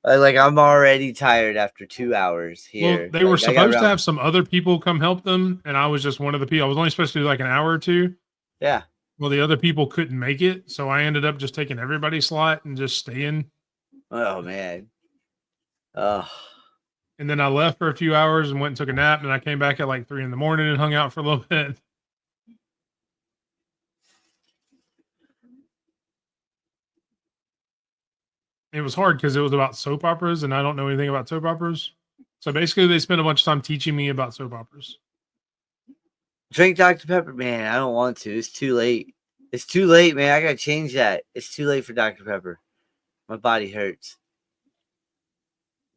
like I'm already tired after 2 hours here. Well, they were supposed to have some other people come help them, and I was just one of the people. I was only supposed to do like an hour or two. Yeah. Well, the other people couldn't make it, so I ended up just taking everybody's slot and just staying. Oh man. Oh. And then I left for a few hours and went and took a nap, and I came back at like 3 a.m. and hung out for a little bit. It was hard because it was about soap operas, and I don't know anything about soap operas. So basically, they spent a bunch of time teaching me about soap operas. Drink Dr. Pepper, man. I don't want to. It's too late. It's too late, man. I gotta change that. It's too late for Dr. Pepper. My body hurts.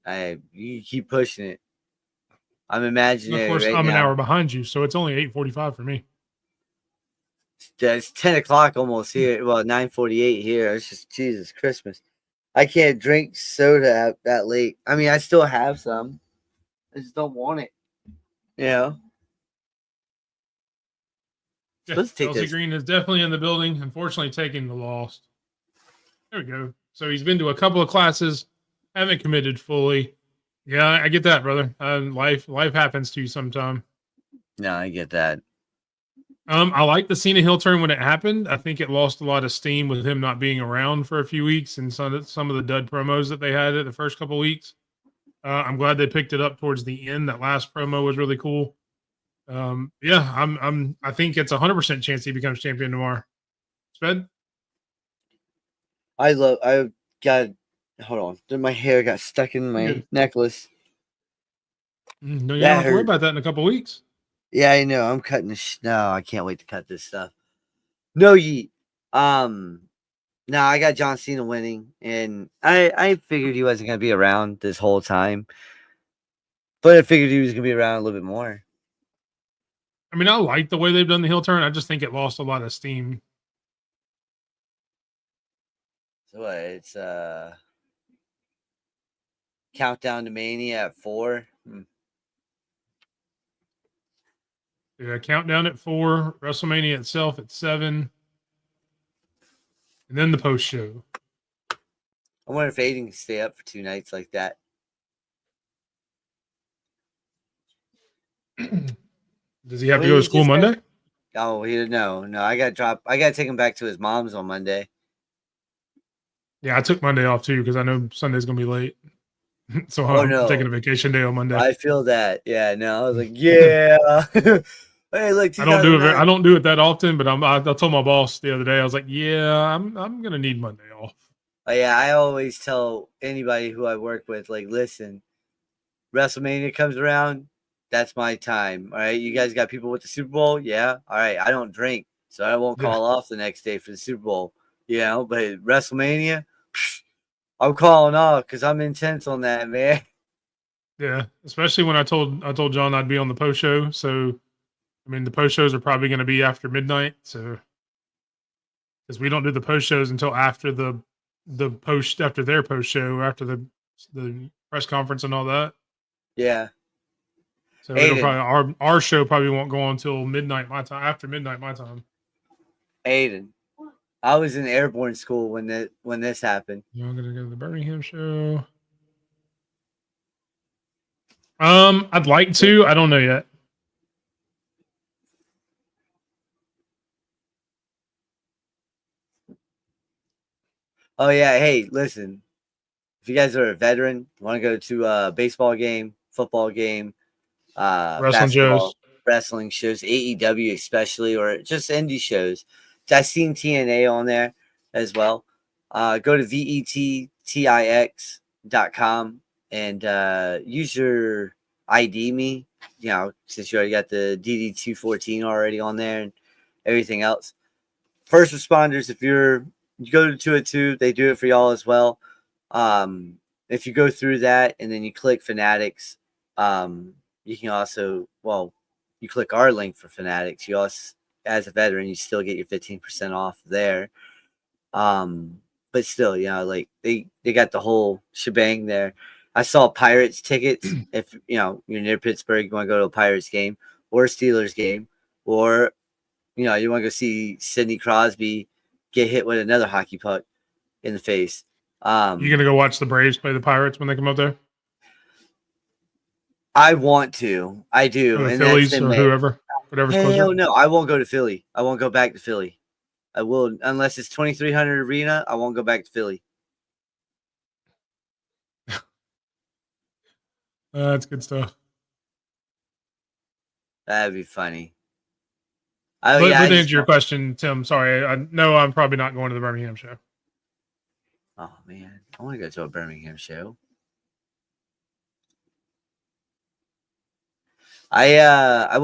You keep pushing it. I'm imagining. Of course, right I'm now. an hour behind you, so it's only 8:45 for me. It's 10 o'clock almost here. Well, 9:48 here. It's just Jesus Christmas. I can't drink soda that late. I mean, I still have some. I just don't want it. You know? Yeah, Let's take Chelsea this. Green is definitely in the building. Unfortunately, taking the loss. There we go. So he's been to a couple of classes, haven't committed fully. Yeah, I get that, brother. Life happens to you sometime. No, I get that. I like the Cena heel turn when it happened. I think it lost a lot of steam with him not being around for a few weeks and some of the dud promos that they had at the first couple of weeks. I'm glad they picked it up towards the end. That last promo was really cool. Yeah, I think it's 100% chance he becomes champion tomorrow. Sped? I got, hold on. My hair got stuck in my Good. necklace. No, you That don't have to worry hurt. about that in a couple of weeks. Yeah, I know. I'm cutting no, I can't wait to cut this stuff. No, Yeet. No, I got John Cena winning, and I figured he wasn't gonna be around this whole time, but I figured he was gonna be around a little bit more. I mean, I like the way they've done the heel turn. I just think it lost a lot of steam. So what? It's countdown to Mania at 4. Yeah, countdown at 4, WrestleMania itself at 7, and then the post show. I wonder if Aiden can stay up for 2 nights like that. Does he have to What go to did he school just say? Monday? Oh, no. I got to take him back to his mom's on Monday. Yeah, I took Monday off too because I know Sunday's gonna be late. So Oh, I'm no. taking a vacation day on Monday. I feel that. Yeah, no. I was like, yeah. Hey, look, I don't do it. 2009. I don't do it that often, but I told my boss the other day. I was like, "Yeah, I'm gonna need Monday off." Oh, yeah, I always tell anybody who I work with, like, listen, WrestleMania comes around, that's my time. All right, you guys got people with the Super Bowl? Yeah. All right, I don't drink so I won't Yeah. call off the next day for the Super Bowl. But WrestleMania, I'm calling off because I'm intense on that, man. Yeah, especially when I told John I'd be on the post show. So, I mean, the post shows are probably going to be after midnight. So, because we don't do the post shows until after after their post show, after the press conference and all that. Yeah. So it'll Aiden, probably our show probably won't go on until midnight my time. After midnight my time. Aiden, I was in airborne school when this happened. I'm gonna go to the Birmingham show. I'd like to. I don't know yet. Oh yeah, hey, listen. If you guys are a veteran, want to go to a baseball game, football game, Wrestling basketball, shows. wrestling shows, AEW especially, or just indie shows. I've seen TNA on there as well. Go to vettix.com and use your ID me, since you already got the DD214 already on there and everything else. First responders, if you go to 202, they do it for y'all as well. If you go through that and then you click Fanatics, you can also, you click our link for Fanatics. You also, as a veteran, you still get your 15% off there. But still, like they got the whole shebang there. I saw Pirates tickets. If you're near Pittsburgh, you want to go to a Pirates game or a Steelers game, or you want to go see Sidney Crosby get hit with another hockey puck in the face. You gonna go watch the Braves play the Pirates when they come up there? I want to. I do. Or the And that's Phillies in or May. whoever's Hell closer. no. I won't go to Philly. I won't go back to Philly. I will, unless it's 2300 Arena. I won't go back to Philly. That's good stuff. That'd be funny. But to answer your question, Tim, sorry, I know I'm probably not going to the Birmingham show. Oh man, I want to go to a Birmingham show. I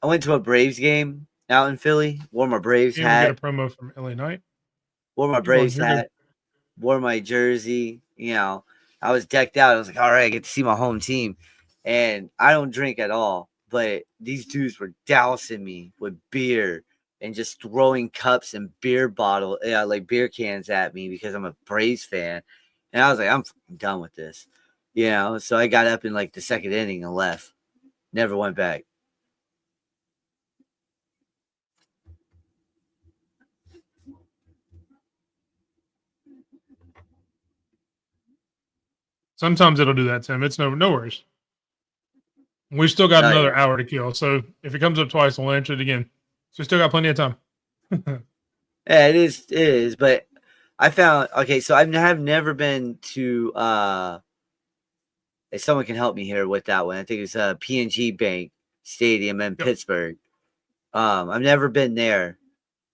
went to a Braves game out in Philly. Wore my Braves You even get a hat. promo from LA Knight. Wore my Braves hat. Wore my jersey. I was decked out. I was like, all right, I get to see my home team. And I don't drink at all, but these dudes were dousing me with beer and just throwing cups and beer like beer cans at me because I'm a Braves fan. And I was like, I'm done with this. So I got up in like the second inning and left. Never went back. Sometimes it'll do that, Tim. It's no worries. We've still got another Yeah. hour to kill. So if it comes up twice, we'll answer it again. So we still got plenty of time. Yeah, it is. It is. But I found, okay, so I have never been to, if someone can help me here with that one, I think it's P&G Bank Stadium in Pittsburgh. I've never been there,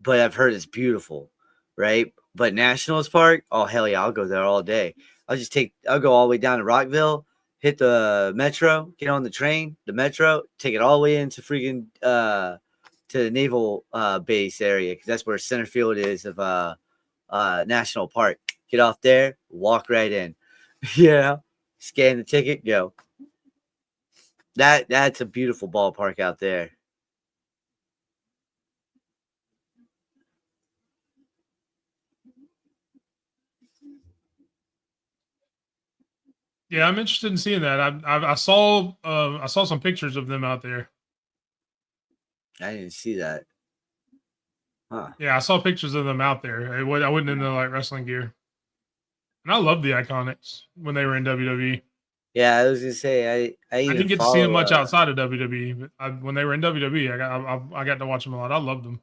but I've heard it's beautiful, right? But Nationals Park, oh hell yeah, I'll go there all day. I'll go all the way down to Rockville, hit the metro, get on the metro, take it all the way into freaking to the naval base area, because that's where center field is of National Park. Get off there, walk right in. Scan the ticket, go. That's a beautiful ballpark out there. Yeah, I'm interested in seeing that. I saw some pictures of them out there. I didn't see that. Huh. Yeah, I saw pictures of them out there. I wasn't in the like wrestling gear, and I love the Iconics when they were in WWE. Yeah, I was gonna say I didn't get to see them much outside of WWE, but when they were in WWE, I got to watch them a lot. I loved them.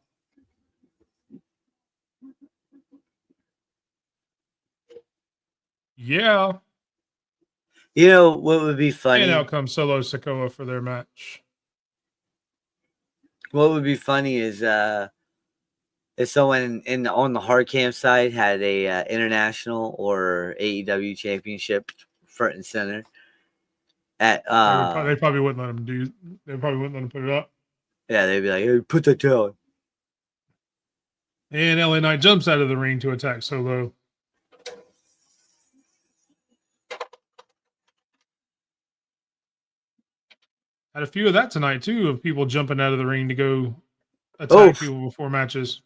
Yeah. What would be funny? And out comes Solo Sikoa for their match. What would be funny is if someone on the hard cam side had a international or AEW championship front and center. At They probably wouldn't let them They probably wouldn't let them put it up. Yeah, they'd be like, hey, put that down. And LA Knight jumps out of the ring to attack Solo. Had a few of that tonight too, of people jumping out of the ring to go attack Oof. people before matches.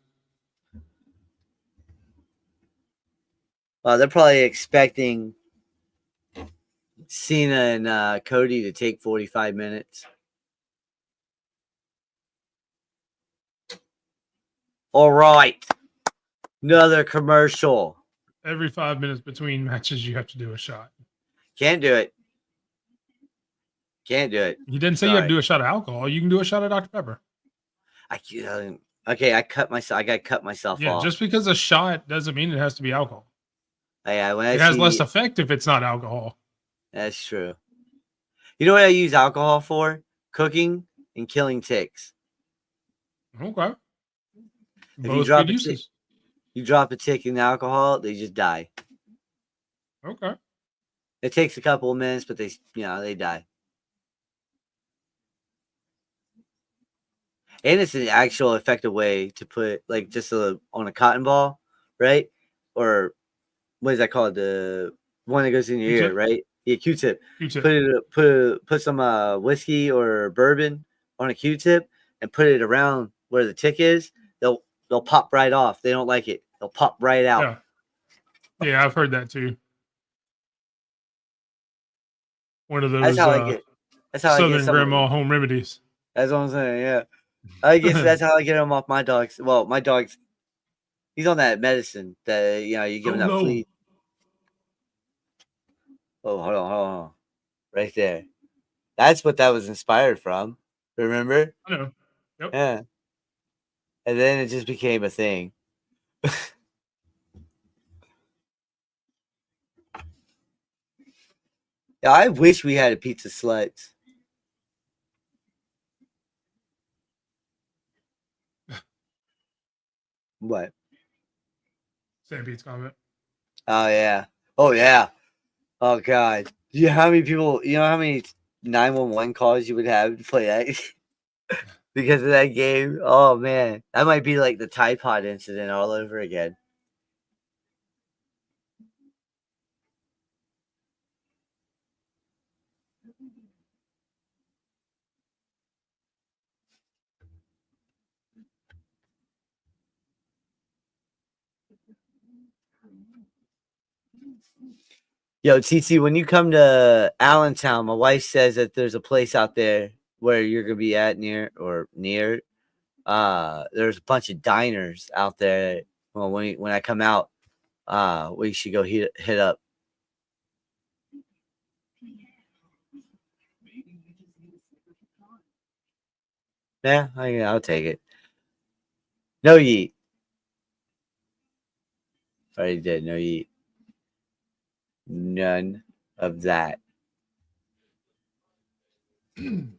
Well, they're probably expecting Cena and Cody to take 45 minutes. All right. Another commercial. Every 5 minutes between matches, you have to do a shot. Can't do it. Can't do it. You didn't say you have to Sorry. do a shot of alcohol. You can do a shot of Dr. Pepper. Okay, I cut myself. I got to cut myself Yeah, off. just because a shot doesn't mean it has to be alcohol. When It has less effect if it's not alcohol. That's true. You know what I use alcohol for? Cooking and killing ticks. Okay. If you Both drop good a tick, uses. you drop a tick in alcohol, they just die. Okay. It takes a couple of minutes, but they die. And it's an actual effective way to put like just on a cotton ball, right? Or what is that called? The one that goes in your ear, Q-tip? right? Yeah, Q-tip. Q-tip. Put some whiskey or bourbon on a Q-tip and put it around where the tick is. They'll pop right off. They don't like it. They'll pop right out. Yeah. Yeah, I've heard that too. One of That's those how I get. That's how I get Southern some of grandma them. home remedies. That's what I'm saying. Yeah, I guess that's how I get them off my dogs. Well, my dog's he's on that medicine that you give him that flea. Oh, hold on, right there. That's what that was inspired from. Remember? I know. Yep. Yeah. And then it just became a thing. Yeah, I wish we had a pizza sluts. What? Sam Pete's comment. Oh yeah. Oh yeah. Oh god. You know how many people? You know how many 911 calls you would have to play that because of that game? Oh man, that might be like the Tide Pod incident all over again. Yo, TT, when you come to Allentown, my wife says that there's a place out there where you're gonna be at near. There's a bunch of diners out there. Well, when I come out, we should go hit up. Yeah, I'll take it. No yeet. Already did. No yeet. None of that. The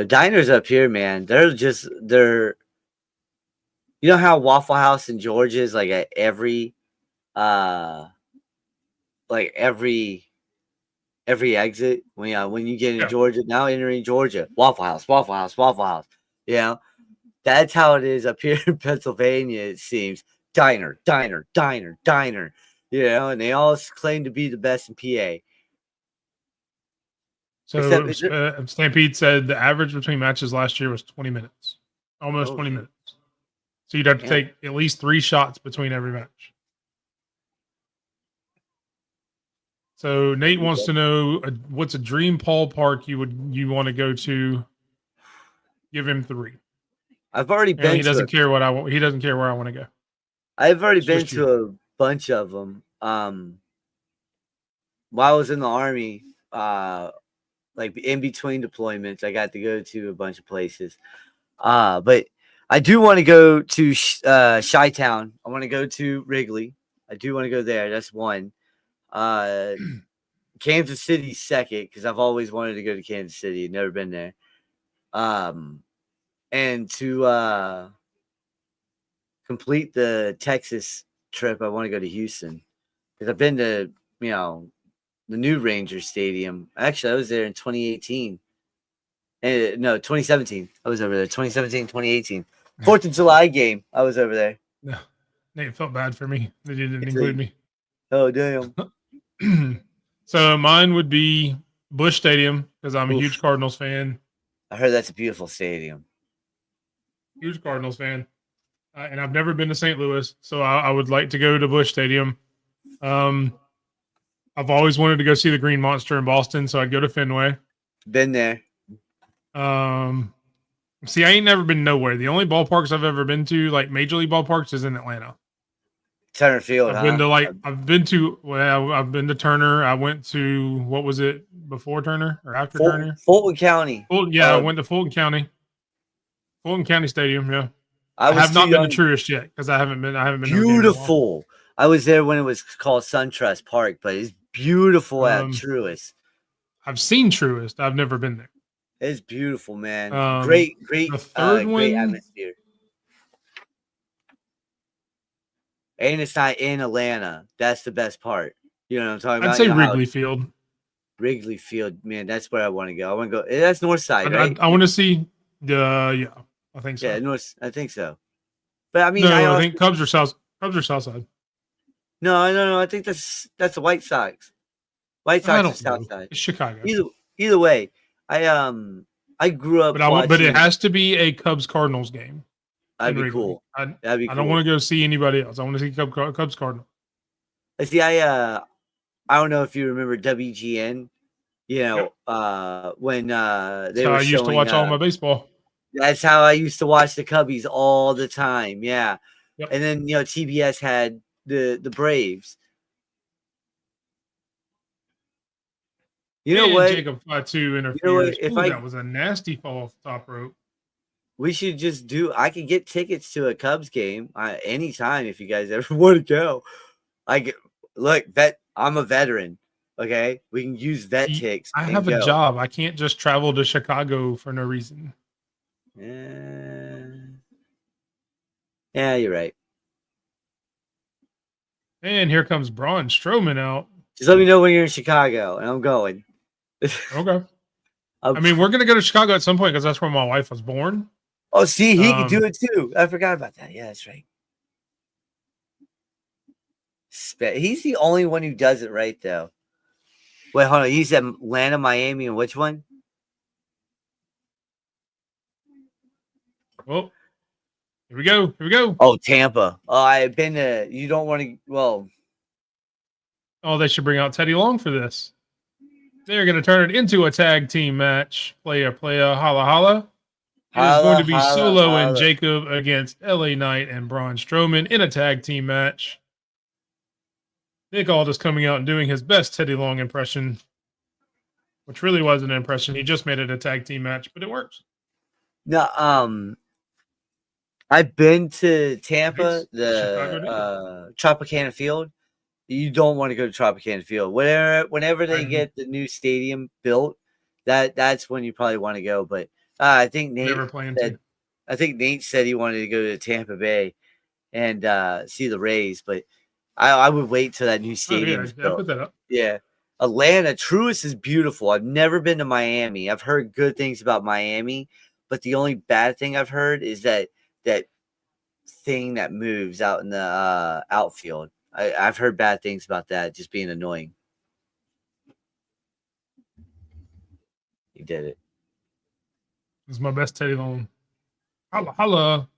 diners up here, man, they're. You know how Waffle House in Georgia is like at every exit when you get in Yeah. Georgia, now entering Georgia, Waffle House, Waffle House, Waffle House. You know, that's how it is up here in Pennsylvania. It seems diner, diner, diner, diner. You know, and they all claim to be the best in PA. So Except Stampede said the average between matches last year was 20 minutes. Almost 20 shit. minutes. So you'd have to Yeah. take at least 3 shots between every match. So Nate wants to know what's a dream ballpark you want to go to. Give him 3. I've already You know, been he to doesn't it. care what I want. He doesn't care where I want to go. I've already It's been just to you. a bunch of them. While I was in the Army, like in between deployments, I got to go to a bunch of places. But I do want to go to Chi-Town. I want to go to Wrigley. I do want to go there. That's one. Kansas City second because I've always wanted to go to Kansas City. Never been there. And to complete the Texas trip, I want to go to Houston because I've been to the new Ranger Stadium. Actually, I was there in 2018. No, 2017. I was over there 2017, 2018. 4th of July game. I was over there. No, Nate felt bad for me that he didn't It's include like, me. oh damn. So mine would be Busch Stadium because I'm a Oof. huge Cardinals fan. I heard that's a beautiful stadium. Huge Cardinals fan, and I've never been to St. Louis, so I would like to go to Busch Stadium. I've always wanted to go see the Green Monster in Boston, so I'd go to Fenway. Been there. See, I ain't never been nowhere. The only ballparks I've ever been to, like major league ballparks, is in Atlanta. Turner Field, I've huh? been to I've been to Turner. I went to what was it before Turner or after Turner? Fulton County. I went to Fulton County Stadium. Yeah, I I was have too not been young. to Truist yet because I haven't been to a game in a while. Beautiful. I was there when it was called SunTrust Park, but it's beautiful at Truist. I've seen Truist. I've never been there. It's beautiful, man. The third Great one, atmosphere. And it's not in Atlanta. That's the best part. You know what I'm talking about? I'd say You know how- Wrigley Field. Wrigley Field, man. That's where I want to go. I want to go. That's North Side, right? I want to see yeah, I think so. Yeah, North. I think so. But I mean, I think Cubs are South Side. No. I think that's the White Sox. White Sox are South Side. It's Chicago. Either way, I grew up. But it has to be a Cubs Cardinals game. That'd be cool. That'd be cool. I don't want to go see anybody else. I want to see Cubs Cardinals. See, I don't know if you remember WGN. You know, when they were I used to watch all my baseball. That's how I used to watch the Cubbies all the time. Yeah. Yep. And then, you know, TBS had the Braves. You know what? Jacob Fatu interferes. You know what? If that was a nasty fall off the top rope. We should just I could get tickets to a Cubs game anytime if you guys ever want to go. I'm a veteran. Okay. We can use vet ticks. I have a job. I can't just travel to Chicago for no reason. Yeah, you're right. And here comes Braun Strowman out. Just let me know when you're in Chicago, and I'm going. Okay. I mean, we're gonna go to Chicago at some point because that's where my wife was born. Oh, see, he could do it too. I forgot about that. Yeah, that's right. He's the only one who does it right, though. Wait, hold on. He's at Atlanta, Miami, and which one? Well, here we go. Oh, Tampa. Oh, I've been to. You don't want to. Well. Oh, they should bring out Teddy Long for this. They're going to turn it into a tag team match. Playa, holla, holla. It is going to be Solo and Jacob against LA Knight and Braun Strowman in a tag team match. Nick Aldis coming out and doing his best Teddy Long impression, which really wasn't an impression. He just made it a tag team match, but it works. No, I've been to Tampa, the Tropicana Field. You don't want to go to Tropicana Field. Whenever they get the new stadium built, that's when you probably want to go. But I think Nate said he wanted to go to Tampa Bay and see the Rays, but I would wait till that new stadium is built. I put that up. Yeah. Atlanta, Truist is beautiful. I've never been to Miami. I've heard good things about Miami, but the only bad thing I've heard is that thing that moves out in the outfield. I've heard bad things about that just being annoying. He did it. This is my best Teddy Long. Holla, holla.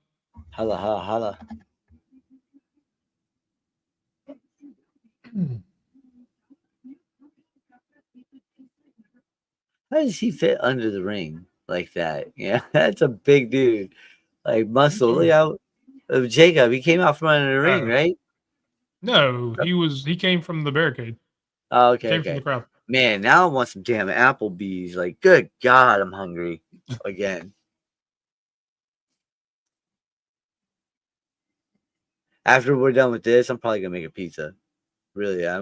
Holla, holla, holla. How does he fit under the ring like that? Yeah, that's a big dude. Like muscle. Look out. Jacob, he came out from under the ring, right? No, he came from the barricade. Oh, okay. Came from the crowd. Man, now I want some damn Applebee's. Like, good God, I'm hungry again. After we're done with this, I'm probably gonna make a pizza. Really, yeah.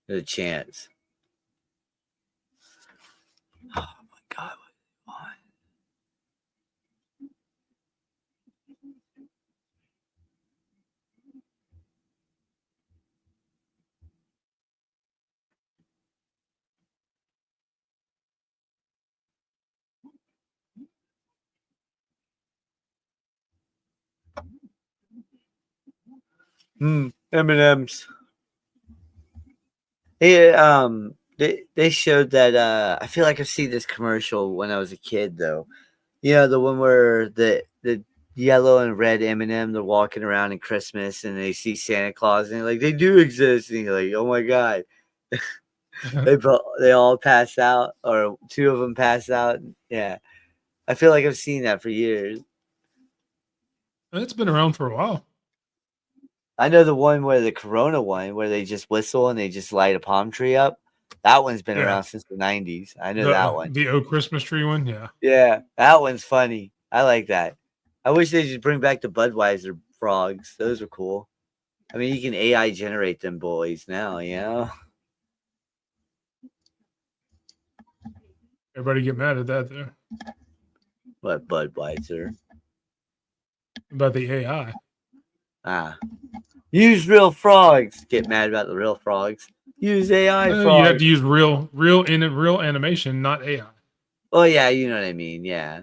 There's a chance. Oh my God, what? M&M's. They showed that. I feel like I've seen this commercial when I was a kid, though. You know, the one where the yellow and red M&M, they're walking around in Christmas and they see Santa Claus and they're like, they do exist. And you're like, oh my God. They all pass out, or two of them pass out. Yeah. I feel like I've seen that for years. It's been around for a while. I know the one where the Corona one, where they just whistle and they just light a palm tree up. That one's been Yeah. around since the 90s. I know that one. The O Christmas tree one, yeah. Yeah, that one's funny. I like that. I wish they just bring back the Budweiser frogs. Those are cool. I mean, you can AI generate them boys now, you know? Everybody get mad at that though. What Budweiser? About the AI. Use real frogs. Get mad about the real frogs. Use AI frogs. You have to use real animation, not AI. Oh yeah, you know what I mean. Yeah.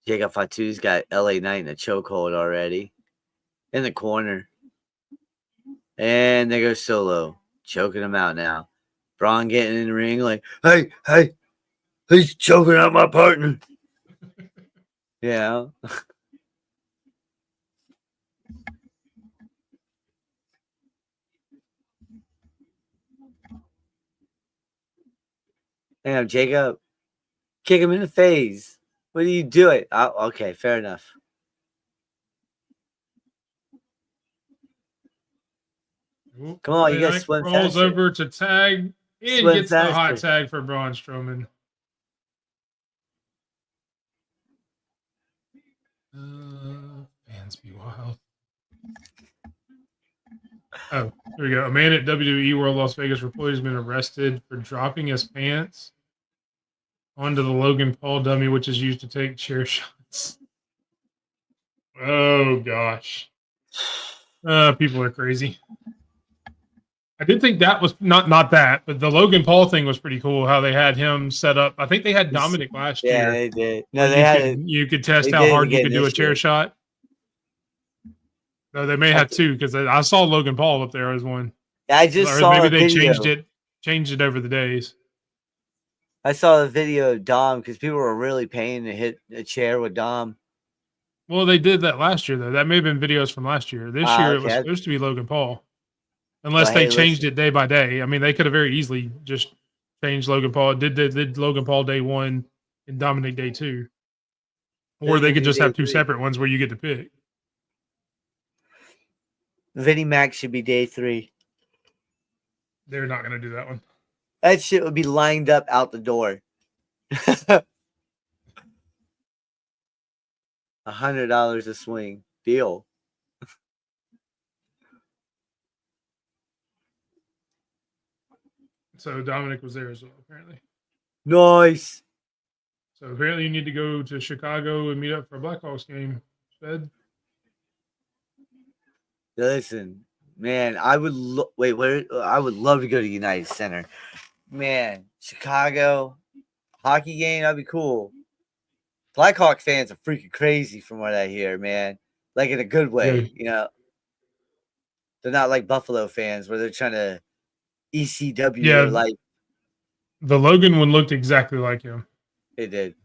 Jacob Fatu's got LA Knight in a chokehold already. In the corner. And they go Solo. Choking him out now. Braun getting in the ring like, hey, he's choking out my partner. Yeah. Damn, Jacob. Kick him in the face. What are you doing? Oh, okay, fair enough. Come on, you guys swim rolls faster. over to tag and Swim gets the hot faster. tag for Braun Strowman. Fans be wild. Oh, there we go. A man at WWE World Las Vegas reportedly has been arrested for dropping his pants onto the Logan Paul dummy, which is used to take chair shots. Oh gosh. People are crazy. I did think that was not that, but the Logan Paul thing was pretty cool. How they had him set up. I think they had Dominic last year. Yeah, they did. No, where they had it. You could test they how did it hard you again could do a this chair year. shot. No, they may have two because I saw Logan Paul up there as one. I just Or saw maybe a they video. changed it over the days. I saw a video of Dom because people were really paying to hit a chair with Dom. Well, they did that last year though. That may have been videos from last year. This year it was Okay. supposed to be Logan Paul, unless Well, they hey, changed listen. it day by day. I mean, they could have very easily just changed Logan Paul. Did Logan Paul day 1 and Dominic day 2, or they could just have two separate ones where you get to pick. Vinnie Mac should be day 3. They're not going to do that one. That shit would be lined up out the door. $100 a swing. Deal. So Dominic was there as well, apparently. Nice. So apparently you need to go to Chicago and meet up for a Blackhawks game. Sped. Listen, man, I would I would love to go to United Center. Man, Chicago hockey game, that'd be cool. Blackhawk fans are freaking crazy from what I hear, man. Like in a good way, Yeah. you know. They're not like Buffalo fans where they're trying to ECW their life. The Logan one looked exactly like him. It did.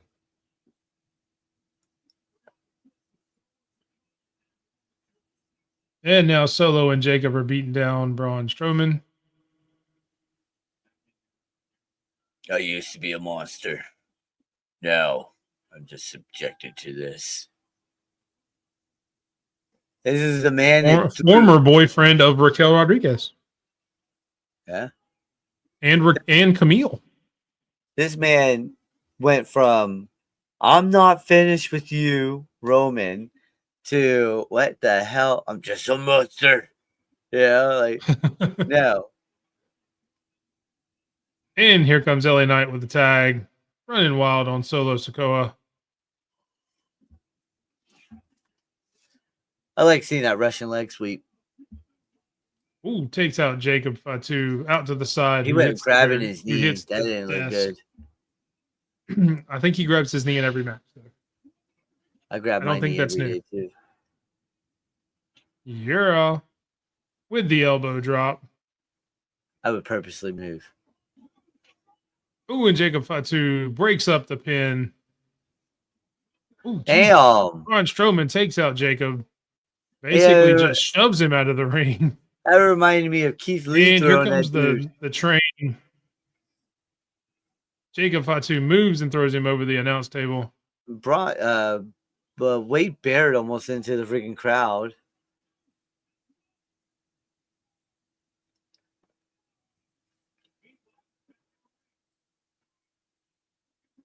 And now Solo and Jacob are beating down Braun Strowman. I used to be a monster. Now I'm just subjected to this. This is the man former boyfriend of Raquel Rodriguez. Yeah. And Camille. This man went from I'm not finished with you, Roman, to what the hell? I'm just a monster. Yeah, like no. And here comes LA Knight with the tag, running wild on Solo Sikoa. I like seeing that Russian leg sweep. Ooh, takes out Jacob Fatu out to the side. He who went hits the grabbing very- his who knee. hits That the didn't look desk. good. I think he grabs his knee in every match. So. I grab I don't my think knee that's every new. day too. Euro with the elbow drop. I would purposely move. Ooh, and Jacob Fatu breaks up the pin. Ooh, Jesus. Damn. Braun Strowman takes out Jacob. Basically Yeah. just shoves him out of the ring. That reminded me of Keith Lee And here throwing comes that dude. the train. Jacob Fatu moves and throws him over the announce table. Brought but Wade Barrett almost into the freaking crowd.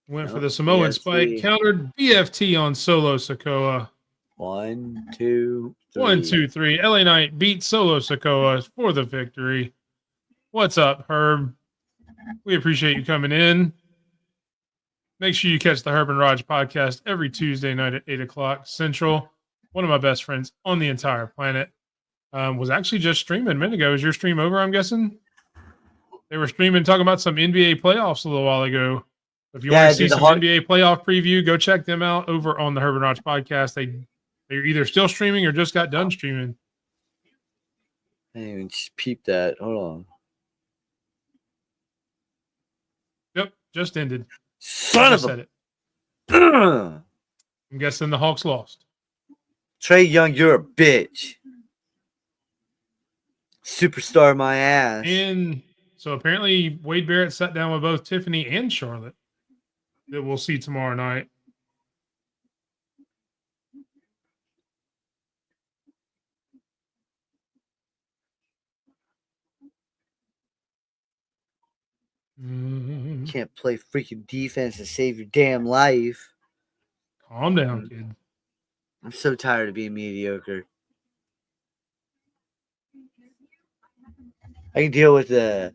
Went for Nope, the Samoan BFT. spike. Countered BFT on Solo Sikoa. 1, 2, 3. 1, 2, 3. LA Knight beat Solo Sikoa for the victory. What's up, Herb? We appreciate you coming in. Make sure you catch the Herb and Raj podcast every Tuesday night at 8 o'clock Central. One of my best friends on the entire planet was actually just streaming a minute ago. Is your stream over, I'm guessing? They were streaming, talking about some NBA playoffs a little while ago. If you want to see some NBA playoff preview, go check them out over on the Herb and Raj podcast. They're either still streaming or just got done streaming. I didn't even peep that. Hold on. Yep, just ended. Son of said it. a. I'm guessing the Hawks lost. Trey Young, you're a bitch. Superstar my ass. And so apparently Wade Barrett sat down with both Tiffany and Charlotte that we'll see tomorrow night. Can't play freaking defense to save your damn life. Calm down, kid. I'm so tired of being mediocre. I can deal with the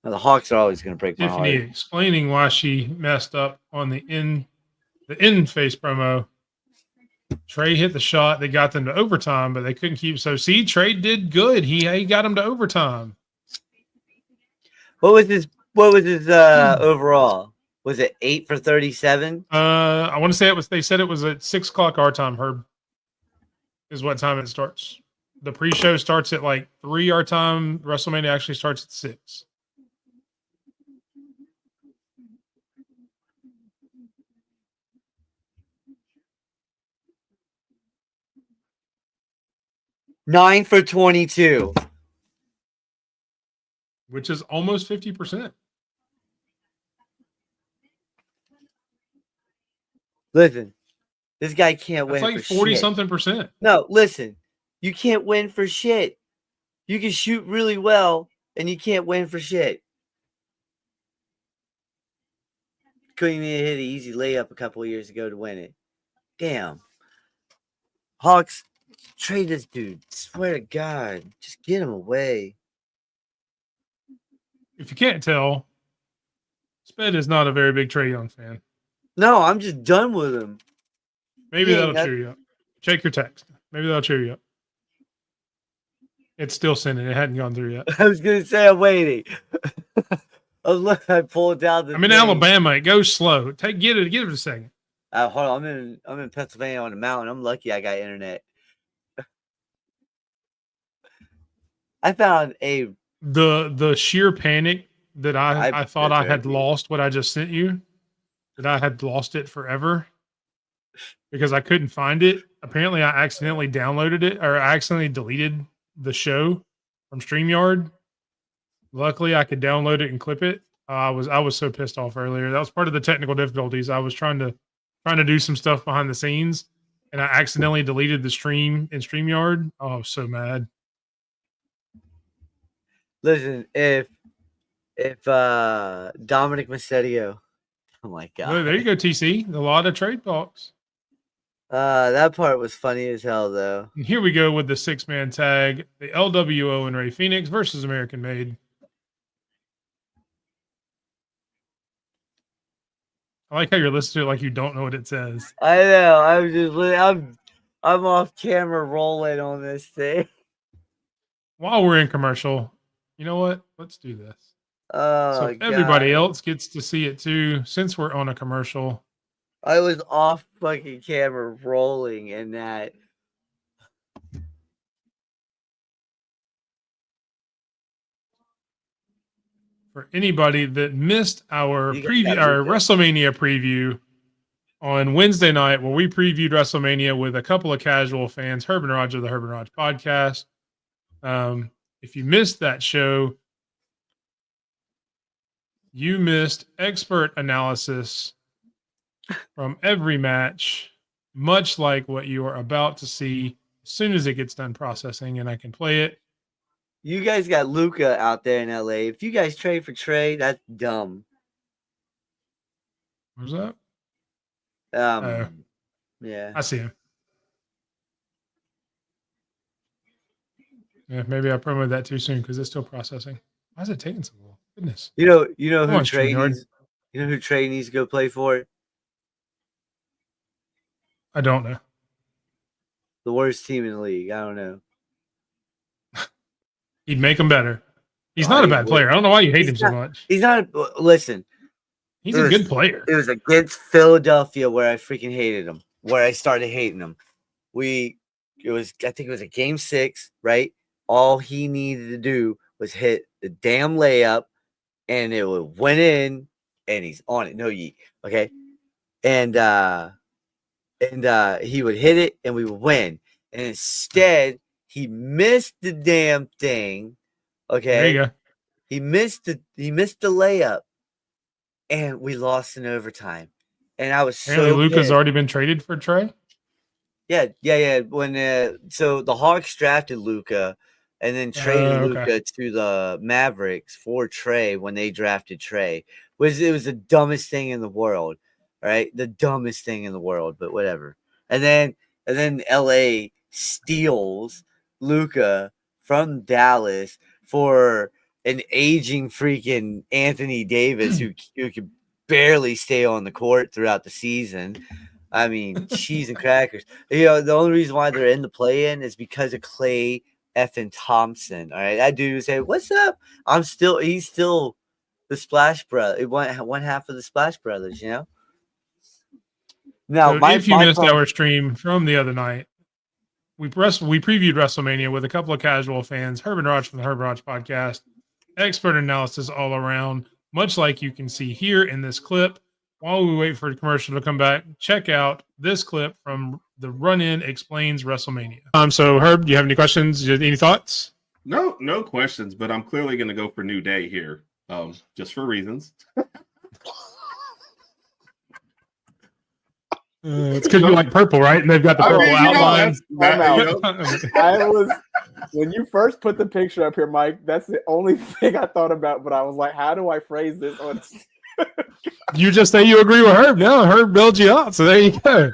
Hawks are always going to break my Tiffany heart. explaining why she messed up on the in face promo. Trey hit the shot. They got them to overtime, but they couldn't keep. So, see, Trey did good. He got them to overtime. What was his overall? Was it 8 for 37? I want to say it was. They said it was at 6 o'clock our time. Herb is what time it starts. The pre-show starts at like 3 our time. WrestleMania actually starts at 6. Nine for 22. Which is almost 50%. Listen, this guy can't That's win like for 40 shit. something percent. No, listen, you can't win for shit. You can shoot really well, and you can't win for shit. Couldn't even hit an easy layup a couple of years ago to win it. Damn. Hawks, trade this dude. Swear to God, just get him away. If you can't tell, Sped is not a very big Trey Young fan. No, I'm just done with him. Maybe Yeah, that'll that- cheer you up. Check your text. Maybe that'll cheer you up. It's still sending. It hadn't gone through yet. I was gonna say I'm waiting. I pulled down the. I'm in thing. Alabama. It goes slow. Get it a second. Hold on, I'm in Pennsylvania on the mountain. I'm lucky I got internet. I found a The sheer panic that I thought I had joking. lost what I just sent you, that I had lost it forever because I couldn't find it. Apparently, I accidentally downloaded it or I accidentally deleted the show from StreamYard. Luckily, I could download it and clip it. I was so pissed off earlier. That was part of the technical difficulties. I was trying to do some stuff behind the scenes, and I accidentally deleted the stream in StreamYard. Oh, I was so mad. listen. If Dominic Mysterio, oh my God, Oh, there you go, TC. A lot of trade talks. that part was funny as hell though. And here we go with the 6-man tag: the LWO and Ray Phoenix versus American Made. I like how you're listening to it like you don't know what it says. I know. I'm off camera rolling on this thing. while we're in commercial, you know what? Let's do this. Oh, So everybody God. else gets to see it too, since we're on a commercial. I was off fucking camera rolling in that. For anybody that missed our You guys got our Luka? WrestleMania preview on Wednesday night, where we previewed WrestleMania with a couple of casual fans, Herb and Roger, the Herb and Roger podcast. If you missed that show, you missed expert analysis from every match, much like what you are about to see as soon as it gets done processing and I can play it. You guys got Luca out there in LA. If you guys trade for Trey, that's dumb. What's that? Yeah. I see him. Yeah, maybe I promoted that too soon because it's still processing. Why is it taking so long? Goodness. You know Come who on, Trey StreamYard. needs. You know who Trey needs to go play for? I don't know. The worst team in the league. I don't know. He'd make him better. He's Oh, not a he bad would. player. I don't know why you hate He's him so not- much. He's not. Listen, He's it a was- good player. it was against Philadelphia where I freaking hated him. Where I started hating him. I think it was a game 6, right? All he needed to do was hit the damn layup, and it went in, and he's on it. No yeet. Okay, and he would hit it, and we would win. And instead, he missed the damn thing. Okay, There you go. he missed the layup, and we lost in overtime. And I was Apparently, so Luca's pissed. already been traded for Trey. Yeah. When so the Hawks drafted Luca, and then traded Okay. Luca to the Mavericks for Trey when they drafted Trey. It was the dumbest thing in the world, right? The dumbest thing in the world, but whatever. And then LA steals Luca from Dallas for an aging freaking Anthony Davis who could barely stay on the court throughout the season. I mean, cheese and crackers. The only reason why they're in the play-in is because of Clay effing Thompson. All right, that dude would say, "What's up?" He's still the Splash Brother. One half of the Splash Brothers. Now, So if you missed our stream from the other night, we previewed WrestleMania with a couple of casual fans, Herb and Raj from the Herb and Raj podcast, expert analysis all around, much like you can see here in this clip. While we wait for the commercial to come back, check out this clip from the Run-In Explains WrestleMania. So Herb, do you have any questions? Any thoughts? No questions, but I'm clearly going to go for New Day here, just for reasons. It's because you like purple, right? And they've got the purple outlines. When you first put the picture up here, Mike, that's the only thing I thought about. But I was like, how do I phrase this? You just say you agree with Herb. No, Herb bailed you out. So there you go.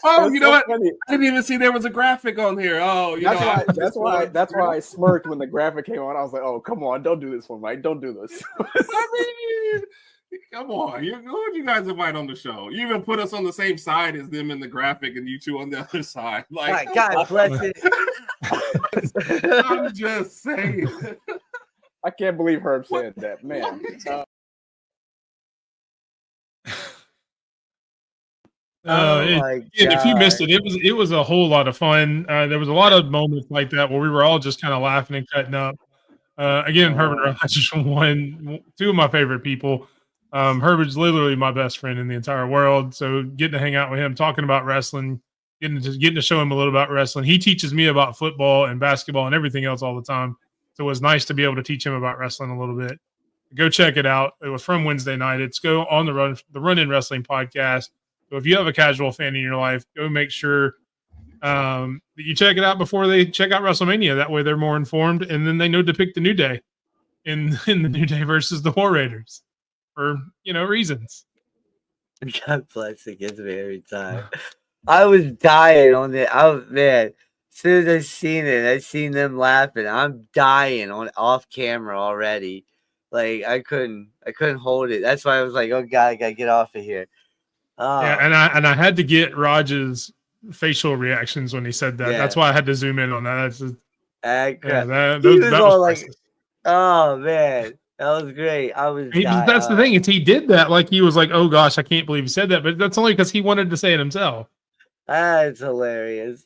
Oh, That's you know so what? funny. I didn't even see there was a graphic on here. Oh, That's why I smirked when the graphic came on. I was like, oh, come on, don't do this for Mike. Don't do this. I mean, come on. Who would you guys invite on the show? You even put us on the same side as them in the graphic and you two on the other side. Like, God bless it. I'm just saying. I can't believe Herb said that, man. If you missed it, it was a whole lot of fun. There was a lot of moments like that where we were all just kind of laughing and cutting up. Again, Herbert Raj is two of my favorite people. Herbert's literally my best friend in the entire world. So getting to hang out with him, talking about wrestling, getting to show him a little about wrestling. He teaches me about football and basketball and everything else all the time. So it was nice to be able to teach him about wrestling a little bit. Go check it out. It was from Wednesday night. It's go on the Run-In Wrestling podcast. So if you have a casual fan in your life, go make sure that you check it out before they check out WrestleMania. That way they're more informed, and then they know to pick the New Day in the New Day versus the War Raiders for reasons. God bless it. Gets me every time. I was dying on it. Man. As soon as I seen them laughing. I'm dying off camera already. Like I couldn't hold it. That's why I was like, oh God, I gotta get off of here. Yeah, and I had to get Raj's facial reactions when he said that. Yeah. That's why I had to zoom in on that. That's just, Crap. that He was was all like, priceless. oh man, that was great. I was That's the thing, is he did that like he was like, oh gosh, I can't believe he said that. But that's only because he wanted to say it himself. That's hilarious.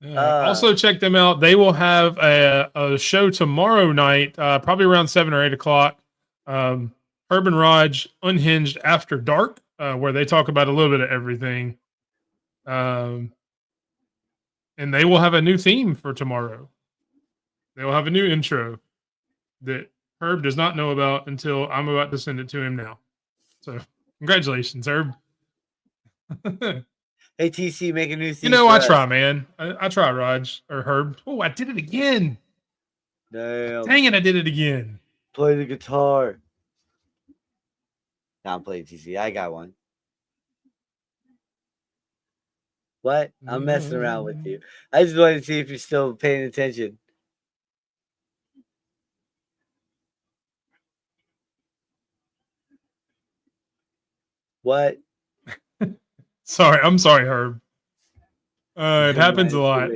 Also, check them out. They will have a show tomorrow night, probably around 7 or 8 o'clock. Herb and Raj Unhinged After Dark, where they talk about a little bit of everything. And they will have a new theme for tomorrow. They will have a new intro that Herb does not know about until I'm about to send it to him now. So, congratulations, Herb. Hey TC, make a new theme. You know, for I us. try, man. I try, Raj or Herb. Oh, I did it again. Damn. Dang it, I did it again. Play the guitar. Now I'm playing TC. I got one. What? I'm messing around with you. I just wanted to see if you're still paying attention. What? Sorry, I'm sorry, Herb. It happens a lot.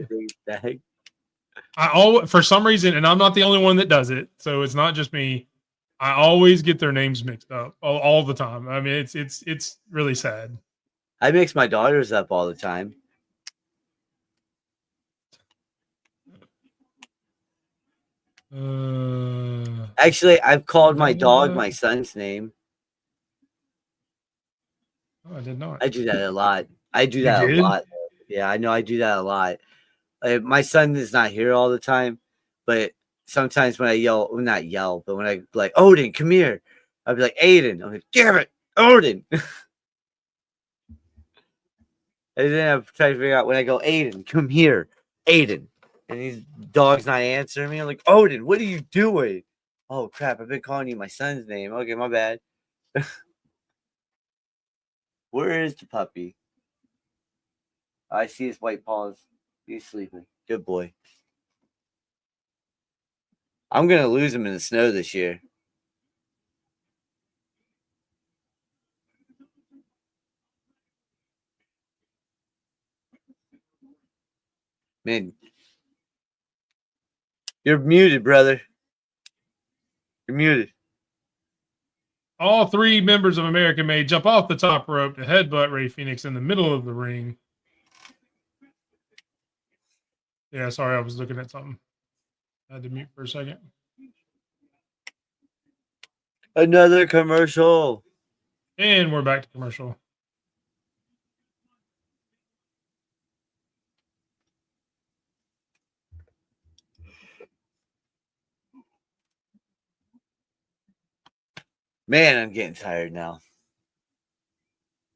I always, for some reason, and I'm not the only one that does it, so it's not just me. I always get their names mixed up all the time. I mean, it's really sad. I mix my daughters up all the time. Actually, I've called my dog my son's name. Oh, I did not. I do that a lot. I do You that did? a lot. Yeah, I know I do that a lot. My son is not here all the time, but sometimes when I yell, well, not yell, but when I like, Odin, come here, I'll be like, Aiden. I'm like, damn it, Odin. And then I'm trying to figure out when I go, Aiden, come here, Aiden. And these dog's not answering me. I'm like, Odin, what are you doing? Oh crap, I've been calling you my son's name. Okay, my bad. Where is the puppy? I see his white paws. He's sleeping. Good boy. I'm gonna lose him in the snow this year. Man, you're muted, brother. You're muted. All three members of American Made jump off the top rope to headbutt Ray Phoenix in the middle of the ring. Yeah, sorry, I was looking at something. I had to mute for a second. Another commercial. And we're back to commercial. Man, I'm getting tired now.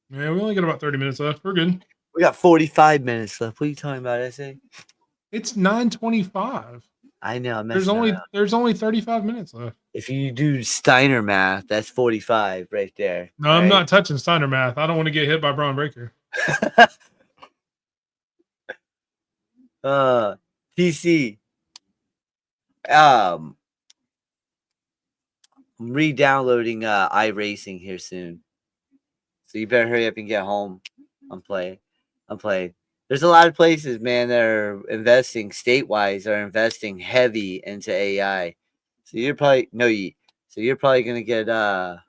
Yeah, we only got about 30 minutes left. We're good. We got 45 minutes left. What are you talking about, SA? It's 9:25. I know. I'm There's messing around. there's only 35 minutes left. If you do Steiner math, that's 45 right there. No, I'm not touching Steiner math. I don't want to get hit by Braun Breaker. TC. I'm re-downloading iRacing here soon. So you better hurry up and get home. I'm playing. There's a lot of places, man, that are investing state-wise, are investing heavy into AI. So you're probably gonna get a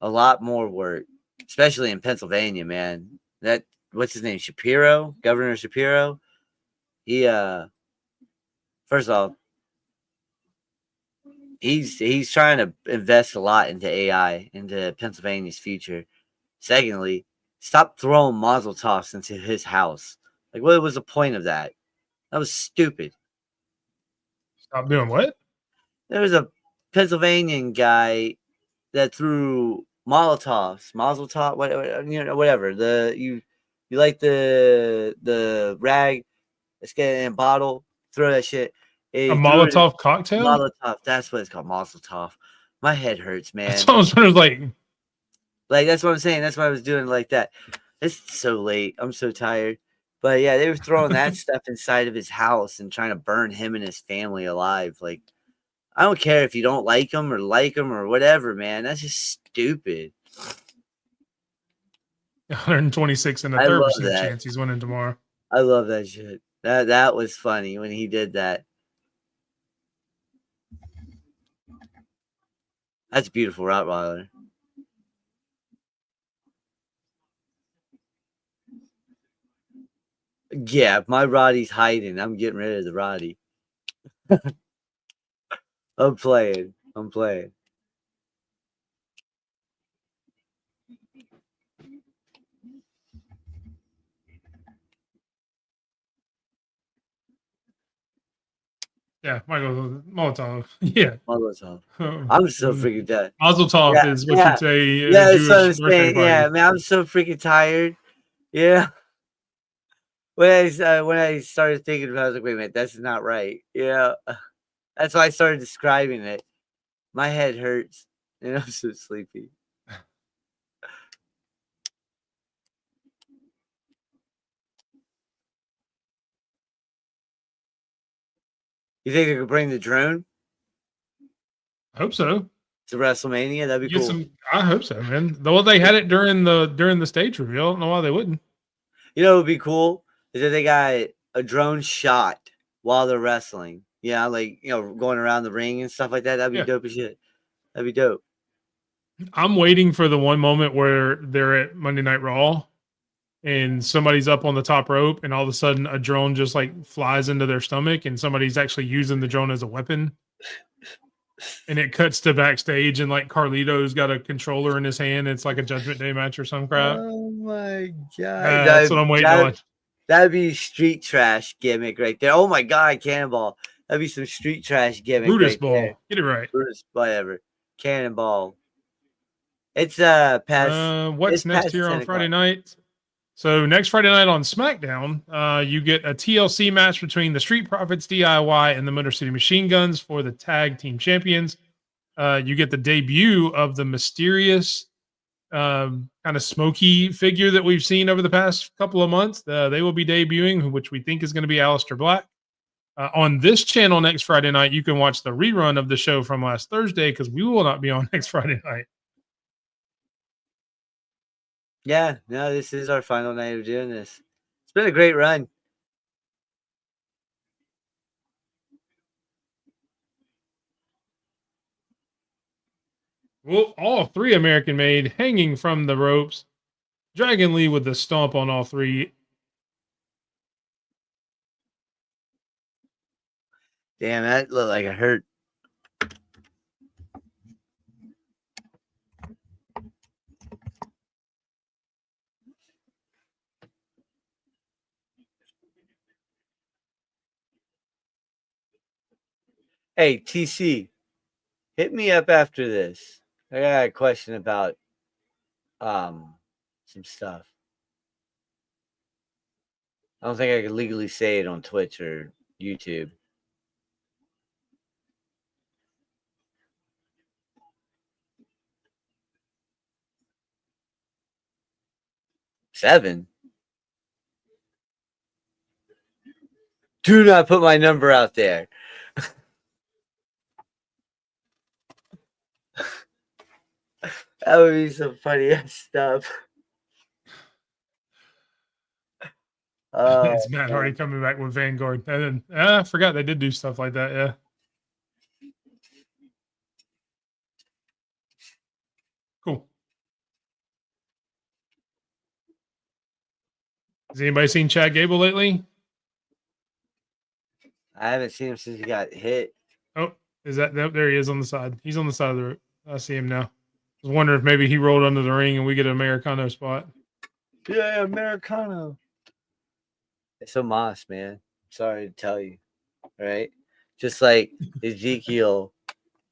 lot more work, especially in Pennsylvania, man. That what's his name? Shapiro, Governor Shapiro. He first off, he's trying to invest a lot into AI, into Pennsylvania's future. Secondly, stop throwing Mazel Tovs into his house. Like, what was the point of that? That was stupid. Stop doing what? There was a Pennsylvanian guy that threw Molotovs, Mazel Tov, whatever. You like the rag that's getting in a bottle, throw that shit. A Molotov cocktail? Molotov, that's what it's called, Mazel Tov. My head hurts, man. That's what I was like that's what I'm saying. That's why I was doing it like that. It's so late. I'm so tired. But yeah, they were throwing that stuff inside of his house and trying to burn him and his family alive. Like, I don't care if you don't like him or whatever, man. That's just stupid. 126 and a I third love percent that. chance he's winning tomorrow. I love that shit. That was funny when he did that. That's a beautiful Rottweiler. Yeah, if my Roddy's hiding, I'm getting rid of the Roddy. I'm playing. Yeah, Michael Molotov. Yeah. Molotov. I'm so freaking dead. Mazel tov Yeah, is what yeah. you'd say. Yeah, that's what I'm Jewish birthday saying. party. Yeah, man, I'm so freaking tired. Yeah. When I started thinking about it, I was like, wait a minute, that's not right. Yeah. That's why I started describing it. My head hurts and I'm so sleepy. You think they could bring the drone I hope so. to WrestleMania? That'd be Get cool. some. I hope so, man. Well, they had it during the stage reveal. I don't know why they wouldn't. You know what would be cool is that they got a drone shot while they're wrestling. Yeah, like going around the ring and stuff like that. That'd be Yeah. dope as shit. That'd be dope. I'm waiting for the one moment where they're at Monday Night Raw and somebody's up on the top rope and all of a sudden a drone just like flies into their stomach and somebody's actually using the drone as a weapon. And it cuts to backstage and like Carlito's got a controller in his hand. It's like a Judgment Day match or some crap. Oh my god. That's what I'm waiting on. That'd be street trash gimmick right there. Oh my god, Cannonball. That'd be some street trash gimmick. Brutus right Ball. there. Get it right. Brutus, whatever. Cannonball. It's past. What's it's next past here 10 on Friday o'clock. night? So next Friday night on SmackDown, you get a TLC match between the Street Profits DIY and the Motor City Machine Guns for the tag team champions. You get the debut of the mysterious kind of smoky figure that we've seen over the past couple of months. They will be debuting, which we think is going to be Aleister Black. On this channel next Friday night, you can watch the rerun of the show from last Thursday because we will not be on next Friday night. Yeah, no, this is our final night of doing this. It's been a great run. Well, all three American made hanging from the ropes. Dragon Lee with the stomp on all three. Damn, that looked like it hurt. Hey, TC, hit me up after this. I got a question about some stuff. I don't think I could legally say it on Twitch or YouTube. $7. Do not put my number out there. That would be some funny ass stuff. It's Matt Hardy coming back with Vanguard. And then, I forgot they did do stuff like that. Yeah. Cool. Has anybody seen Chad Gable lately? I haven't seen him since he got hit. Oh, is that there he is on the side. He's on the side of the rope. I see him now. I was wondering if maybe he rolled under the ring and we get an Americano spot. Yeah, Americano. It's a Moss, man. Sorry to tell you. Right? Just like Ezekiel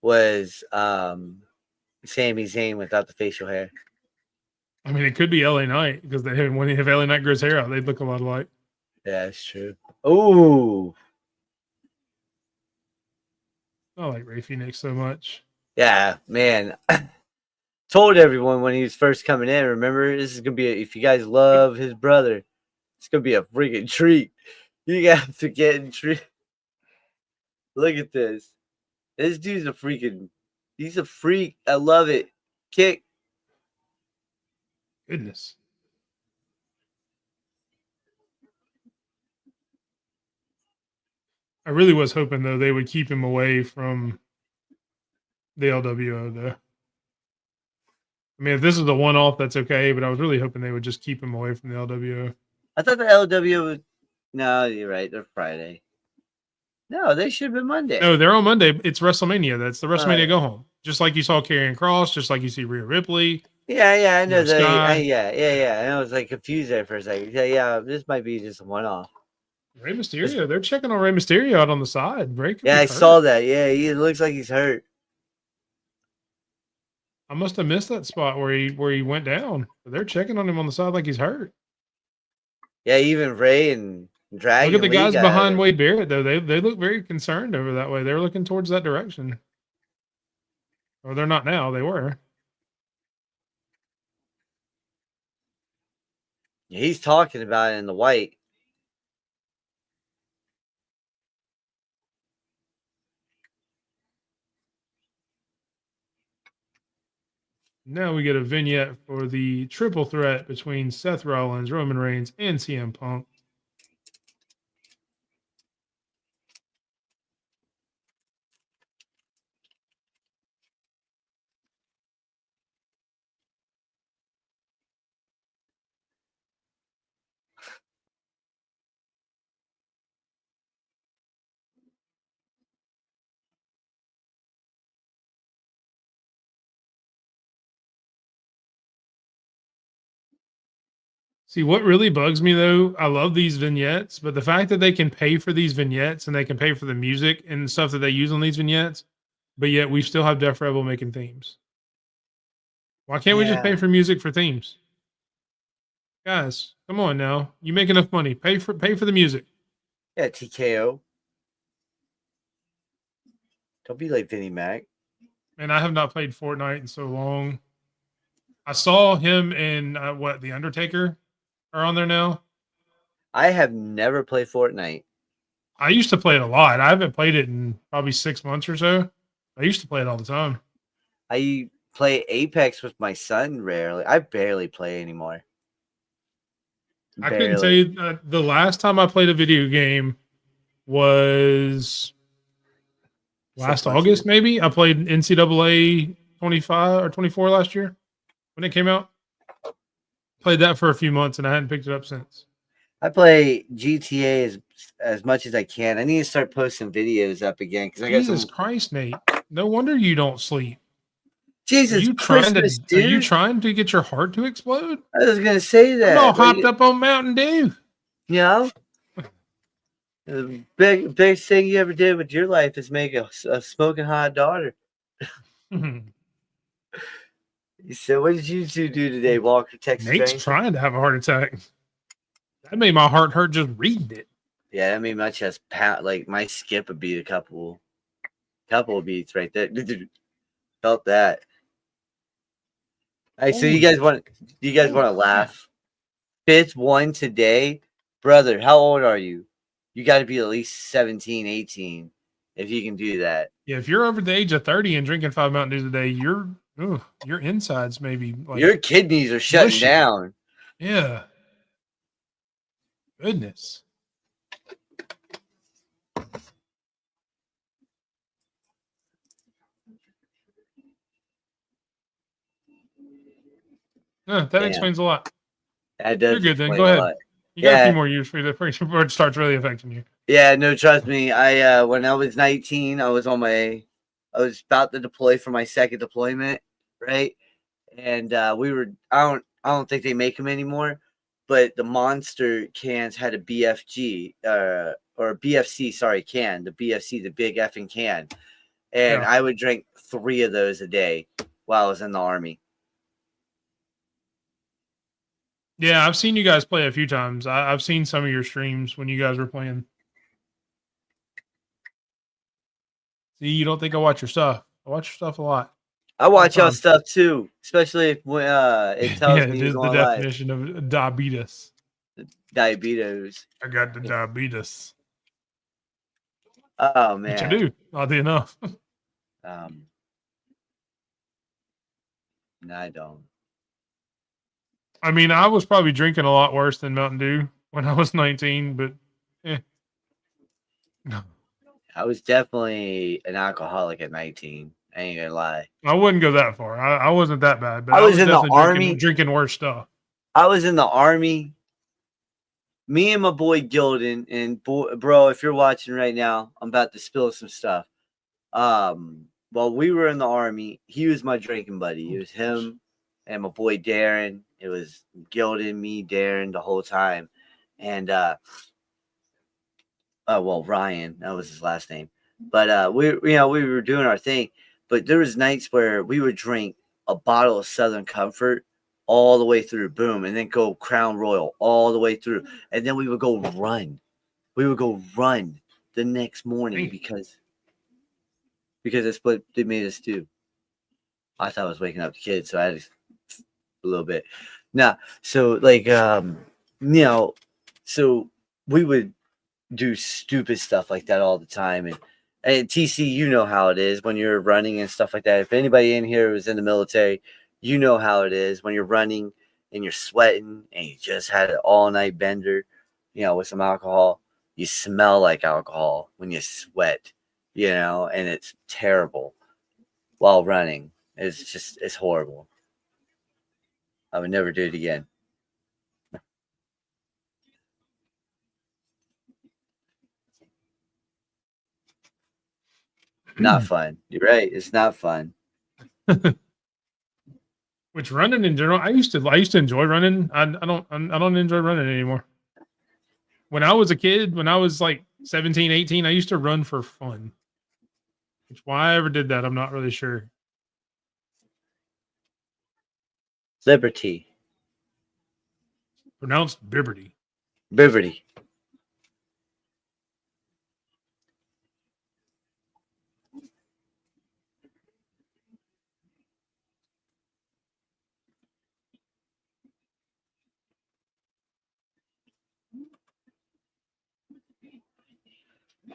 was Sami Zayn without the facial hair. I mean, it could be LA Knight because when they have LA Knight grow his hair out, they'd look a lot alike. Yeah, that's true. Ooh. I like Ray Phoenix so much. Yeah, man. Told everyone when he was first coming in, remember, this is going to be, if you guys love his brother, it's going to be a freaking treat. You got to get in treat. Look at this. This dude's he's a freak. I love it. Kick. Goodness. I really was hoping though they would keep him away from the LWO though. I mean, if this is a one-off, that's okay. But I was really hoping they would just keep him away from the LWO. I thought the LW would. No, you're right. They're Friday. No, they should have been Monday. No, they're on Monday. It's WrestleMania. That's the WrestleMania Right. go home. Just like you saw Karrion Kross, just like you see Rhea Ripley. Yeah, I know No, Sky. yeah. And I was like confused there for a second. Yeah, this might be just a one-off. Rey Mysterio. They're checking on Rey Mysterio out on the side. Rey could Yeah, be I hurt. saw that. Yeah, he looks like he's hurt. I must have missed that spot where he went down. But they're checking on him on the side like he's hurt. Yeah, even Ray and Dragon. Look at the Lee guys got behind it. Wade Barrett though. They look very concerned over that way. They're looking towards that direction. Or they're not now. They were. He's talking about it in the white. Now we get a vignette for the triple threat between Seth Rollins, Roman Reigns, and CM Punk. See, what really bugs me though, I love these vignettes, but the fact that they can pay for these vignettes and they can pay for the music and stuff that they use on these vignettes, but yet we still have Def Rebel making themes. Why can't we just pay Yeah. for music for themes? Guys, come on now. You make enough money. Pay for the music. Yeah, TKO. Don't be like Vinnie Mac. And I have not played Fortnite in so long. I saw him in The Undertaker are on there now. I have never played Fortnite. I used to play it a lot. I haven't played it in probably 6 months or so. I used to play it all the time. I play Apex with my son rarely. I barely play anymore. I couldn't tell you the last time I played a video game was last August, maybe. I played NCAA 25 or 24 last year when it came out. Played that for a few months and I hadn't picked it up since. I play GTA as much as I can. I need to start posting videos up again because I got Jesus some. Christ, Nate! No wonder you don't sleep. Jesus, Are you trying Christmas, to? Are you dude. trying to get your heart to explode? I was gonna say that. I'm all but hopped up on Mountain Dew. You know, the biggest thing you ever did with your life is make a smoking hot daughter. You said, "What did you two do today, Walker, Texas Nate's Ranger?" trying to have a heart attack. That made my heart hurt just reading it. Yeah, that made my chest pound. Like my skip would beat a couple beats right there. Felt that. All right, so you guys want to laugh? Fifth one today, brother. How old are you? You got to be at least 17, 18 if you can do that. Yeah, if you're over the age of 30 and drinking 5 Mountain Dews a day, your insides maybe like Your kidneys are shutting mushy. down. Yeah. Goodness. That Yeah. explains a lot. That does. You're good then. explain Go a ahead. lot. You got a Yeah. few more years before it starts really affecting you. Yeah, no, trust me. I when I was 19, I was about to deploy for my second deployment, right? And we were I don't think they make them anymore, but the monster cans had a BFG or BFC, sorry, can. The BFC, the big effing can. And Yeah. I would drink 3 of those a day while I was in the army. Yeah, I've seen you guys play a few times. I've seen some of your streams when you guys were playing. See, you don't think I watch your stuff. I watch your stuff a lot. I watch y'all time. stuff too, especially if it tells Yeah, me it you're is the going live. definition of diabetes. Diabetes. I got the diabetes. Oh Which I man. do, oddly enough. No, I don't. I mean, I was probably drinking a lot worse than Mountain Dew when I was 19, but I was definitely an alcoholic at 19. I ain't gonna lie. I wouldn't go that far. I wasn't that bad, but I I was was in the definitely army. drinking worse stuff. I was in the army. Me and my boy Gildan, and bro, if you're watching right now, I'm about to spill some stuff. While we were in the army, he was my drinking buddy. It was him and my boy Darren. It was Gildan, me, Darren the whole time. And well, Ryan, that was his last name. But we were doing our thing. But there was nights where we would drink a bottle of Southern Comfort all the way through, boom, and then go Crown Royal all the way through, and then we would go run. We would go run the next morning because that's what they made us do. I thought I was waking up the kids, so I had a little bit. Nah, so like so we would do stupid stuff like that all the time, and TC, you know how it is when you're running and stuff like that. If anybody in here was in the military, you know how it is when you're running and you're sweating and you just had an all-night bender, with some alcohol. You smell like alcohol when you sweat, and it's terrible while running. It's horrible. I would never do it again. Not fun. You're right. It's not fun. Which running in general, I used to enjoy running. I don't enjoy running anymore. When I was a kid, when I was like 17, 18, I used to run for fun. Which why I ever did that, I'm not really sure. Liberty. Pronounced Bibberty. Liberty.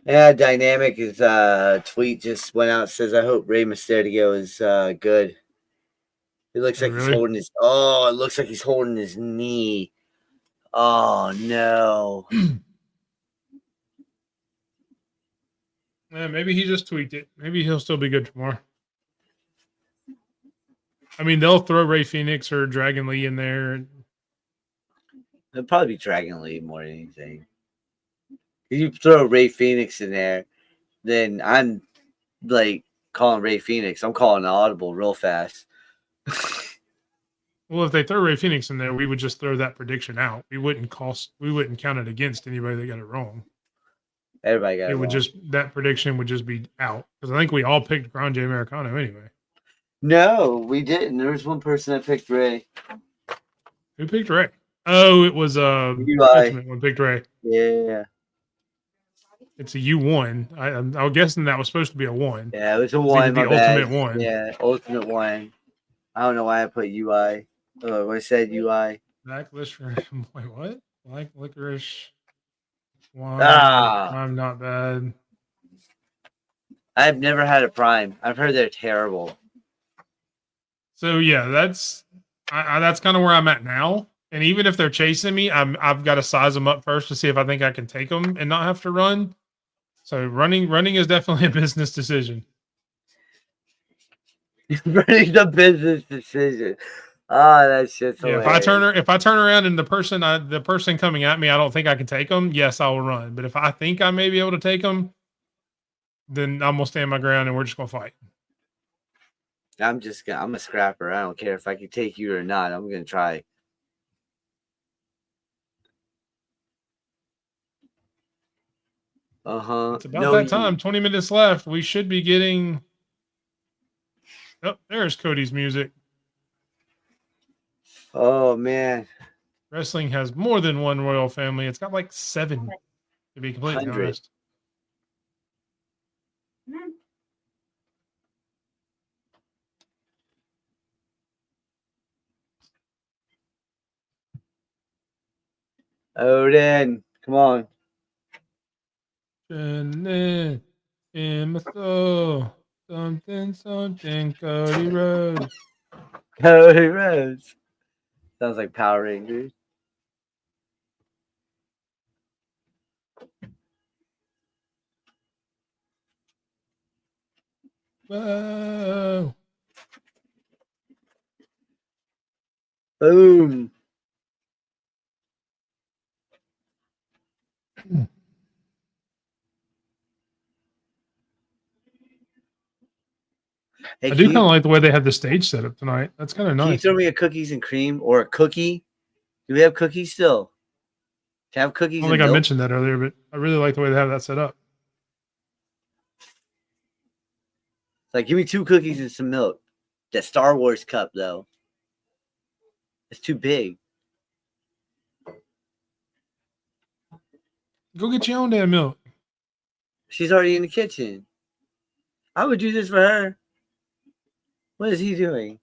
Yeah, Dynamic is tweet just went out, says I hope Rey Mysterio is good. It looks like he's Really? holding his it looks like he's holding his knee. Oh no. Yeah, maybe he just tweaked it. Maybe he'll still be good tomorrow. I mean, they'll throw Ray Phoenix or Dragon Lee in there. It'll probably be Dragon Lee more than anything. If you throw Ray Phoenix in there, then I'm like calling Ray Phoenix. I'm calling an audible real fast. Well, if they throw Ray Phoenix in there, we would just throw that prediction out. We wouldn't count it against anybody that got it wrong. Everybody got it. That prediction would just be out. Because I think we all picked Grande Americano anyway. No, we didn't. There was one person that picked Ray. Who picked Ray? Oh, it was Ultimate one picked Ray. Yeah. It's a U1. I'm guessing that was supposed to be a 1. Yeah, it was a 1. The Ultimate 1. Yeah, Ultimate 1. I don't know why I put UI. I said UI. Black licorice. Wait, what? Black licorice. Wine. I'm not bad. I've never had a Prime. I've heard they're terrible. So yeah, that's kind of where I'm at now. And even if they're chasing me, I've got to size them up first to see if I think I can take them and not have to run. So running is definitely a business decision. Running the business decision. Oh, that shit's hilarious. If I turn around and the person coming at me, I don't think I can take them. Yes, I will run. But if I think I may be able to take them, then I'm gonna stand my ground and we're just gonna fight. I'm a scrapper. I don't care if I can take you or not. I'm gonna try. It's about that time. 20 minutes left. We should be getting. Oh, there's Cody's music. Oh man, wrestling has more than one royal family. It's got like 7, to be completely 100. honest. Odin, come on. In my soul, something, Cody Rhodes. Cody Rhodes. Sounds like Power Rangers. Whoa. Boom. Hey, I do kind of like the way they have the stage set up tonight. That's kind of can you nice. throw me a cookies and cream or a cookie? Do we have cookies still? Can I have I cookies don't and think I milk? mentioned that earlier, but I really like the way they have that set up. Like, give me 2 cookies and some milk. That Star Wars cup, though. It's too big. Go get your own damn milk. She's already in the kitchen. I would do this for her. What is he doing?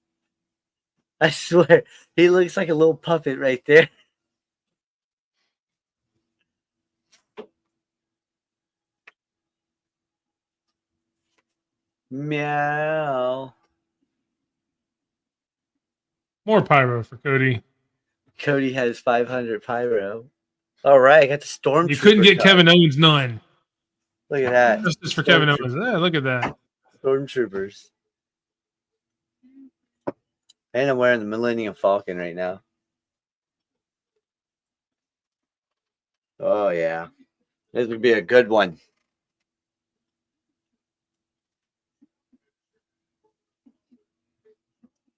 I swear, he looks like a little puppet right there. Meow. More pyro for Cody. Cody has 500 pyro. All right, I got the stormtrooper. You couldn't get cup. Kevin Owens none. Look at that. Justice for Kevin Owens. Yeah, look at that. Stormtroopers. And I'm wearing the Millennium Falcon right now. Oh, yeah. This would be a good one.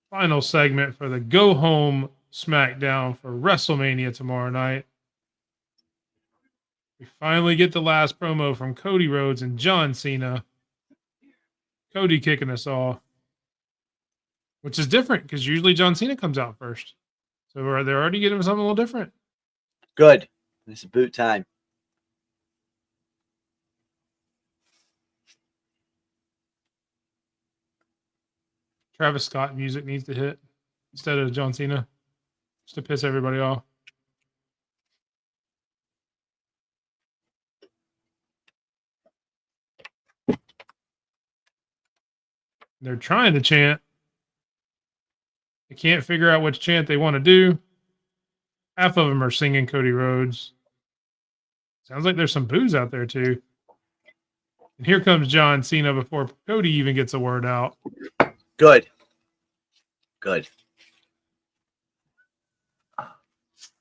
Final segment for the go home SmackDown for WrestleMania tomorrow night. We finally get the last promo from Cody Rhodes and John Cena. Cody kicking us off, which is different because usually John Cena comes out first. So they're already getting something a little different. Good. It's boot time. Travis Scott music needs to hit instead of John Cena just to piss everybody off. They're trying to chant. They can't figure out which chant they want to do. Half of them are singing Cody Rhodes. Sounds like there's some boos out there too. And here comes John Cena before Cody even gets a word out. Good. Good.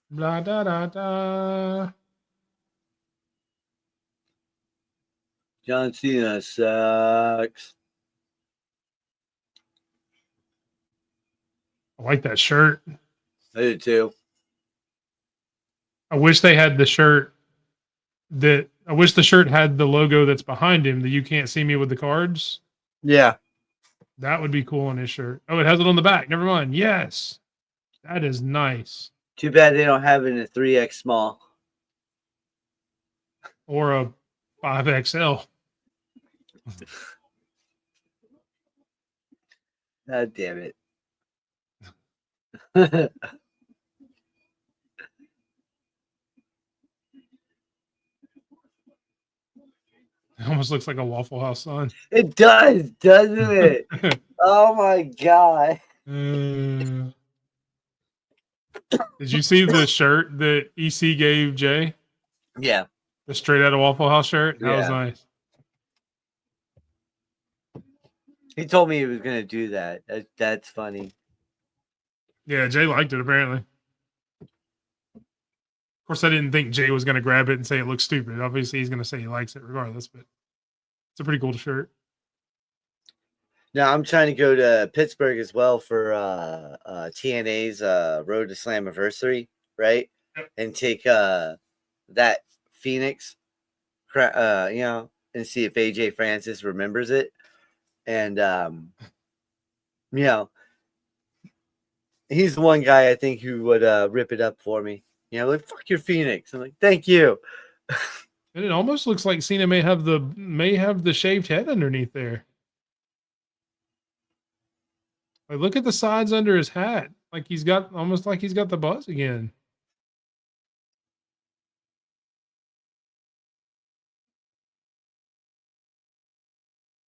Blah, da, da, da. John Cena sucks. I like that shirt. I do too. I wish they had the shirt I wish the shirt had the logo that's behind him, the "You Can't See Me" with the cards. Yeah. That would be cool on his shirt. Oh, it has it on the back. Never mind. Yes. That is nice. Too bad they don't have it in a 3X small. Or a 5XL. God damn it. It It almost looks like a Waffle House sign. does, doesn't it? Oh my god. Did you see the shirt that EC gave Jay? Yeah. The straight out of Waffle House shirt? That was Yeah. nice. He told me he was gonna do that. That's funny. Yeah, Jay liked it apparently. Of course, I didn't think Jay was going to grab it and say it looks stupid. Obviously, he's going to say he likes it regardless, but it's a pretty cool shirt. Now I'm trying to go to Pittsburgh as well for TNA's Road to Slammiversary, right? Yep. And take that Phoenix, and see if AJ Francis remembers it. And he's the one guy I think who would rip it up for me. Like, fuck your Phoenix. I'm like, thank you. And it almost looks like Cena may have the shaved head underneath there. Like, look at the sides under his hat. Like he's got the buzz again.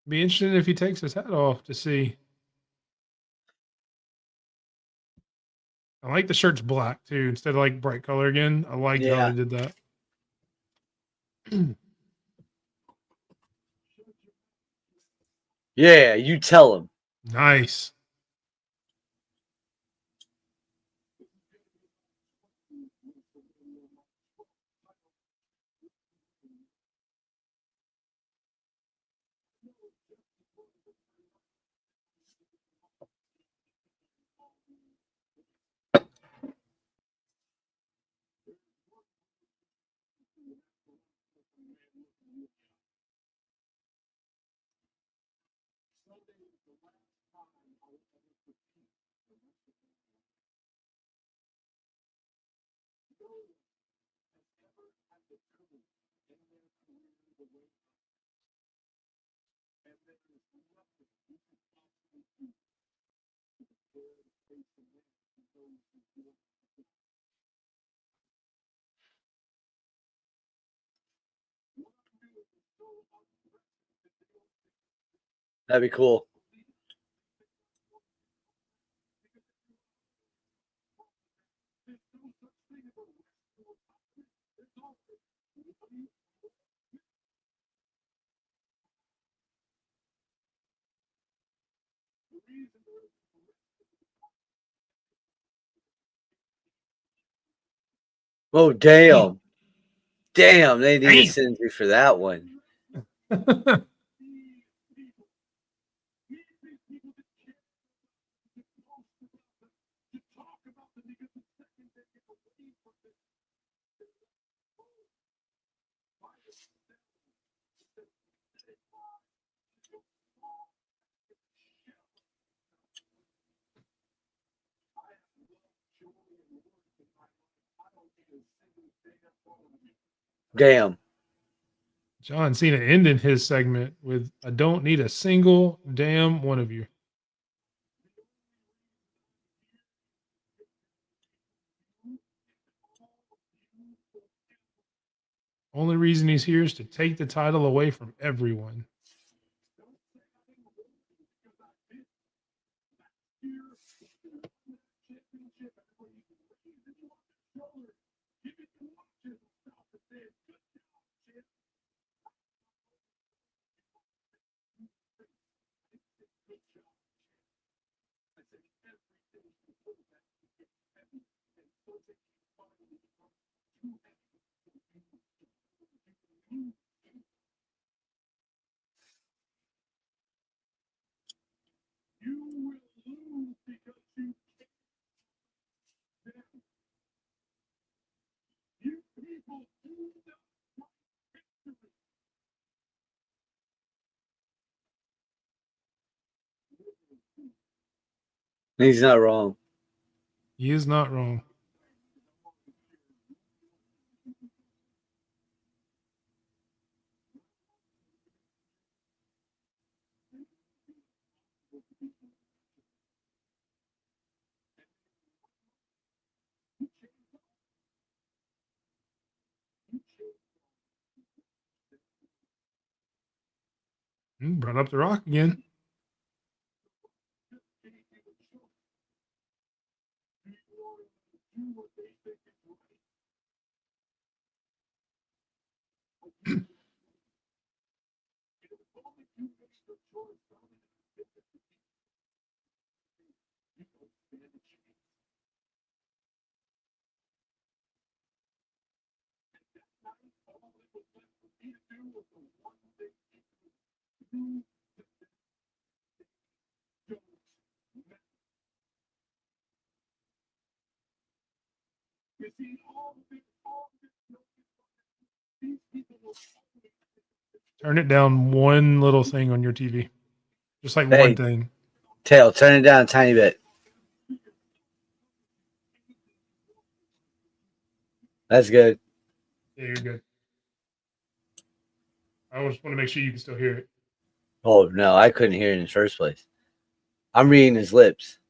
Be interesting if he takes his hat off to see. I like the shirt's black too, instead of like bright color again. I liked how they did that. Yeah, you tell him. Nice. That'd be cool. Oh, damn. Damn, they need a Damn. sentence for that one. Damn. John Cena ending his segment with, "I don't need a single damn one of you." Only reason he's here is to take the title away from everyone. He's not wrong. He is not wrong. Brought up The Rock again. Turn it down one little thing on your TV. Just like Hey. one thing. Tail, turn it down a tiny bit. That's good. Yeah, you're good. I just want to make sure you can still hear it. Oh, no, I couldn't hear it in the first place. I'm reading his lips.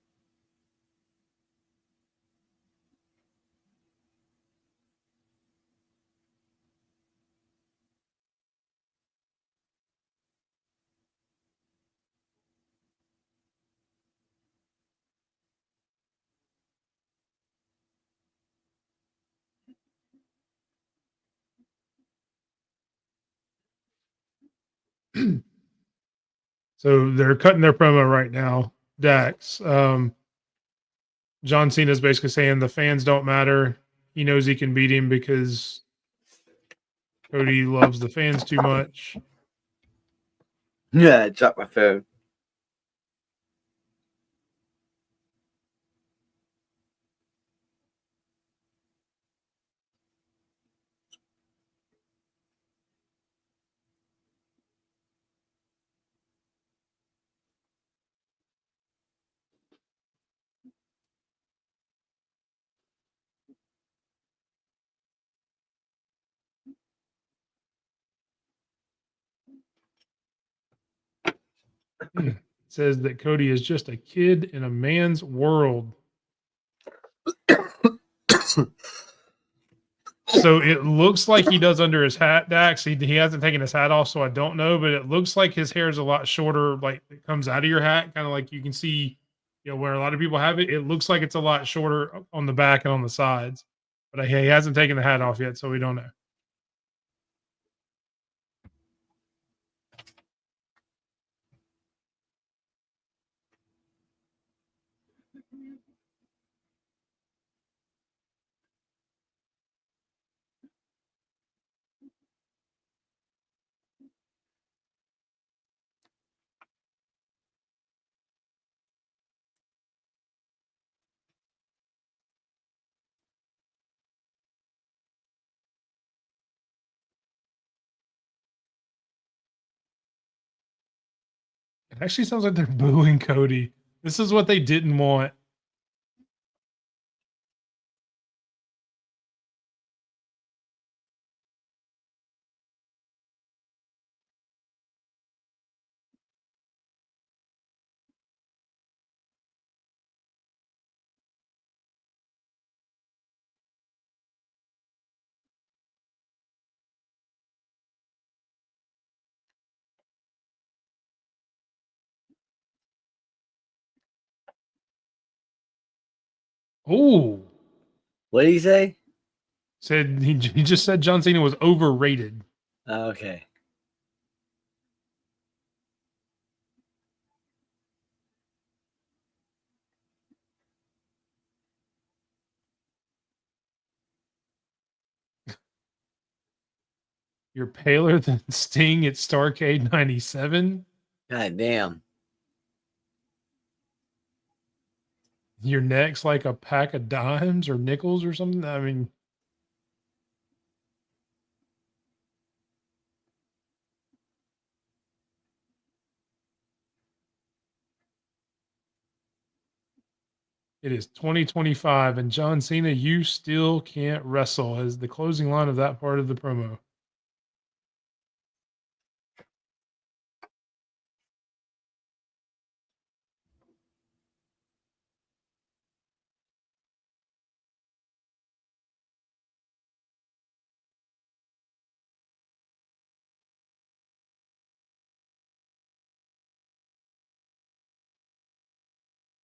So they're cutting their promo right now. Dax. John Cena's basically saying the fans don't matter. He knows he can beat him because Cody loves the fans too much. Yeah, I dropped my phone. It says that Cody is just a kid in a man's world. So it looks like he does under his hat, Dax. He hasn't taken his hat off, so I don't know, but it looks like his hair is a lot shorter, like it comes out of your hat, kind of like you can see, where a lot of people have it. It looks like it's a lot shorter on the back and on the sides, but he hasn't taken the hat off yet, so we don't know. It actually sounds like they're booing Cody. This is what they didn't want. Oh, What did he say? said he just said John Cena was overrated. Okay. You're paler than Sting at Starrcade 97. God damn. Your neck's like a pack of dimes or nickels or something. I mean, it is 2025, and John Cena, you still can't wrestle, as the closing line of that part of the promo.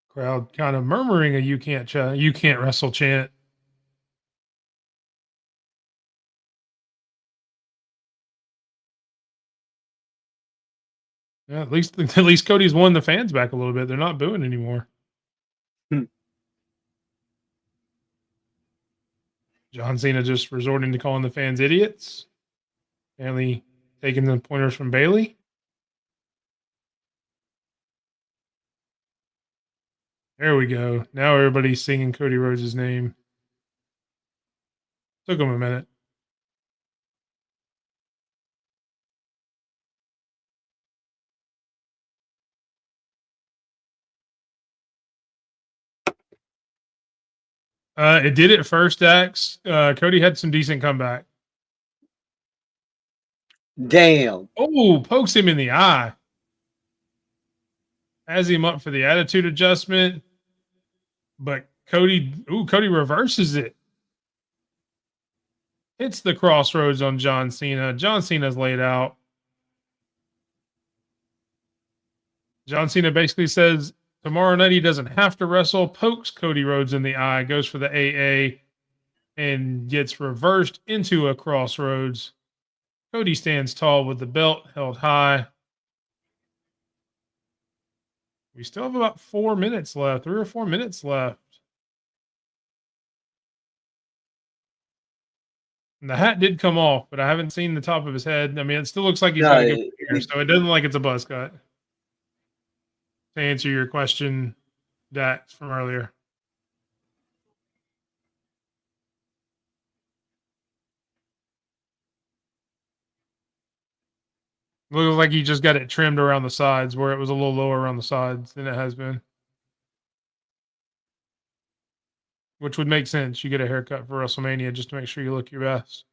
Crowd kind of murmuring a "you can't wrestle" chant. Yeah, at least Cody's won the fans back a little bit. They're not booing anymore. John Cena just resorting to calling the fans idiots. Apparently taking the pointers from Bailey. There we go. Now everybody's singing Cody Rhodes' name. Took him a minute. It did it first, Dax. Cody had some decent comeback. Damn. Oh, pokes him in the eye. Has him up for the attitude adjustment. But Cody reverses it. Hits the crossroads on John Cena. John Cena's laid out. John Cena basically says tomorrow night he doesn't have to wrestle, pokes Cody Rhodes in the eye, goes for the AA, and gets reversed into a crossroads. Cody stands tall with the belt held high. We still have about 4 minutes left, 3 or 4 minutes left. And the hat did come off, but I haven't seen the top of his head. I mean, it still looks like he's got a good hair, so it doesn't look like it's a buzz cut. To answer your question, Dax, from earlier. Looks like he just got it trimmed around the sides, where it was a little lower around the sides than it has been. Which would make sense. You get a haircut for WrestleMania just to make sure you look your best.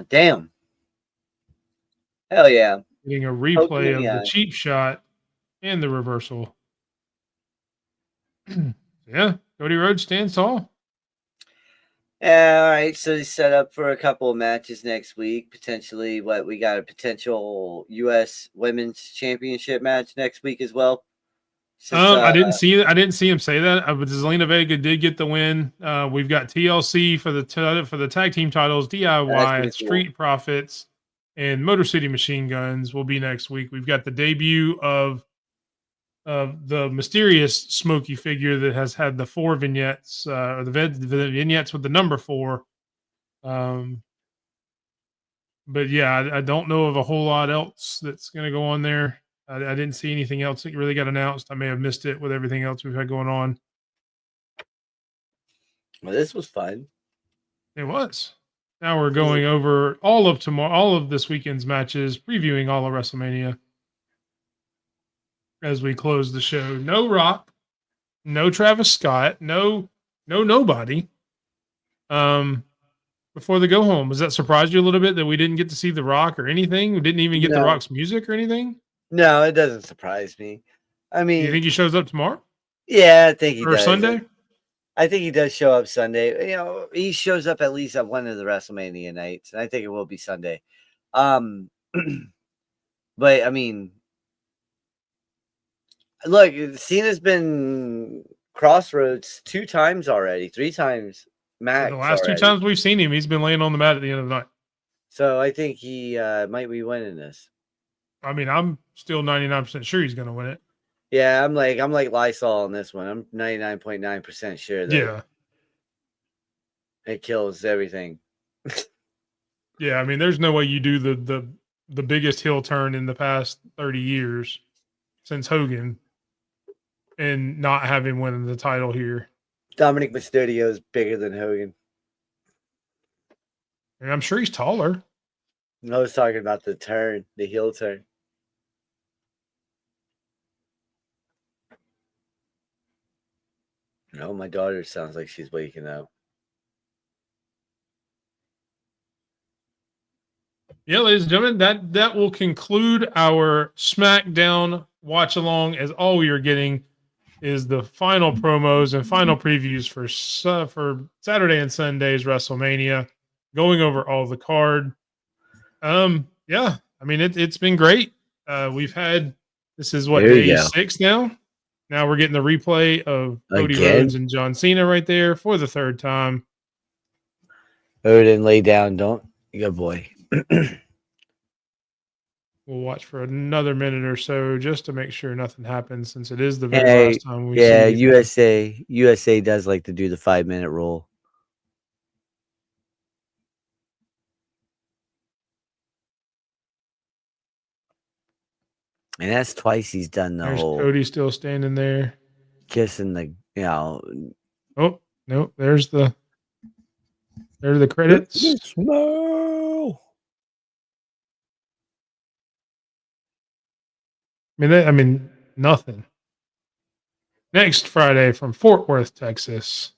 Damn. Hell yeah. Getting a replay of yeah. the cheap shot and the reversal. Yeah, Cody Rhodes stands tall. Yeah, all right. So he's set up for a couple of matches next week. Potentially, we got a potential U.S. Women's Championship match next week as well. Since, I didn't see him say that. But Zelina Vega did get the win. We've got TLC for the tag team titles, DIY, Street Profits, and Motor City Machine Guns will be next week. We've got the debut of the mysterious Smokey figure that has had the 4 vignettes, or the vignettes with the number 4. But yeah, I don't know of a whole lot else that's going to go on there. I didn't see anything else that really got announced. I may have missed it with everything else we've had going on. Well, this was fun. It was. Now we're going over all of this weekend's matches, previewing all of WrestleMania as we close the show. No Rock, no Travis Scott, no nobody. Before the go home, does that surprise you a little bit that we didn't get to see The Rock or anything? We didn't even get The Rock's music or anything? No, it doesn't surprise me. I mean, you think he shows up tomorrow? Yeah, I think he does. Or Sunday? I think he does show up Sunday. You know, he shows up at least at one of the WrestleMania nights, and I think it will be Sunday. But I mean, look, Cena's been Crossroads 2 times already, 3 times max. The last 2 times we've seen him, he's been laying on the mat at the end of the night. So I think he might be winning this. I mean, I'm still 99% sure he's going to win it. Yeah, I'm like Lysol on this one. I'm 99.9% sure that it kills everything. Yeah, I mean, there's no way you do the biggest heel turn in the past 30 years since Hogan and not have him winning the title here. Dominic Mysterio is bigger than Hogan. And I'm sure he's taller. I was talking about the turn, the heel turn. Oh, my daughter sounds like she's waking up. Yeah, ladies and gentlemen, that will conclude our SmackDown watch along. As all we are getting is the final promos and final previews for Saturday and Sunday's WrestleMania, going over all the card. Yeah, I mean it's been great. We've had this is what day 6 now. Now we're getting the replay of Cody Rhodes and John Cena right there for the 3rd time. Odin, lay down. Don't. Good boy. We'll watch for another minute or so just to make sure nothing happens, since it is the very last time we see USA does like to do the 5-minute rule. And that's twice he's done the whole. Cody still standing there, kissing the, Oh no, there's the credits. No. I mean, nothing. Next Friday from Fort Worth, Texas.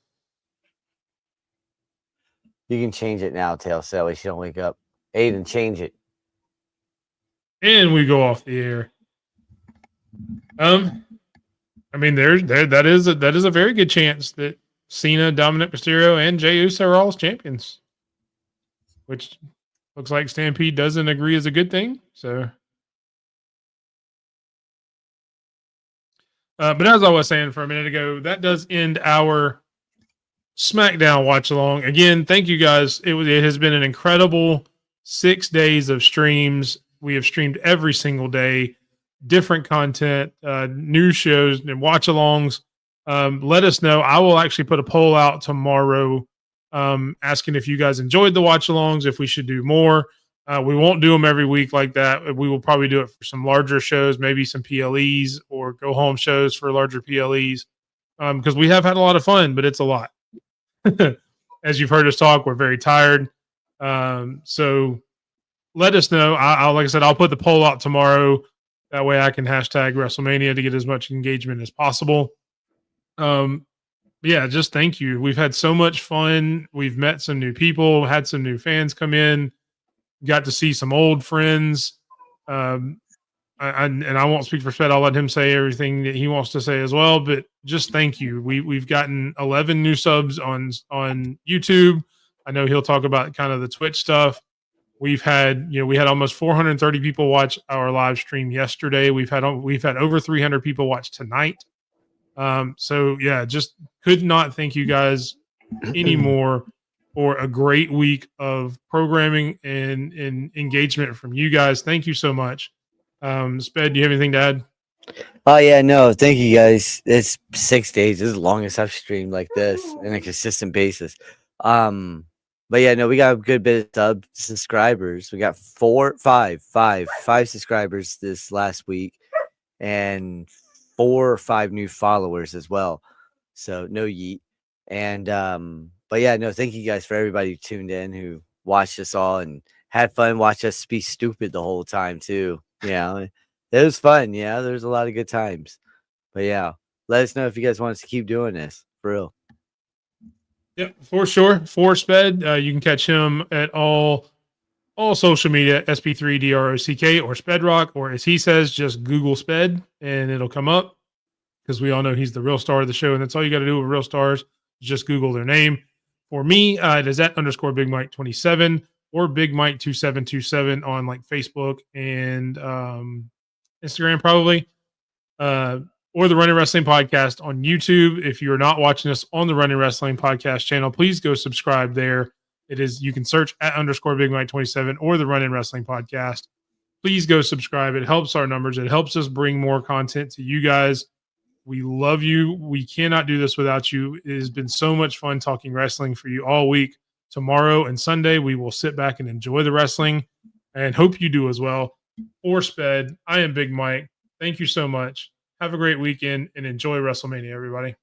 You can change it now, Tail, so we don't wake up. Aiden, change it. And we go off the air. I mean, that is a very good chance that Cena, Dominic Mysterio, and Jey Uso are all champions, which looks like Stampede doesn't agree is a good thing. So But as I was saying for a minute ago, that does end our SmackDown watch along. Again, thank you guys. It has been an incredible 6 days of streams. We have streamed every single day, different content, new shows and watch alongs. Let us know. I will actually put a poll out tomorrow asking if you guys enjoyed the watch alongs, if we should do more. We won't do them every week like that. We will probably do it for some larger shows, maybe some PLEs or go home shows for larger PLEs because we have had a lot of fun, but it's a lot. As you've heard us talk, we're very tired. So let us know. I'll like I said, I'll put the poll out tomorrow. That way I can hashtag WrestleMania to get as much engagement as possible. Yeah, just thank you. We've had so much fun. We've met some new people, had some new fans come in, got to see some old friends. And I won't speak for Fed. I'll let him say everything that he wants to say as well. But just thank you. We've gotten 11 new subs on YouTube. I know he'll talk about kind of the Twitch stuff. We've had we had almost 430 people watch our live stream yesterday. We've had over 300 people watch tonight. So yeah, just could not thank you guys anymore for a great week of programming and engagement from you guys. Thank you so much. Sped, do you have anything to add? Oh yeah, no, thank you guys. It's 6 days. This is the longest I've streamed like this on a consistent basis. But yeah, no, we got a good bit of subscribers. We got five subscribers this last week, and 4 or 5 new followers as well. So no yeet. And but yeah, no, thank you guys for everybody who tuned in, who watched us all and had fun, watch us be stupid the whole time too. Yeah, it was fun. Yeah, there's a lot of good times. But yeah, let us know if you guys want us to keep doing this for real. Yep, for sure. For Sped, you can catch him at all social media, SP3DROCK or Spedrock, or as he says, just Google Sped and it'll come up because we all know he's the real star of the show, and that's all you got to do with real stars. Just Google their name. For me, it is at _ Big Mike 27 or Big Mike 2727 on like Facebook and Instagram probably. Or the Running Wrestling Podcast on YouTube. If you're not watching us on the Running Wrestling Podcast channel, please go subscribe there. It is, you can search at _ Big Mike 27 or the Running Wrestling Podcast. Please go subscribe. It helps our numbers. It helps us bring more content to you guys. We love you. We cannot do this without you. It has been so much fun talking wrestling for you all week. Tomorrow and Sunday, we will sit back and enjoy the wrestling and hope you do as well. For Sped, I am Big Mike. Thank you so much. Have a great weekend and enjoy WrestleMania, everybody.